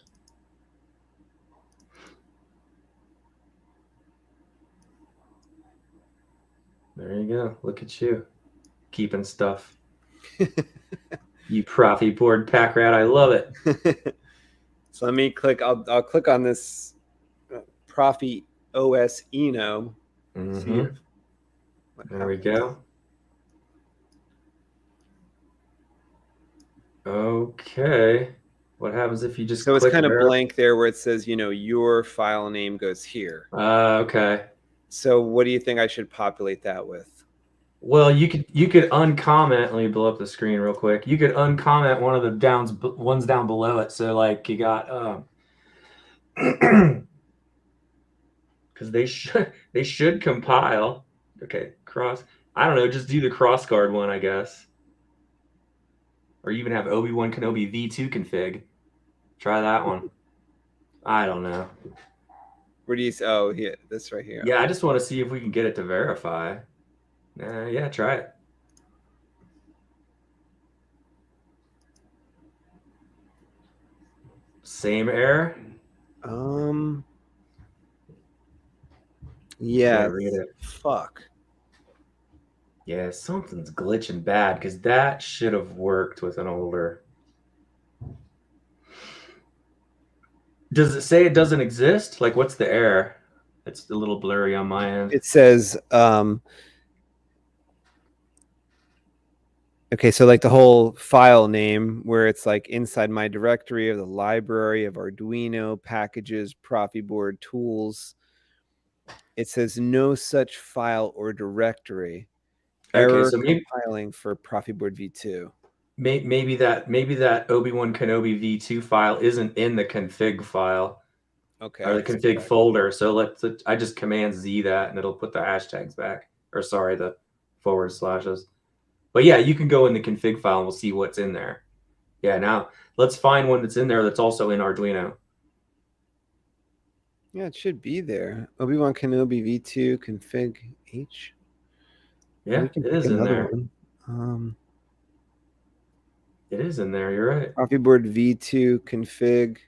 There you go. Look at you keeping stuff. You Proffieboard pack rat. I love it. So let me click. I'll click on this Proffie OS Eno. There we go. Okay. What happens if you just So it's click kind of there? blank there where it says, your file name goes here. Okay. So what do you think I should populate that with? Well, you could uncomment. Let me blow up the screen real quick. You could uncomment one of the ones down below it. So like you got because they should compile. Okay, I don't know, just do the crossguard one, I guess. Or even have Obi-Wan Kenobi V2 config. Try that one. I don't know. Where do you? Oh, yeah, this right here. Yeah, I just want to see if we can get it to verify. Yeah, try it. Same error. Yeah. Read it. Fuck. Yeah, something's glitching bad because that should have worked with an older. Does it say it doesn't exist? Like, what's the error? It's a little blurry on my end. It says, okay, so like the whole file name where it's like inside my directory of the library of Arduino packages, Proffieboard tools. It says no such file or directory. Error Okay, so compiling for Proffieboard V2. Maybe that Obi-Wan Kenobi V2 file isn't in the config file. Okay. Or the config folder. So I just Command Z that and it'll put the hashtags back. Or sorry, the /. But yeah, you can go in the config file and we'll see what's in there. Yeah, now let's find one that's in there that's also in Arduino. Yeah, it should be there. Obi-Wan Kenobi V2 config H. Yeah, it is in there. One. It is in there. You're right. Proffieboard V2 config.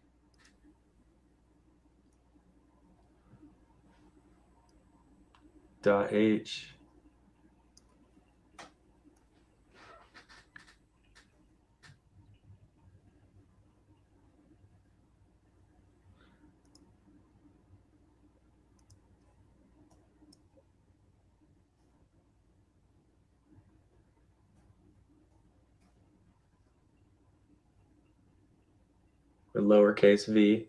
.h. With lowercase v.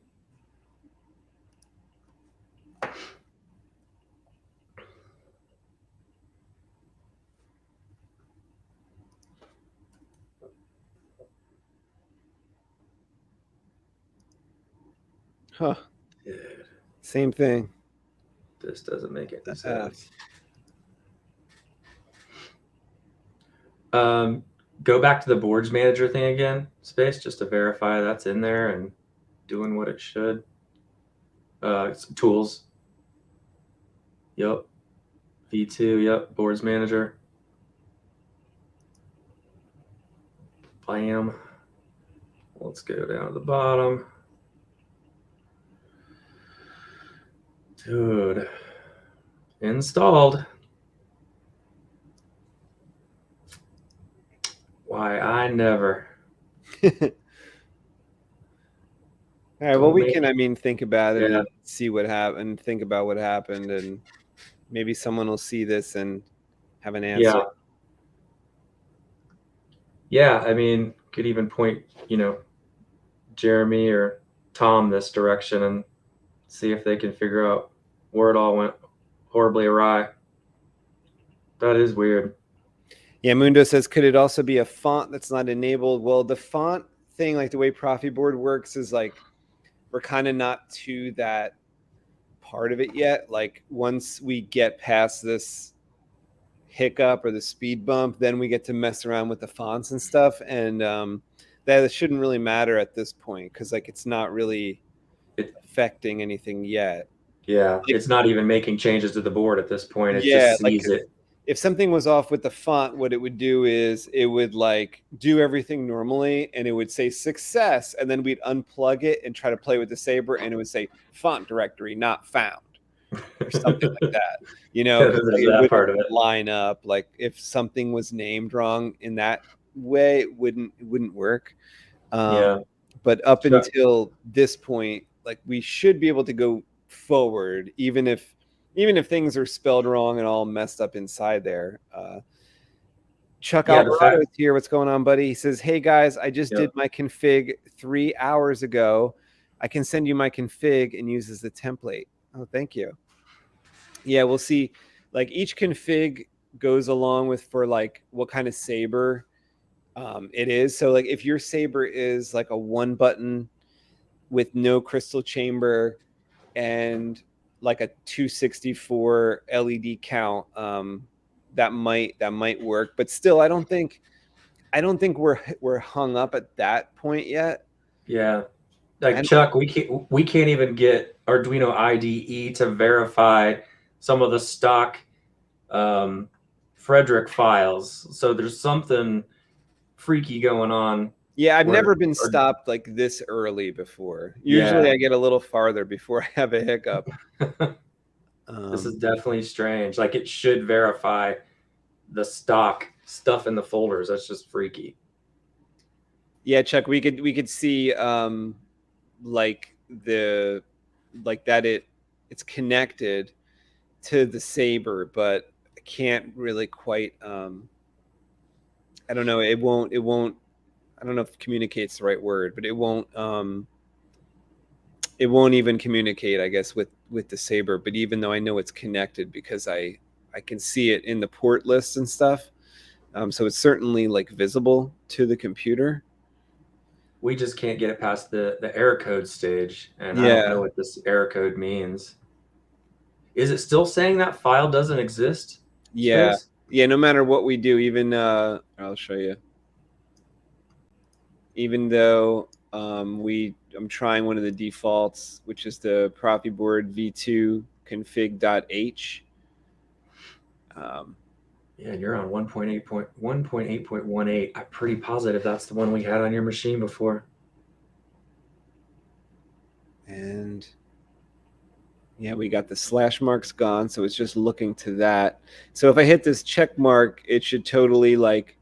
Huh. Dude, Same thing. this doesn't make any sense. Go back to the boards manager thing again, Space, just to verify that's in there and doing what it should. Tools. Yep. V2, yep. Boards manager. Bam. Let's go down to the bottom. Dude. Installed. Why, I never. God, All right. Well, Don't we make- can, I mean, think about it Yeah. and see what happened, think about what happened, and maybe someone will see this and have an answer. Yeah. Yeah, I mean, could even point, Jeremy or Tom this direction and see if they can figure out where it all went horribly awry. That is weird. Yeah, Mundo says, could it also be a font that's not enabled? Well, the font thing, like the way Proffieboard works, is like we're kind of not to that part of it yet. Like once we get past this hiccup or the speed bump, then we get to mess around with the fonts and stuff, and that shouldn't really matter at this point because like it's not really affecting anything yet. Yeah, it's not even making changes to the board at this point. It Yeah, just like sees it. if something was off with the font, what it would do is it would like do everything normally and it would say success, and then we'd unplug it and try to play with the saber and it would say font directory not found or something like that. You know, 'cause, There's like, that it part of wouldn't it. line up. Like if something was named wrong in that way, it wouldn't work. Yeah. But up Sure. until this point, like we should be able to go forward, even if things are spelled wrong and all messed up inside there. Chuck Yeah, the Alvarado fact- is here. What's going on, buddy? He says, hey guys, I just Yep. did my config 3 hours ago. I can send you my config and use as a template. Oh, thank you. Yeah, we'll see. Like each config goes along with for like what kind of saber it is. So like if your saber is like a 1 button with no crystal chamber and like a 264 LED count, that might work. But still, I don't think we're hung up at that point yet. Yeah. Like Chuck, we can't even get Arduino IDE to verify some of the stock Frederick files. So there's something freaky going on. Yeah, I've where- never been stopped like this early before. Usually I get a little farther before I have a hiccup. This is definitely strange. Like it should verify the stock stuff in the folders. That's just freaky. Yeah, Chuck, we could see like that it's connected to the saber, but I can't really quite I don't know, it won't I don't know if communicate's the right word, but it won't even communicate, I guess, with the saber. But even though I know it's connected because I can see it in the port list and stuff, so it's certainly like visible to the computer. We just can't get it past the error code stage, and I Yeah. don't know what this error code means. Is it still saying that file doesn't exist? Yeah, Space? yeah. No matter what we do, even I'll show you. Even though I'm trying one of the defaults, which is the Proffieboard v2 config.h. Yeah, you're on 1.8.18. I'm pretty positive that's the one we had on your machine before. And yeah, we got the slash marks gone, so it's just looking to that. So if I hit this check mark, it should totally like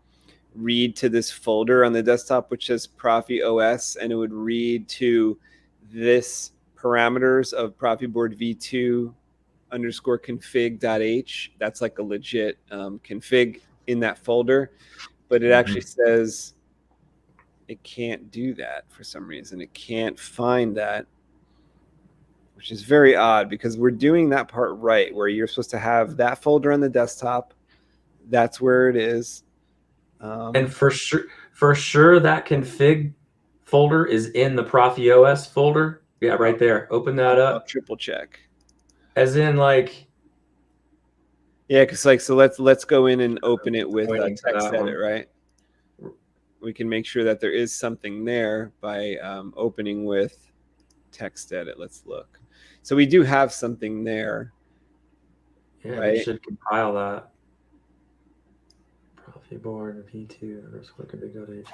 read to this folder on the desktop which says Proffie OS, and it would read to this parameters of Proffieboard v2 underscore config.h. That's like a legit config in that folder, but it actually says it can't do that for some reason. It can't find that, which is very odd because we're doing that part right, where you're supposed to have that folder on the desktop. That's where it is. And for sure that config folder is in the Proffie OS folder. Yeah, right there. Open that I'll up. triple check. As in, like, yeah, because like, so let's go in and open it with Pointing to text that edit, one. right? We can make sure that there is something there by opening with text edit. Let's look. So we do have something there. yeah, Right. we should compile that. Proffieboard v2 underscore config.h.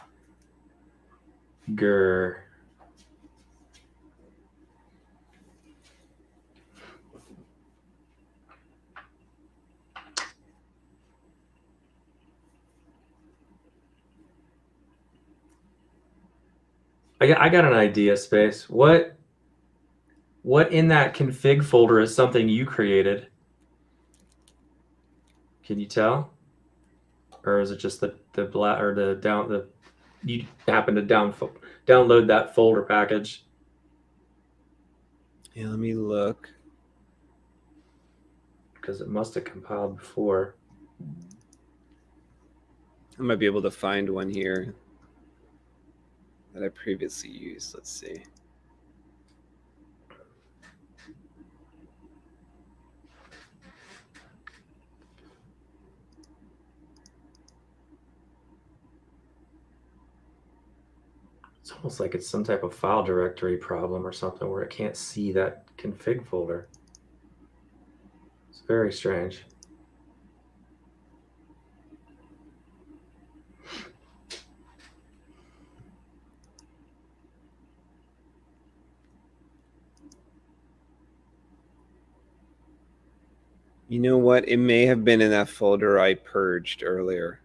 Grr. I got an idea, Space. What What in that config folder is something you created? Can you tell? Or is it just you happen to download that folder package? Yeah, let me look. Because it must have compiled before. I might be able to find one here that I previously used. Let's see. It's almost like it's some type of file directory problem or something where it can't see that config folder. It's very strange. You know what? It may have been in that folder I purged earlier.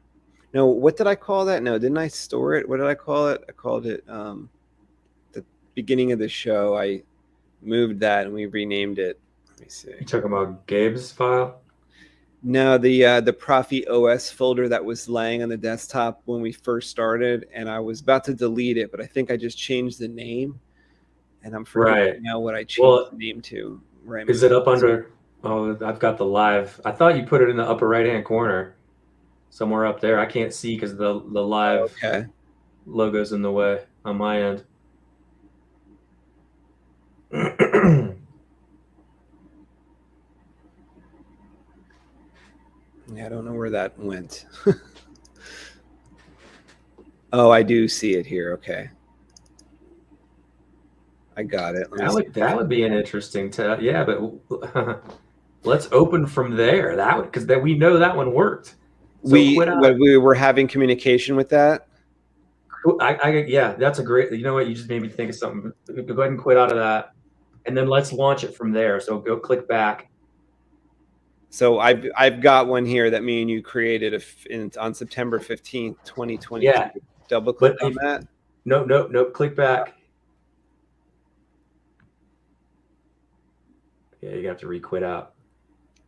No, what did I call that? No, didn't I store it? What did I call it? I called it the beginning of the show. I moved that and we renamed it. Let me see. You talking about Gabe's file? No, the Proffie OS folder that was laying on the desktop when we first started, and I was about to delete it, but I think I just changed the name, and I'm forgetting now what I changed the name to. Right? Is it up under? Oh, I've got the live. I thought you put it in the upper right-hand corner, somewhere up there. I can't see because the live logo's in the way on my end. Yeah, I don't know where that went. Oh, I do see it here. Okay. I got it. That would be an interesting test. Yeah, but let's open from there. That would, because we know that one worked. So we were having communication with that. Yeah, that's a great. You know what? You just made me think of something. Go ahead and quit out of that, and then let's launch it from there. So go click back. So I've got one here that me and you created on September 15th, 2020. Yeah. Double click on that. No. Click back. Yeah, you have to re-quit out.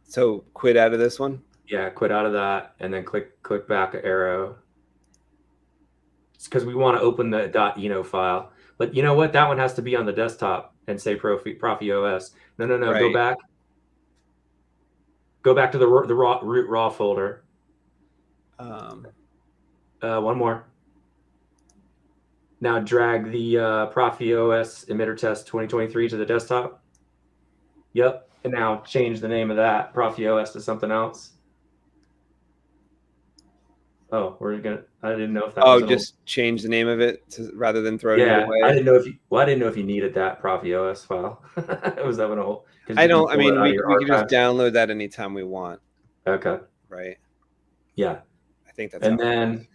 So quit out of this one? Yeah, quit out of that, and then click back arrow. It's because we want to open the .eno file. But you know what? That one has to be on the desktop and say Proffie OS. No. Right. Go back. Go back to the root raw folder. One more. Now drag the Proffie OS emitter test 2023 to the desktop. Yep. And now change the name of that Proffie OS to something else. Oh, I didn't know if that was just change the name of it rather than throw it away. I didn't know if you needed that Proffie OS file. It was having a whole. We can just download that anytime we want. Okay. Right. Yeah. I think that's. And then,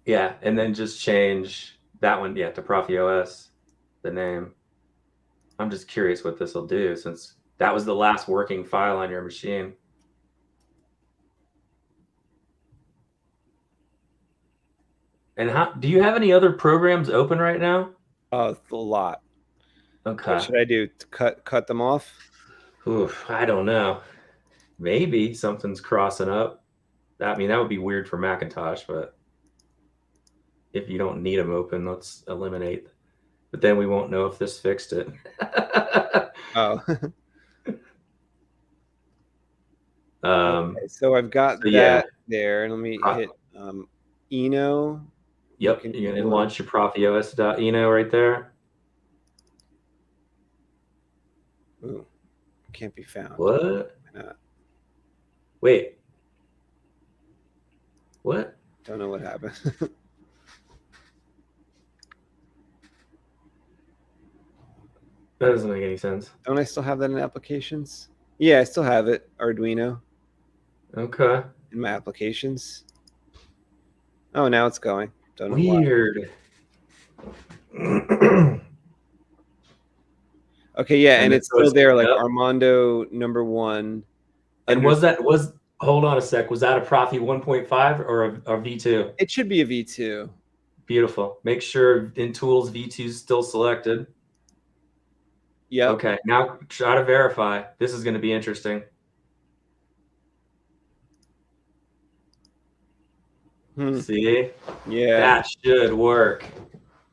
and then just change that one, to Proffie OS, the name. I'm just curious what this will do since that was the last working file on your machine. And do you have any other programs open right now? A lot. Okay. What should I do? Cut them off? Oof, I don't know. Maybe something's crossing up. That would be weird for Macintosh, but if you don't need them open, let's eliminate. But then we won't know if this fixed it. Oh. Okay, so I've got that there, and let me hit Eno. Yep, you're going to launch your ProffieOS.eno right there. Ooh, can't be found. What? Why not? Wait. What? Don't know what happened. That doesn't make any sense. Don't I still have that in applications? Yeah, I still have it. Arduino. Okay. In my applications. Oh, now it's going. Don't know Weird. Okay, yeah, and it's still there, like Armando #1. And hold on a sec, was that a Proffie 1.5 or a V2? It should be a V2. Beautiful. Make sure in tools V2 is still selected. Yep. Okay, now try to verify. This is going to be interesting. See? Yeah. That should work.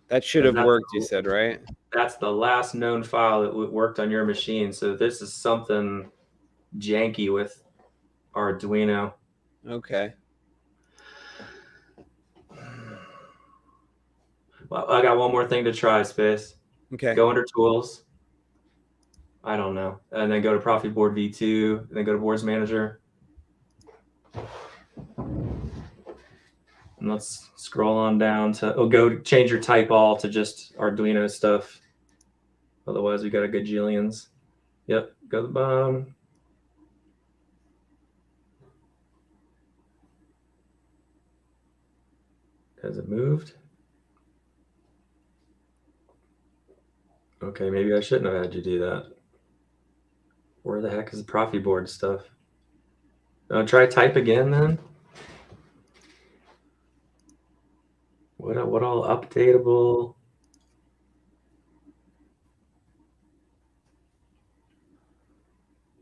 That should have worked, you said, right? That's the last known file that worked on your machine. So this is something janky with Arduino. Okay. Well, I got one more thing to try, Space. Okay. Go under Tools. I don't know. And then go to Proffieboard V2, and then go to Boards Manager. And let's scroll on down to, go change your type all to just Arduino stuff. Otherwise, we got a gajillions. Yep, go to the bottom. Has it moved? Okay, maybe I shouldn't have had you do that. Where the heck is the Proffieboard stuff? Try type again then. What all updatable?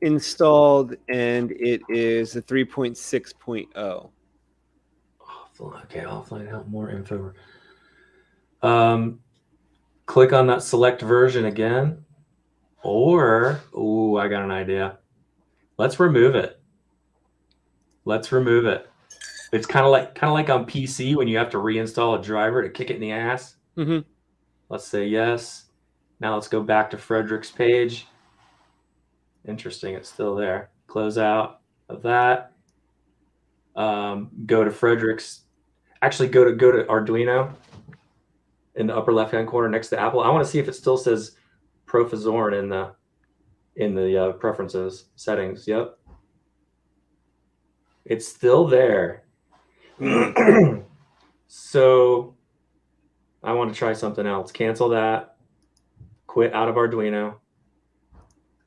Installed, and it is a 3.6.0. Okay, I'll find out more info. Click on that select version again. Or, I got an idea. Let's remove it. Let's remove it. It's kind of like on PC when you have to reinstall a driver to kick it in the ass. Mm-hmm. Let's say yes. Now let's go back to Frederick's page. Interesting, it's still there. Close out of that. Go to Frederick's. Actually, go to Arduino in the upper left-hand corner next to Apple. I want to see if it still says Proffieboard in the preferences settings. Yep, it's still there. So I want to try something else. Cancel that. Quit out of Arduino.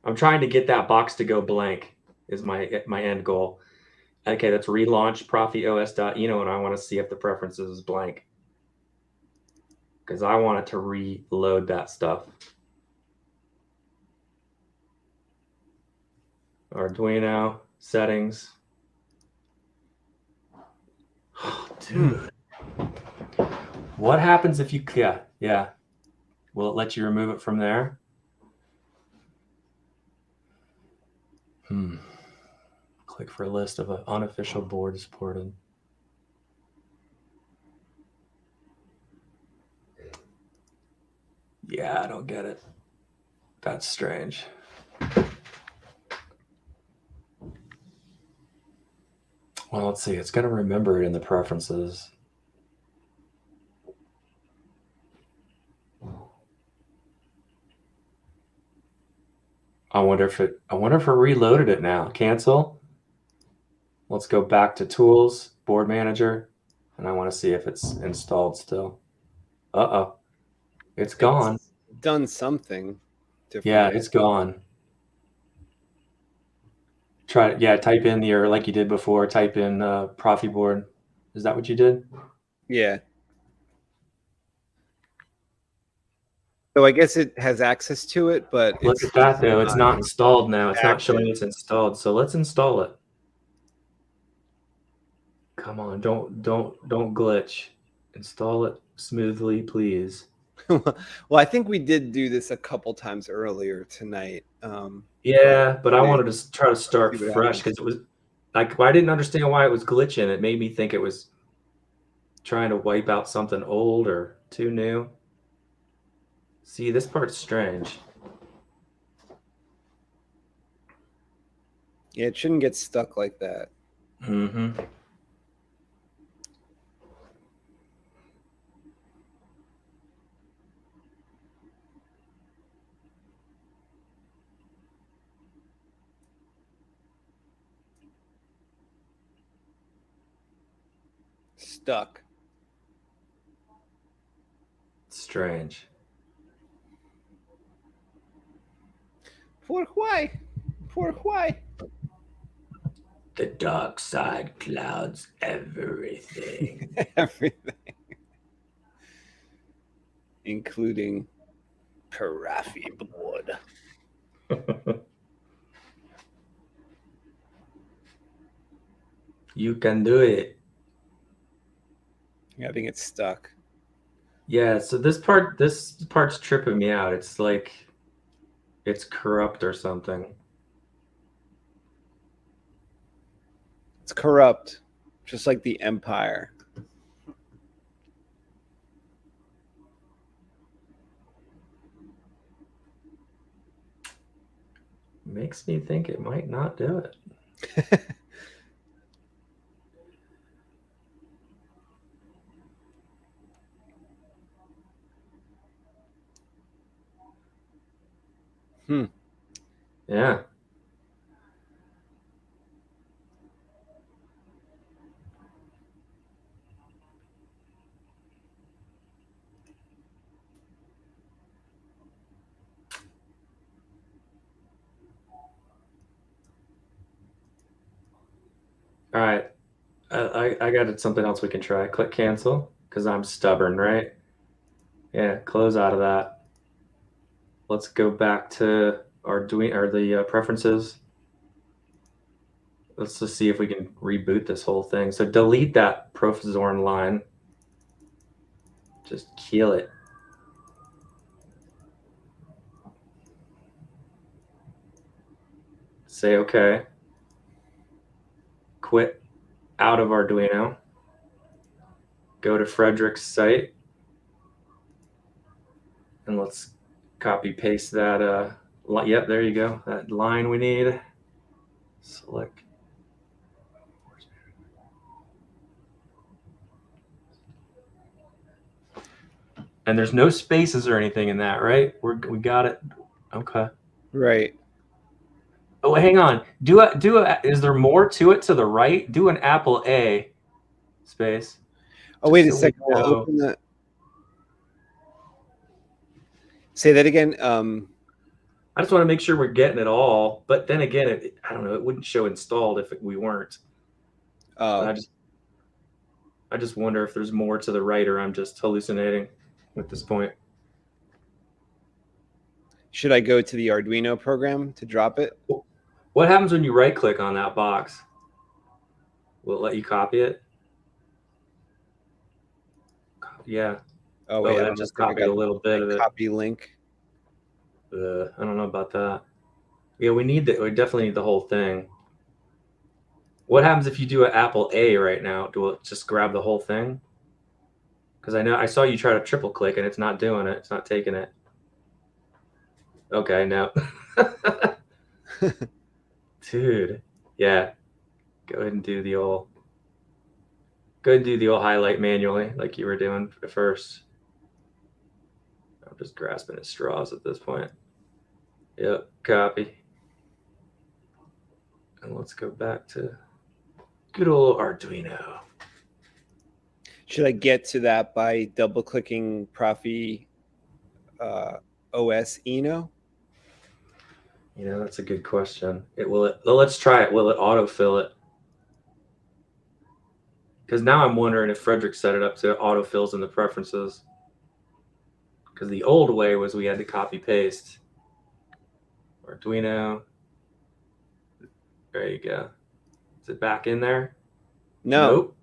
I'm trying to get that box to go blank is my end goal. Okay, let's relaunch ProffieOS.eno, and I want to see if the preferences is blank. Because I want it to reload that stuff. Arduino, settings. Oh, dude. What happens if you, yeah. Will it let you remove it from there? Click for a list of unofficial board supported. Yeah, I don't get it. That's strange. Well, let's see. It's going to remember it in the preferences. I wonder if it reloaded it now. Cancel. Let's go back to Tools, Board Manager, and I want to see if it's installed still. Uh-oh. It's gone. It's done something different. Yeah, it's gone. Try it. Yeah, type in your, like you did before, type in Proffieboard. Is that what you did? Yeah. So I guess it has access to it, but Look at that though. It's not installed now. It's not showing it's installed. So let's install it. Come on, don't glitch. Install it smoothly, please. Well, I think we did do this a couple times earlier tonight. Yeah, but I wanted to try to start See what fresh because it was like I didn't understand why it was glitching. It made me think it was trying to wipe out something old or too new. See, this part's strange. Yeah, it shouldn't get stuck like that. Mm-hmm. Stuck. Strange. Por why? The dark side clouds everything. Everything. Including Proffieboard. You can do it. Yeah, I think it's stuck. Yeah, so this part's tripping me out. It's like it's corrupt or something. It's corrupt, just like the Empire. Makes me think it might not do it. Yeah. All right. I got something else we can try. Click cancel because I'm stubborn, right? Yeah, close out of that. Let's go back to our preferences. Let's just see if we can reboot this whole thing. So delete that Proffieboard line. Just kill it. Say okay. Quit out of Arduino. Go to Frederick's site. And let's copy paste that. Yep, there you go. That line we need. Select. And there's no spaces or anything in that, right? We got it. Okay. Right. Oh, hang on. Is there more to it to the right? Do an Apple A space. Oh, wait a second. Open the... Say that again. I just want to make sure we're getting it all. But then again, I don't know. It wouldn't show installed if we weren't. Oh. I just wonder if there's more to the right, or I'm just hallucinating at this point. Should I go to the Arduino program to drop it? What happens when you right click on that box? Will it let you copy it? Yeah. Oh, wait. I just copied a little bit of it. Copy link. I don't know about that. Yeah, we definitely need the whole thing. What happens if you do an Apple A right now? Do it just grab the whole thing? Because I saw you try to triple click and it's not doing it. It's not taking it. Okay, no. Dude, yeah. Go ahead and do the old highlight manually like you were doing at first. I'm just grasping at straws at this point. Yep, copy. And let's go back to good old Arduino. Should I get to that by double-clicking Proffie OS Eno? You know, that's a good question. Let's try it. Will it autofill it? Because now I'm wondering if Frederick set it up to autofills in the preferences. Because the old way was we had to copy paste. Arduino. There you go. Is it back in there? No. Nope.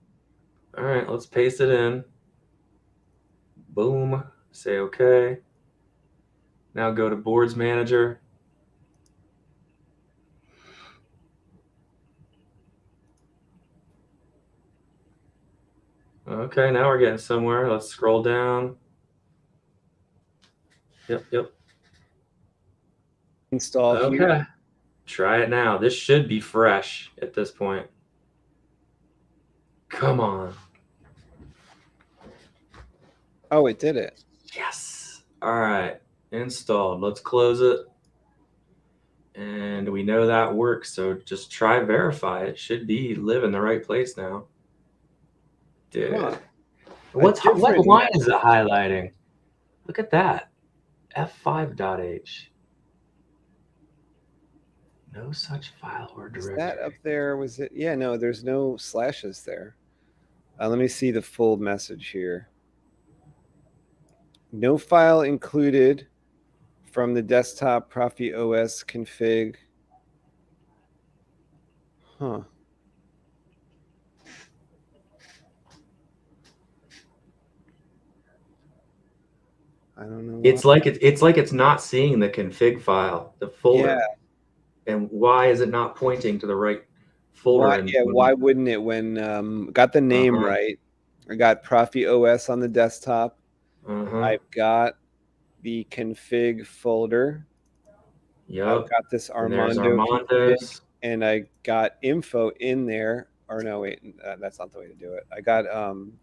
All right, let's paste it in. Boom. Say okay. Now go to Boards Manager. Okay, now we're getting somewhere. Let's scroll down. Yep. Install. Okay. Here. Try it now. This should be fresh at this point. Come on. Oh, it did it. Yes. All right. Installed. Let's close it. And we know that works. So just try verify. It should be live in the right place now. Dude. Huh. What line is it highlighting? Look at that. F5.h. No such file or directory. Is that up there? Was it? Yeah, no, there's no slashes there. Let me see the full message here. No file included from the desktop Proffie OS config. Huh. I don't know. It's like it's not seeing the config file, the folder. Yeah. And why is it not pointing to the right folder? Why, yeah, why wouldn't it when got the name right? I got Proffie OS on the desktop. I've got the config folder. Yep. I've got this Armando config, and I got info in there. Or no, wait, that's not the way to do it. I got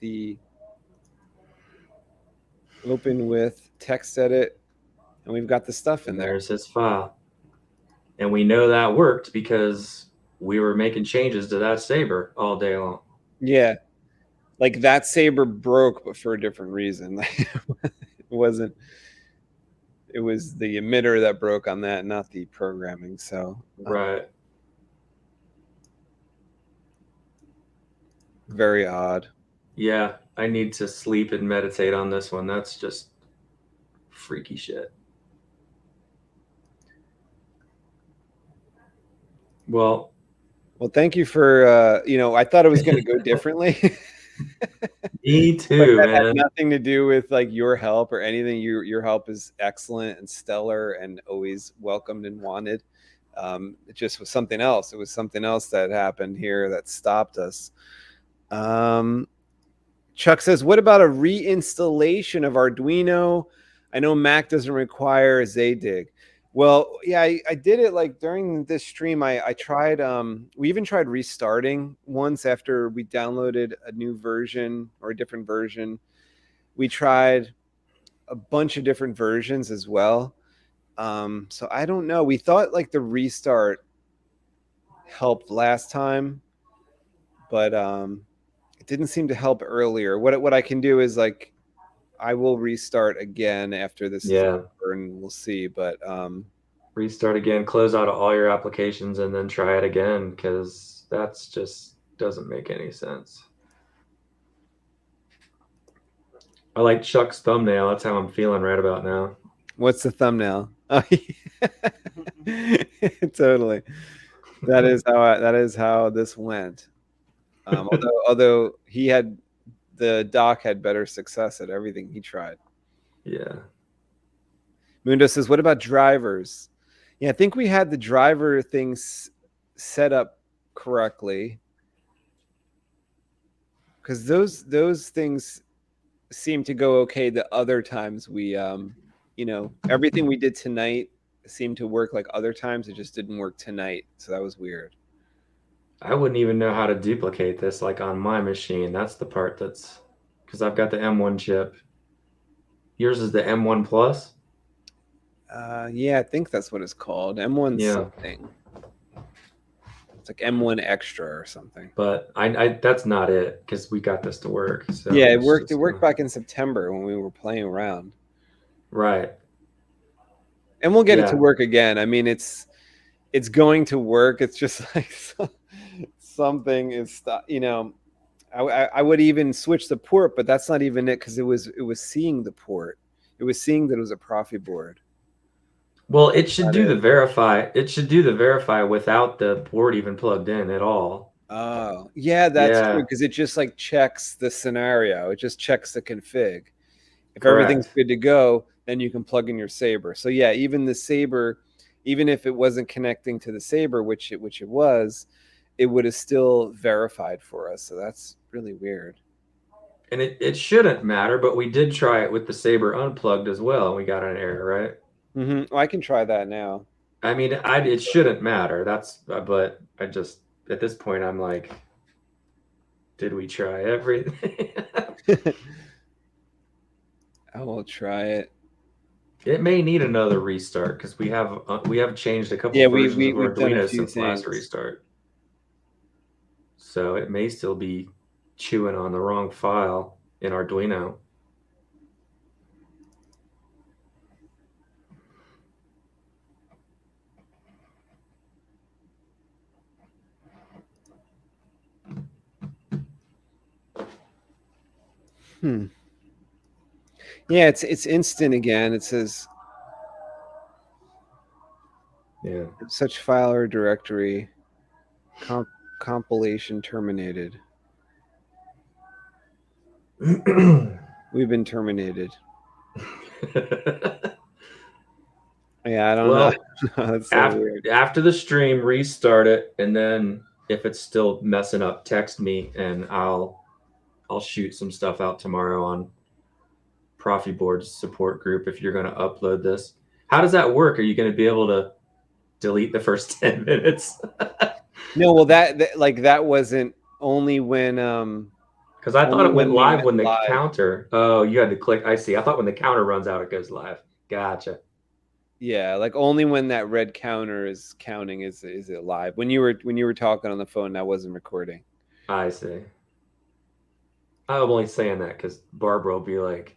the open with text edit, and we've got the stuff in there. There's his file. And we know that worked because we were making changes to that saber all day long. Yeah. Like that saber broke, but for a different reason. It wasn't, it was the emitter that broke on that, not the programming. So, right. Very odd. Yeah. I need to sleep and meditate on this one. That's just freaky shit. Well, thank you for, I thought it was going to go differently. Me too, that man. had nothing to do with like your help or anything. Your help is excellent and stellar and always welcomed and wanted. It just was something else. It was something else that happened here that stopped us. Chuck says, what about a reinstallation of Arduino? I know Mac doesn't require ZDig. Well, yeah, I did it like during this stream. I tried, we even tried restarting once after we downloaded a new version or a different version. We tried a bunch of different versions as well. So I don't know. We thought like the restart helped last time, but it didn't seem to help earlier. What I can do is like, I will restart again after this is over and we'll see. But restart again, close out all your applications, and then try it again, because that's just doesn't make any sense. I like Chuck's thumbnail. That's how I'm feeling right about now. What's the thumbnail? Oh, yeah. Totally. That is how this went. Although the doc had better success at everything he tried. Yeah. Mundo says, what about drivers? Yeah, I think we had the driver things set up correctly. Because those things seem to go okay the other times we, everything we did tonight seemed to work like other times. It just didn't work tonight. So that was weird. I wouldn't even know how to duplicate this like on my machine. That's the part that's, because I've got the M1 chip. Yours is the M1 Plus? Yeah, I think that's what it's called. M1 something. It's like M1 Extra or something. But I that's not it, because we got this to work. So yeah, it worked. It worked back in September when we were playing around. Right. And we'll get it to work again. I mean, it's going to work. It's just like something is, I would even switch the port, but that's not even it, because it was seeing the port. It was seeing that it was a Proffieboard. Well, it should do the verify. It should do the verify without the board even plugged in at all. Oh, yeah, that's true, because it just like checks the scenario. It just checks the config. If everything's good to go, then you can plug in your saber. So yeah, even the saber, even if it wasn't connecting to the saber, which it was, it would have still verified for us. So that's really weird. And it shouldn't matter, but we did try it with the saber unplugged as well, and we got an error, right? Mm-hmm. Well, I can try that now. I mean, it shouldn't matter. But I just, at this point, I'm like, did we try everything? I will try it. It may need another restart, because we have changed a couple of versions of Arduino since last restart. So it may still be chewing on the wrong file in Arduino. Yeah, it's instant again. It says Yeah. Such file or directory. Compilation terminated. We've been terminated. Yeah, I don't Well, know. That's so weird. after the stream, restart it, and then if it's still messing up, text me, and I'll shoot some stuff out tomorrow on Proffieboard's support group if you're going to upload this. How does that work? Are you going to be able to delete the first 10 minutes? No, well, that wasn't only when because I thought it went live when the live. counter. Oh, you had to click. I see. I thought when the counter runs out, it goes live. Gotcha. Yeah, like only when that red counter is counting is it live. When you were talking on the phone, that wasn't recording. I see. I'm only saying that because Barbara will be like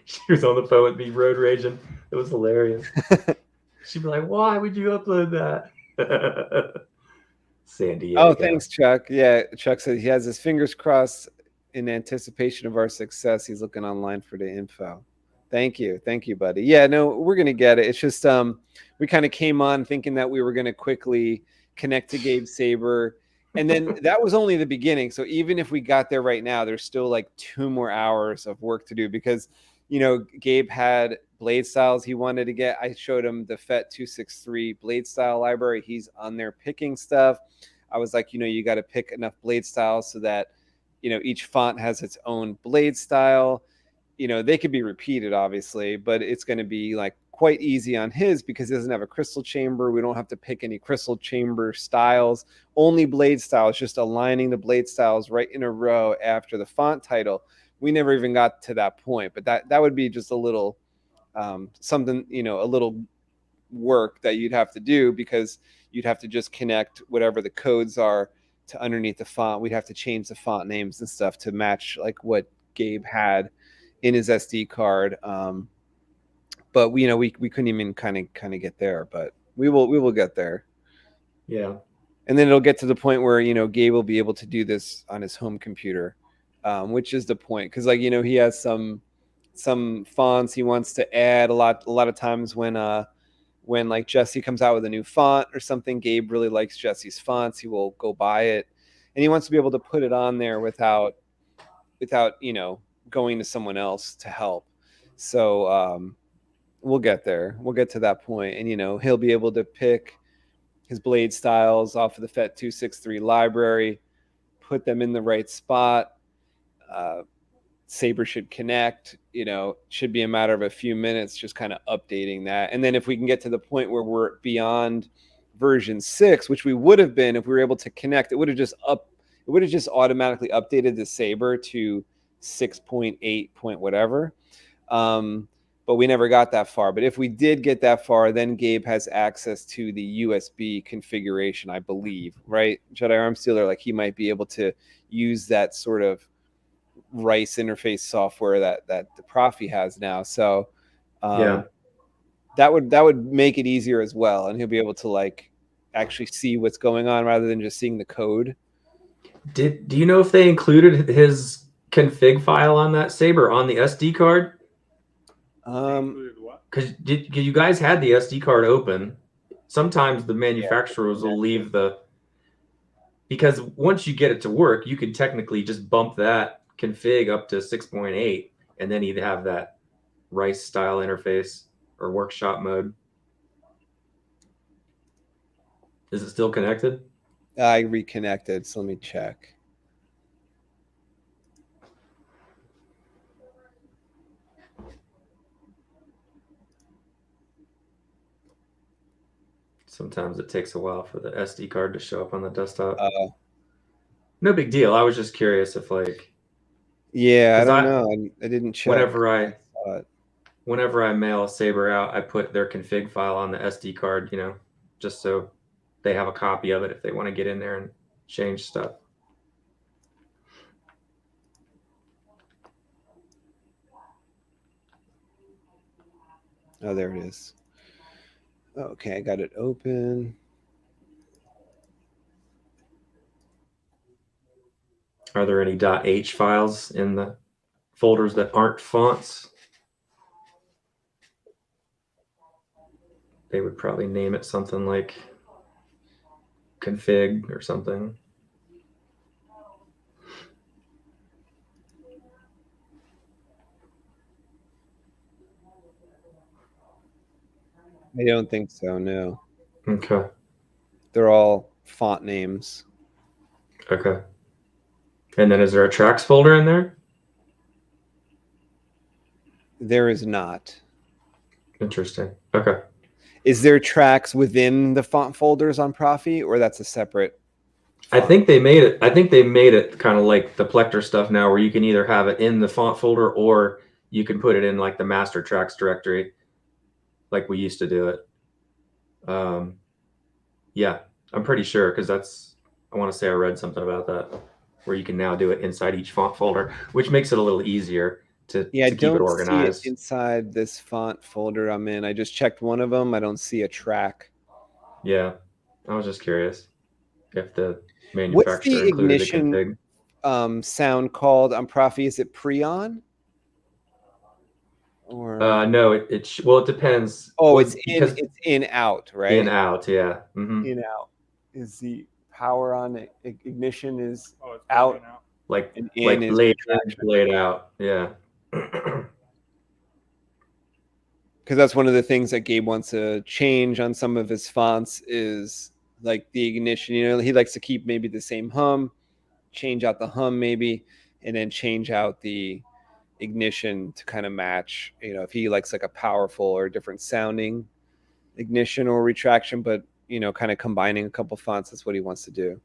she was on the phone with me, road raging. It was hilarious. She'd be like, "Why would you upload that?" San Diego. Oh, thanks, Chuck. Yeah, Chuck said he has his fingers crossed in anticipation of our success. He's looking online for the info. Thank you, buddy. Yeah, no, we're gonna get it. It's just we kind of came on thinking that we were gonna quickly connect to Gabe Saber, and then that was only the beginning. So even if we got there right now, there's still like 2 more hours of work to do because Gabe had blade styles he wanted to get. I showed him the FET 263 blade style library. He's on there picking stuff. I was like, you got to pick enough blade styles so that each font has its own blade style. They could be repeated, obviously, but it's going to be like quite easy on his because he doesn't have a crystal chamber. We don't have to pick any crystal chamber styles, only blade styles, just aligning the blade styles right in a row after the font title. We never even got to that point, but that would be just a little something, a little work that you'd have to do because you'd have to just connect whatever the codes are to underneath the font. We'd have to change the font names and stuff to match like what Gabe had in his SD card. But we couldn't even kind of get there, but we will get there. Yeah. And then it'll get to the point where, Gabe will be able to do this on his home computer, which is the point. Cause like, he has some fonts he wants to add a lot of times when like Jesse comes out with a new font or something, Gabe really likes Jesse's fonts. He will go buy it and he wants to be able to put it on there without, going to someone else to help. So we'll get there. We'll get to that point. And, he'll be able to pick his blade styles off of the FET 263 library, put them in the right spot. Saber should connect, should be a matter of a few minutes, just kind of updating that. And then if we can get to the point where we're beyond version 6, which we would have been if we were able to connect, it would have just automatically updated the Saber to 6.8 point whatever. But we never got that far. But if we did get that far, then Gabe has access to the USB configuration, I believe, right? JediArmsDealer, like he might be able to use that sort of Rice interface software that the Proffie has now. So yeah, that would make it easier as well. And he'll be able to like actually see what's going on rather than just seeing the code. Do you know if they included his config file on that Saber on the SD card? Because you guys had the SD card open. Sometimes the manufacturers will leave because once you get it to work, you could technically just bump that config up to 6.8 and then you'd have that Rice style interface or workshop mode. Is it still connected? I reconnected, so let me check. Sometimes it takes a while for the SD card to show up on the desktop. No big deal. I was just curious if like. Yeah, I don't know. I didn't check. Whenever I mail a Saber out, I put their config file on the SD card, just so they have a copy of it if they want to get in there and change stuff. Oh, there it is. Okay, I got it open. Are there any .h files in the folders that aren't fonts? they would probably name it something like config or something. I don't think so. No, Okay. they're all font names. Okay. And then is there a tracks folder in there? There is not. Interesting. Okay. Is there tracks within the font folders on Proffie, or that's a separate? I think they made it. I think they made it kind of like the Plector stuff now, where you can either have it in the font folder or you can put it in like the master tracks directory, like we used to do it. Yeah, I'm pretty sure because I want to say I read something about that, where you can now do it inside each font folder, which makes it a little easier to keep it organized. See it inside this font folder I'm in. I just checked one of them. I don't see a track. Yeah, I was just curious if the manufacturer What's the included ignition a config. sound called on Proffie? Is it pre-on? Or No, well, it depends. oh, Well, it's in out, right? In out, yeah. In out. Is the power on ignition is Oh, it's out? Like And like in is blade retraction. blade out, yeah. Because that's one of the things that Gabe wants to change on some of his fonts is like the ignition. You know, he likes to keep maybe the same hum, change out the hum maybe, and then change out the ignition to kind of match. You know, if he likes like a powerful or different sounding ignition or retraction, but you know, kind of combining a couple fonts, that's what he wants to do.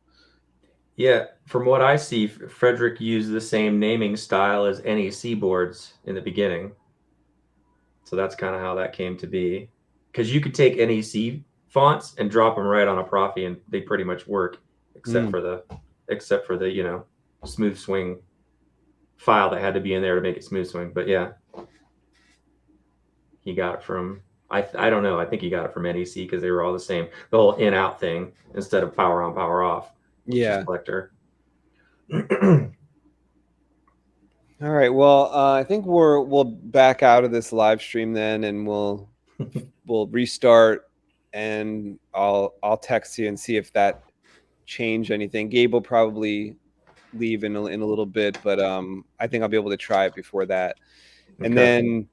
Yeah, from what I see, Frederick used the same naming style as NEC boards in the beginning. So that's kind of how that came to be. Because you could take NEC fonts and drop them right on a Proffie, and they pretty much work, except for the you know, smooth swing file that had to be in there to make it smooth swing. But yeah, he got it from I don't know. I think he got it from NEC because they were all the same. The whole in out thing instead of power on power off. Yeah. Collector. All right. Well, I think we'll back out of this live stream then, and we'll restart, and I'll text you and see if that changed anything. Gabe will probably leave in a little bit, but I think I'll be able to try it before that, and then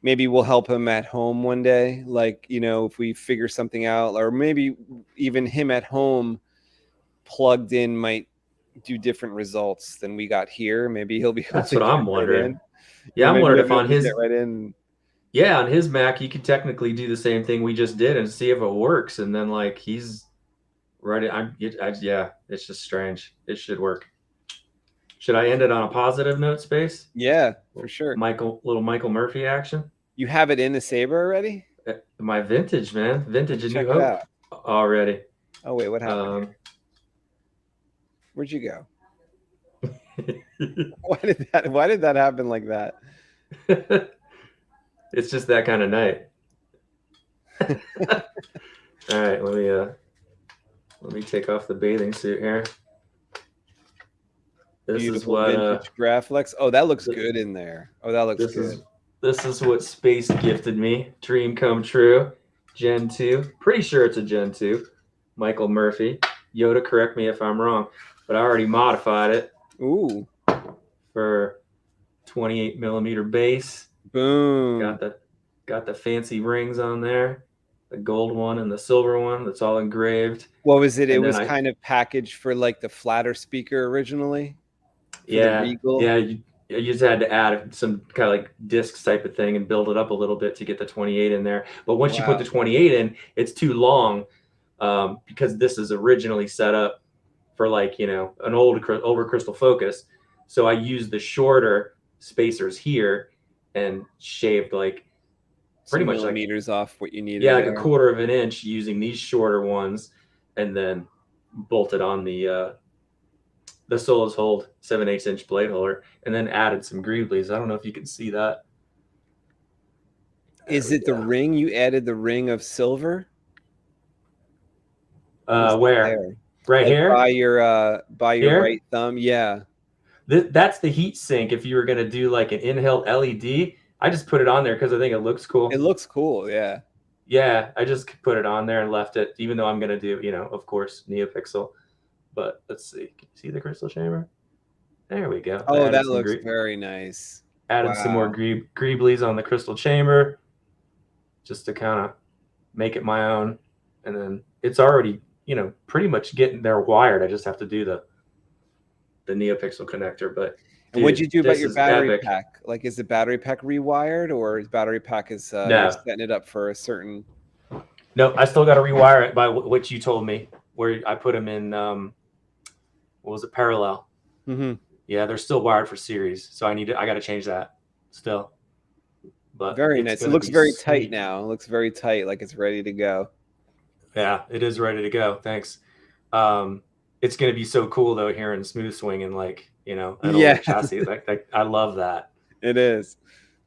maybe we'll help him at home one day. Like, you know, if we figure something out, or maybe even him at home plugged in might do different results than we got here. Maybe he'll be able That's to what get I'm right wondering. in. Yeah, I'm Maybe wondering he'll if be able on to his get right in. Yeah, on his Mac, you could technically do the same thing we just did and see if it works. And then, like, he's right. Yeah, it's just strange. It should work. Should I end it on a positive note, Space? Yeah, for sure. Little Michael Murphy action. You have it in the Saber already? My vintage, man. Vintage and Check New it Hope out. already. Oh wait, what happened? Where'd you go? Why did that happen like that? It's just that kind of night. All right, let me take off the bathing suit here. This Beautiful is what vintage Graflex. Oh, that looks good in there. Oh, that looks good. This is what Space gifted me. Dream come true. Gen 2. Pretty sure it's a Gen 2. Michael Murphy. Yoda, correct me if I'm wrong, but I already modified it. Ooh. For 28 millimeter base. Boom. Got the fancy rings on there. The gold one and the silver one that's all engraved. What was it? It was kind of packaged for like the flatter speaker originally. Yeah. You just had to add some kind of like discs type of thing and build it up a little bit to get the 28 in there. But once you put the 28 in, it's too long because this is originally set up for like, you know, an older crystal focus. So I used the shorter spacers here and shaved like pretty much millimeters off what you needed. Yeah, like a quarter of an inch using these shorter ones, and then bolted on the Solas Hold 7/8 inch blade holder, and then added some greeblies. I don't know if you can see that. Is it the ring? You added the ring of silver? Where? Right here? By your right thumb. Yeah. That's the heat sink. If you were gonna do like an in-held LED, I just put it on there because I think it looks cool. It looks cool, yeah. Yeah, I just put it on there and left it, even though I'm going to do, of course, NeoPixel. But let's see. Can you see the crystal chamber? There we go. Oh, that looks very nice. Added some more greeblies on the crystal chamber just to kind of make it my own. And then it's already, pretty much getting there wired. I just have to do the NeoPixel connector. But and what'd you do about your battery pack? Like, is the battery pack rewired, or is battery pack you're setting it up for a certain? No, I still got to rewire it by what you told me, where I put them in. What was it? Parallel. Mm-hmm. Yeah, they're still wired for series, so I got to change that still. But very nice. It looks very tight now. It looks very tight, like it's ready to go. Yeah, it is ready to go. Thanks. It's going to be so cool though, hearing smooth swing and an old chassis. Like I love that. It is.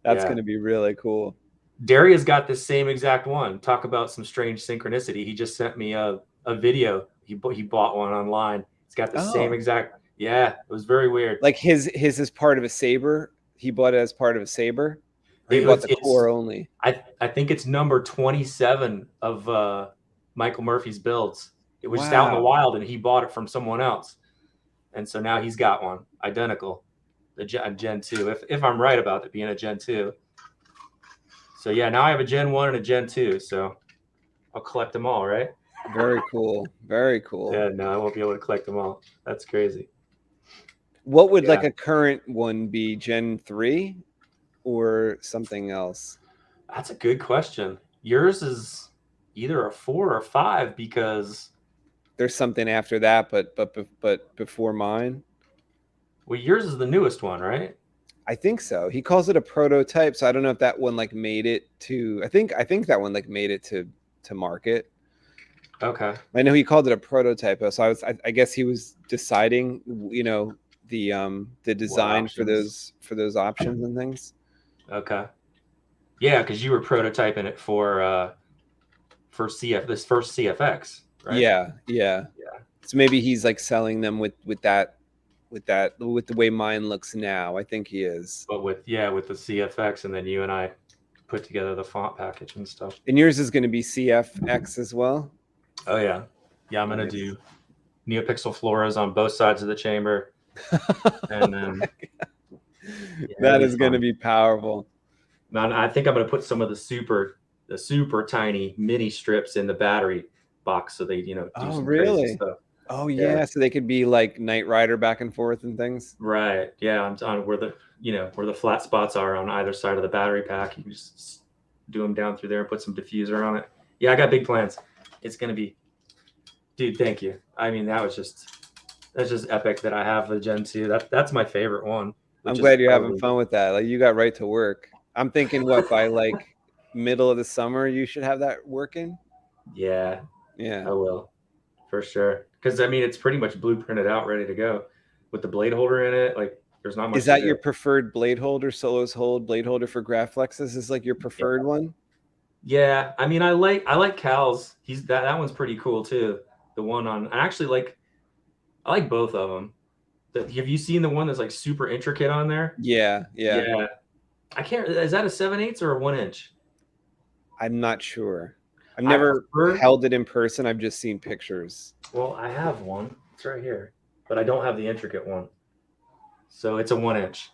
That's going to be really cool. Daria's got the same exact one. Talk about some strange synchronicity. He just sent me a video. He bought one online. It's got the same exact. Yeah, it was very weird. Like his is part of a saber. He bought it as part of a saber. Or he bought the core only. I think it's number 27 of Michael Murphy's builds. It was just out in the wild, and he bought it from someone else, and so now he's got one identical, the Gen 2. If I'm right about it being a Gen 2. So yeah, now I have a Gen 1 and a Gen 2. So I'll collect them all, right? Very cool. Very cool. Yeah, no, I won't be able to collect them all. That's crazy. What would like a current one be? Gen 3 or something else? That's a good question. Yours is either a 4 or 5 because there's something after that, but before mine. Well, yours is the newest one, right? I think so. He calls it a prototype, so I don't know if that one like made it to. I think that one like made it to market. Okay. I know he called it a prototype, so I guess he was deciding, the design for those options and things. Okay. Yeah, because you were prototyping it for this first CFX, right? Yeah. So maybe he's like selling them with the way mine looks now. I think he is. But with the CFX, and then you and I put together the font package and stuff. And yours is going to be CFX as well. Oh yeah. I'm gonna do NeoPixel floras on both sides of the chamber. And then that is going to be powerful. Man, I think I'm going to put some of the super tiny mini strips in the battery box, so they do some crazy stuff. Oh yeah, so they could be like Knight Rider back and forth and things. Right. Yeah, I'm on where the flat spots are on either side of the battery pack. You can just do them down through there and put some diffuser on it. Yeah, I got big plans. It's going to be, dude. Thank you. I mean, that's just epic that I have the Gen 2. That's my favorite one. I'm glad you're having fun with that. Like, you got right to work. I'm thinking by like middle of the summer you should have that working. Yeah, I will for sure. Because I mean, it's pretty much blueprinted out, ready to go with the blade holder in it. Like, there's not much. Is that your preferred blade holder? Solos hold blade holder for Graflexes is like your preferred one. Yeah, I mean, I like Cal's. That one's pretty cool too. The one on I like both of them. Have you seen the one that's like super intricate on there? Yeah. I can't. Is that a 7/8 or a 1 inch? I'm not sure. I've never held it in person. I've just seen pictures. Well, I have one. It's right here, but I don't have the intricate one. So it's a 1 inch.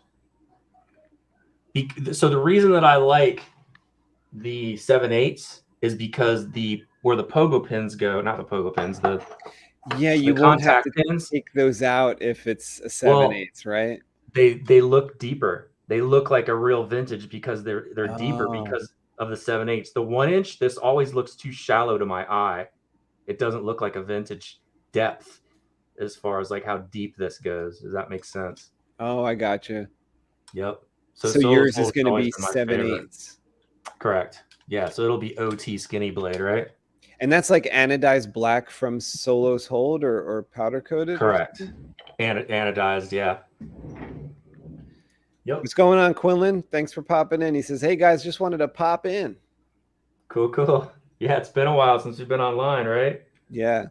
So the reason that I like the 7/8 is because where the pogo pins go, not the pogo pins, you won't have to take those out if it's a 7/8, right? They look deeper. They look like a real vintage because they're deeper because of the 7/8. The 1 inch, this always looks too shallow to my eye. It doesn't look like a vintage depth as far as like how deep this goes. Does that make sense? Oh, I got you. Yep. So yours is going to be 7/8. Correct. Yeah. So it'll be OT skinny blade, right? And that's like anodized black from Solos Hold or powder coated? Correct. Anodized, yeah. Yep. What's going on, Quinlan? Thanks for popping in. He says, hey, guys, just wanted to pop in. Cool. Yeah, it's been a while since we've been online, right? Yeah.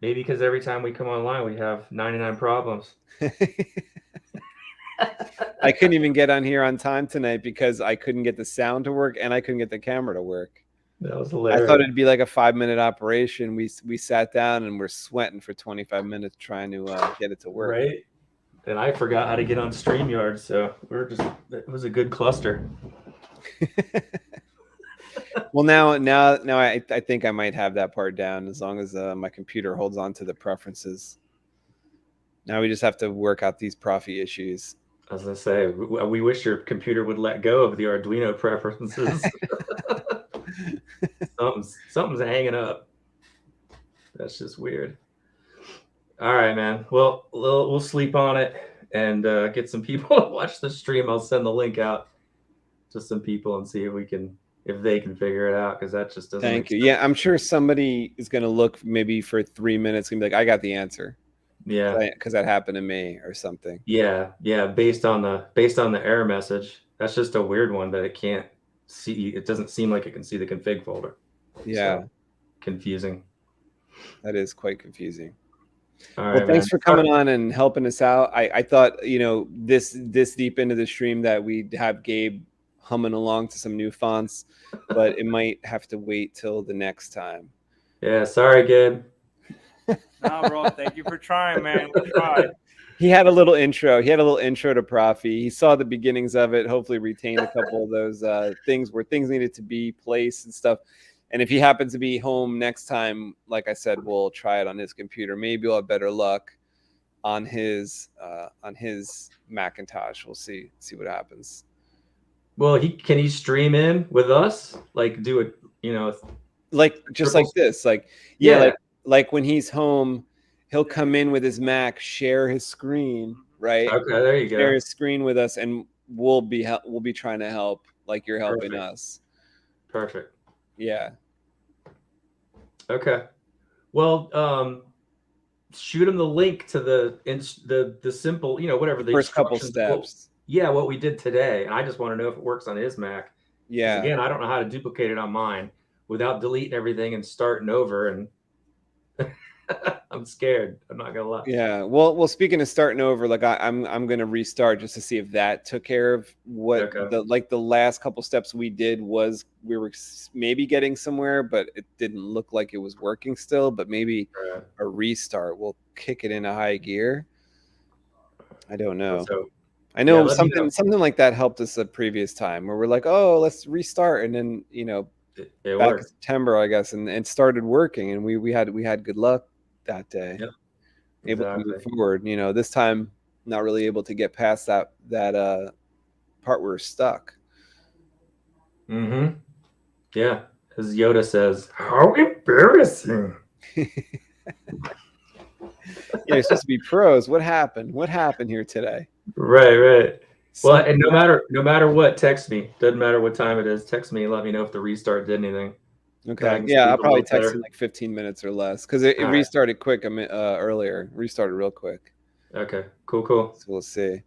Maybe because every time we come online, we have 99 problems. I couldn't even get on here on time tonight because I couldn't get the sound to work and I couldn't get the camera to work. That was I hilarious. thought it'd be like a 5-minute operation. We sat down and we're sweating for 25 minutes trying to get it to work. Right. And I forgot how to get on StreamYard, so it was a good cluster. Well, now I think I might have that part down as long as my computer holds on to the preferences. Now we just have to work out these Proffie issues. I was gonna say, we wish your computer would let go of the Arduino preferences. something's hanging up. That's just weird. All right, man. Well, we'll sleep on it and get some people to watch the stream. I'll send the link out to some people and see if they can figure it out, because that just doesn't. Thank you. Yeah, I'm sure somebody is going to look maybe for 3 minutes and be like, "I got the answer." Yeah, because that happened to me or something. Yeah. Based on the error message, that's just a weird one that it can't see. It doesn't seem like it can see the config folder. Yeah, so, confusing. That is quite confusing. All right, well, thanks man. for coming on and helping us out. I thought, this deep into the stream that we'd have Gabe humming along to some new fonts, but it might have to wait till the next time. Yeah, sorry, Gabe. No, bro. Thank you for trying, man. We tried. He had a little intro. He had a little intro to Proffie. He saw the beginnings of it. Hopefully, retained a couple of those things where things needed to be placed and stuff. And if he happens to be home next time, like I said, we'll try it on his computer. Maybe we'll have better luck on his Macintosh. We'll see what happens. Well, can he stream in with us? Like do it, like just like this. Like like when he's home, he'll come in with his Mac, share his screen, right? Okay, there you go. Share his screen with us, and we'll be trying to help, like you're helping us. Perfect. Yeah. Okay. Well, shoot him the link to the simple, whatever the first couple steps. What we did today, and I just want to know if it works on his Mac. Yeah. Again, I don't know how to duplicate it on mine without deleting everything and starting over, and I'm scared. I'm not gonna lie. Yeah. Well. Speaking of starting over, like I'm gonna restart just to see if that took care of what the last couple steps we did was. We were maybe getting somewhere, but it didn't look like it was working still. But maybe a restart will kick it into high gear. I don't know. I know something like that helped us the previous time where we're like, oh, let's restart, and then it back worked. in September, I guess, and it started working, and we had good luck that day. Yep. Able to move forward. This time not really able to get past that part where we're stuck. Mm-hmm. Yeah. As Yoda says, how embarrassing. You're supposed to be pros. What happened? What happened here today? Right. Well, and no matter what, text me. Doesn't matter what time it is. Text me and let me know if the restart did anything. Okay. Yeah, I'll probably text in like 15 minutes or less because it restarted quick earlier. Restarted real quick. Okay. Cool. So we'll see.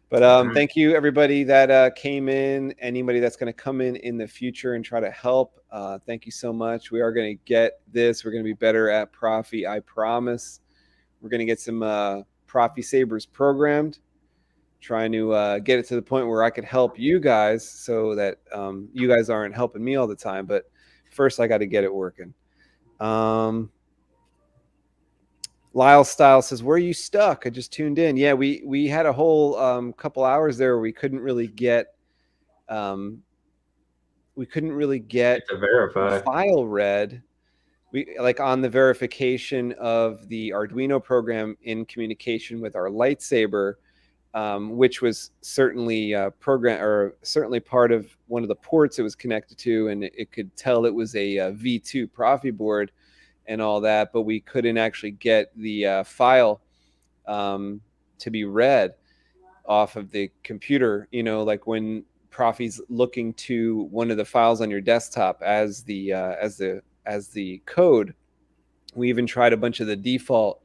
But thank you everybody that came in. Anybody that's going to come in the future and try to help. Thank you so much. We are going to get this. We're going to be better at Proffie. I promise. We're going to get some Proffie Sabers programmed. Trying to get it to the point where I could help you guys so that you guys aren't helping me all the time. But first, I got to get it working. Lyle Style says, "Where are you stuck? I just tuned in." Yeah, we had a whole couple hours there where we couldn't really get the file read. We like on the verification of the Arduino program in communication with our lightsaber. Which was certainly certainly part of one of the ports it was connected to, and it could tell it was a V2 Proffieboard and all that, but we couldn't actually get the file to be read off of the computer. Like when Proffie's looking to one of the files on your desktop as the code. We even tried a bunch of the default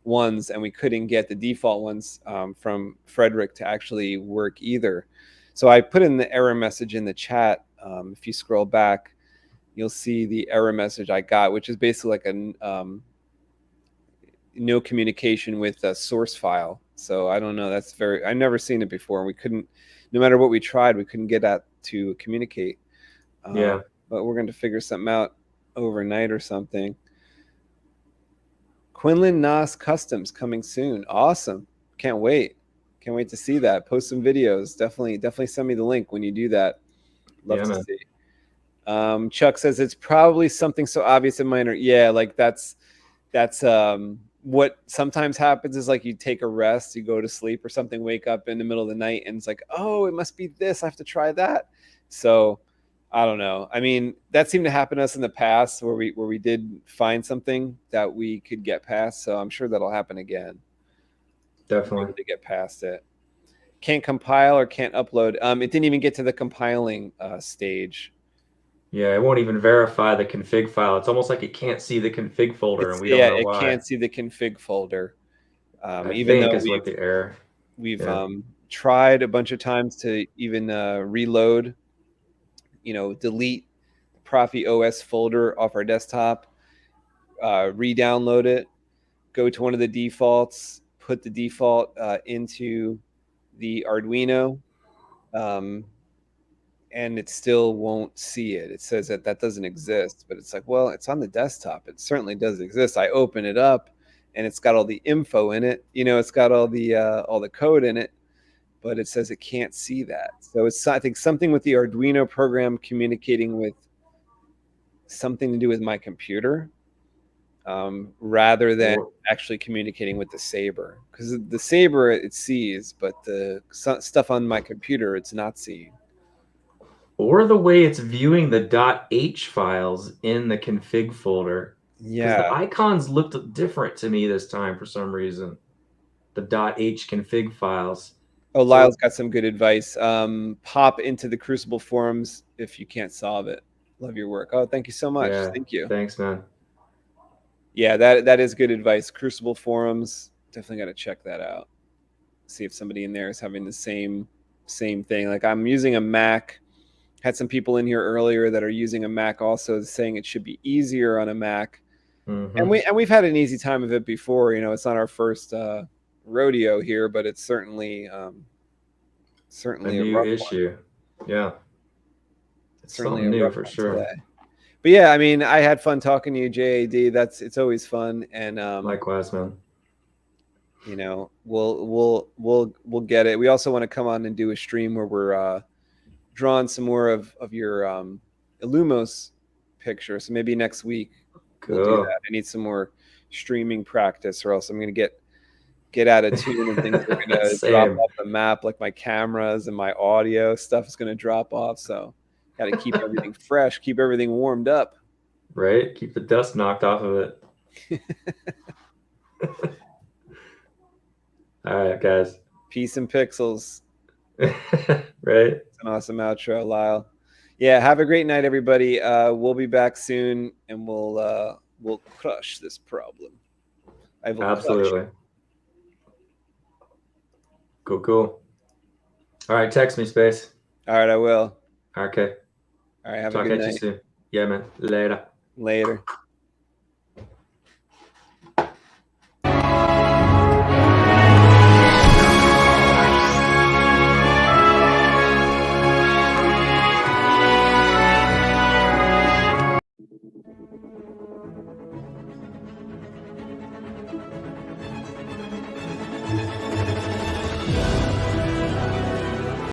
ones, and we couldn't get the default ones from Frederick to actually work either. So I put in the error message in the chat. If you scroll back, you'll see the error message I got, which is basically like a no communication with a source file. So I don't know. I've never seen it before. We couldn't, no matter what we tried, we couldn't get that to communicate. Yeah. but we're going to figure something out overnight or something. Quinlan Nas Customs coming soon. Awesome. Can't wait. Can't wait to see that. Post some videos. Definitely send me the link when you do that. Love to see. Chuck says it's probably something so obvious and minor. Yeah, like that's what sometimes happens is like you take a rest, you go to sleep or something, wake up in the middle of the night, and it's like, oh, it must be this. I have to try that. So I don't know. I mean, that seemed to happen to us in the past where we did find something that we could get past. So I'm sure that'll happen again. Definitely to get past it. Can't compile or can't upload. It didn't even get to the compiling stage. Yeah, it won't even verify the config file. It's almost like it can't see the config folder, and we don't know why. Yeah, it can't see the config folder. I even think though is what the error. We've tried a bunch of times to even reload, delete the Proffie OS folder off our desktop, re-download it, go to one of the defaults, put the default into the Arduino, and it still won't see it. It says that doesn't exist, but it's like, well, it's on the desktop. It certainly does exist. I open it up, and it's got all the info in it. It's got all the code in it, but it says it can't see that. So it's, I think, something with the Arduino program communicating with something to do with my computer, rather than actually communicating with the Saber. Because the Saber it sees, but the stuff on my computer it's not seeing. Or the way it's viewing the .h files in the config folder. Yeah, the icons looked different to me this time for some reason. The .h config files. Oh, Lyle's got some good advice. Pop into the Crucible forums if you can't solve it. Love your work. Oh, thank you so much. Yeah, thank you. Thanks, man. Yeah, that is good advice. Crucible forums, definitely got to check that out. See if somebody in there is having the same thing. Like I'm using a Mac. Had some people in here earlier that are using a Mac also, saying it should be easier on a Mac. Mm-hmm. And we've had an easy time of it before. It's not our first rodeo here, but it's certainly a new rough issue. One. Yeah, it's Certainly something a new rough for one sure. Today. But yeah, I mean, I had fun talking to you, JAD. It's always fun, and likewise, man. We'll get it. We also want to come on and do a stream where we're drawing some more of your Illumos picture. So maybe next week we'll do that. I need some more streaming practice, or else I'm going to get out of tune and things are going to drop off the map. Like my cameras and my audio stuff is going to drop off. So got to keep everything fresh, keep everything warmed up. Right? Keep the dust knocked off of it. All right, guys. Peace and pixels. Right? It's an awesome outro, Lyle. Yeah, have a great night, everybody. We'll be back soon, and we'll crush this problem. Absolutely. Cool. All right, text me, Space. All right, I will. Okay. All right, have Talk a good at night. you soon. Yeah, man. Later. Later.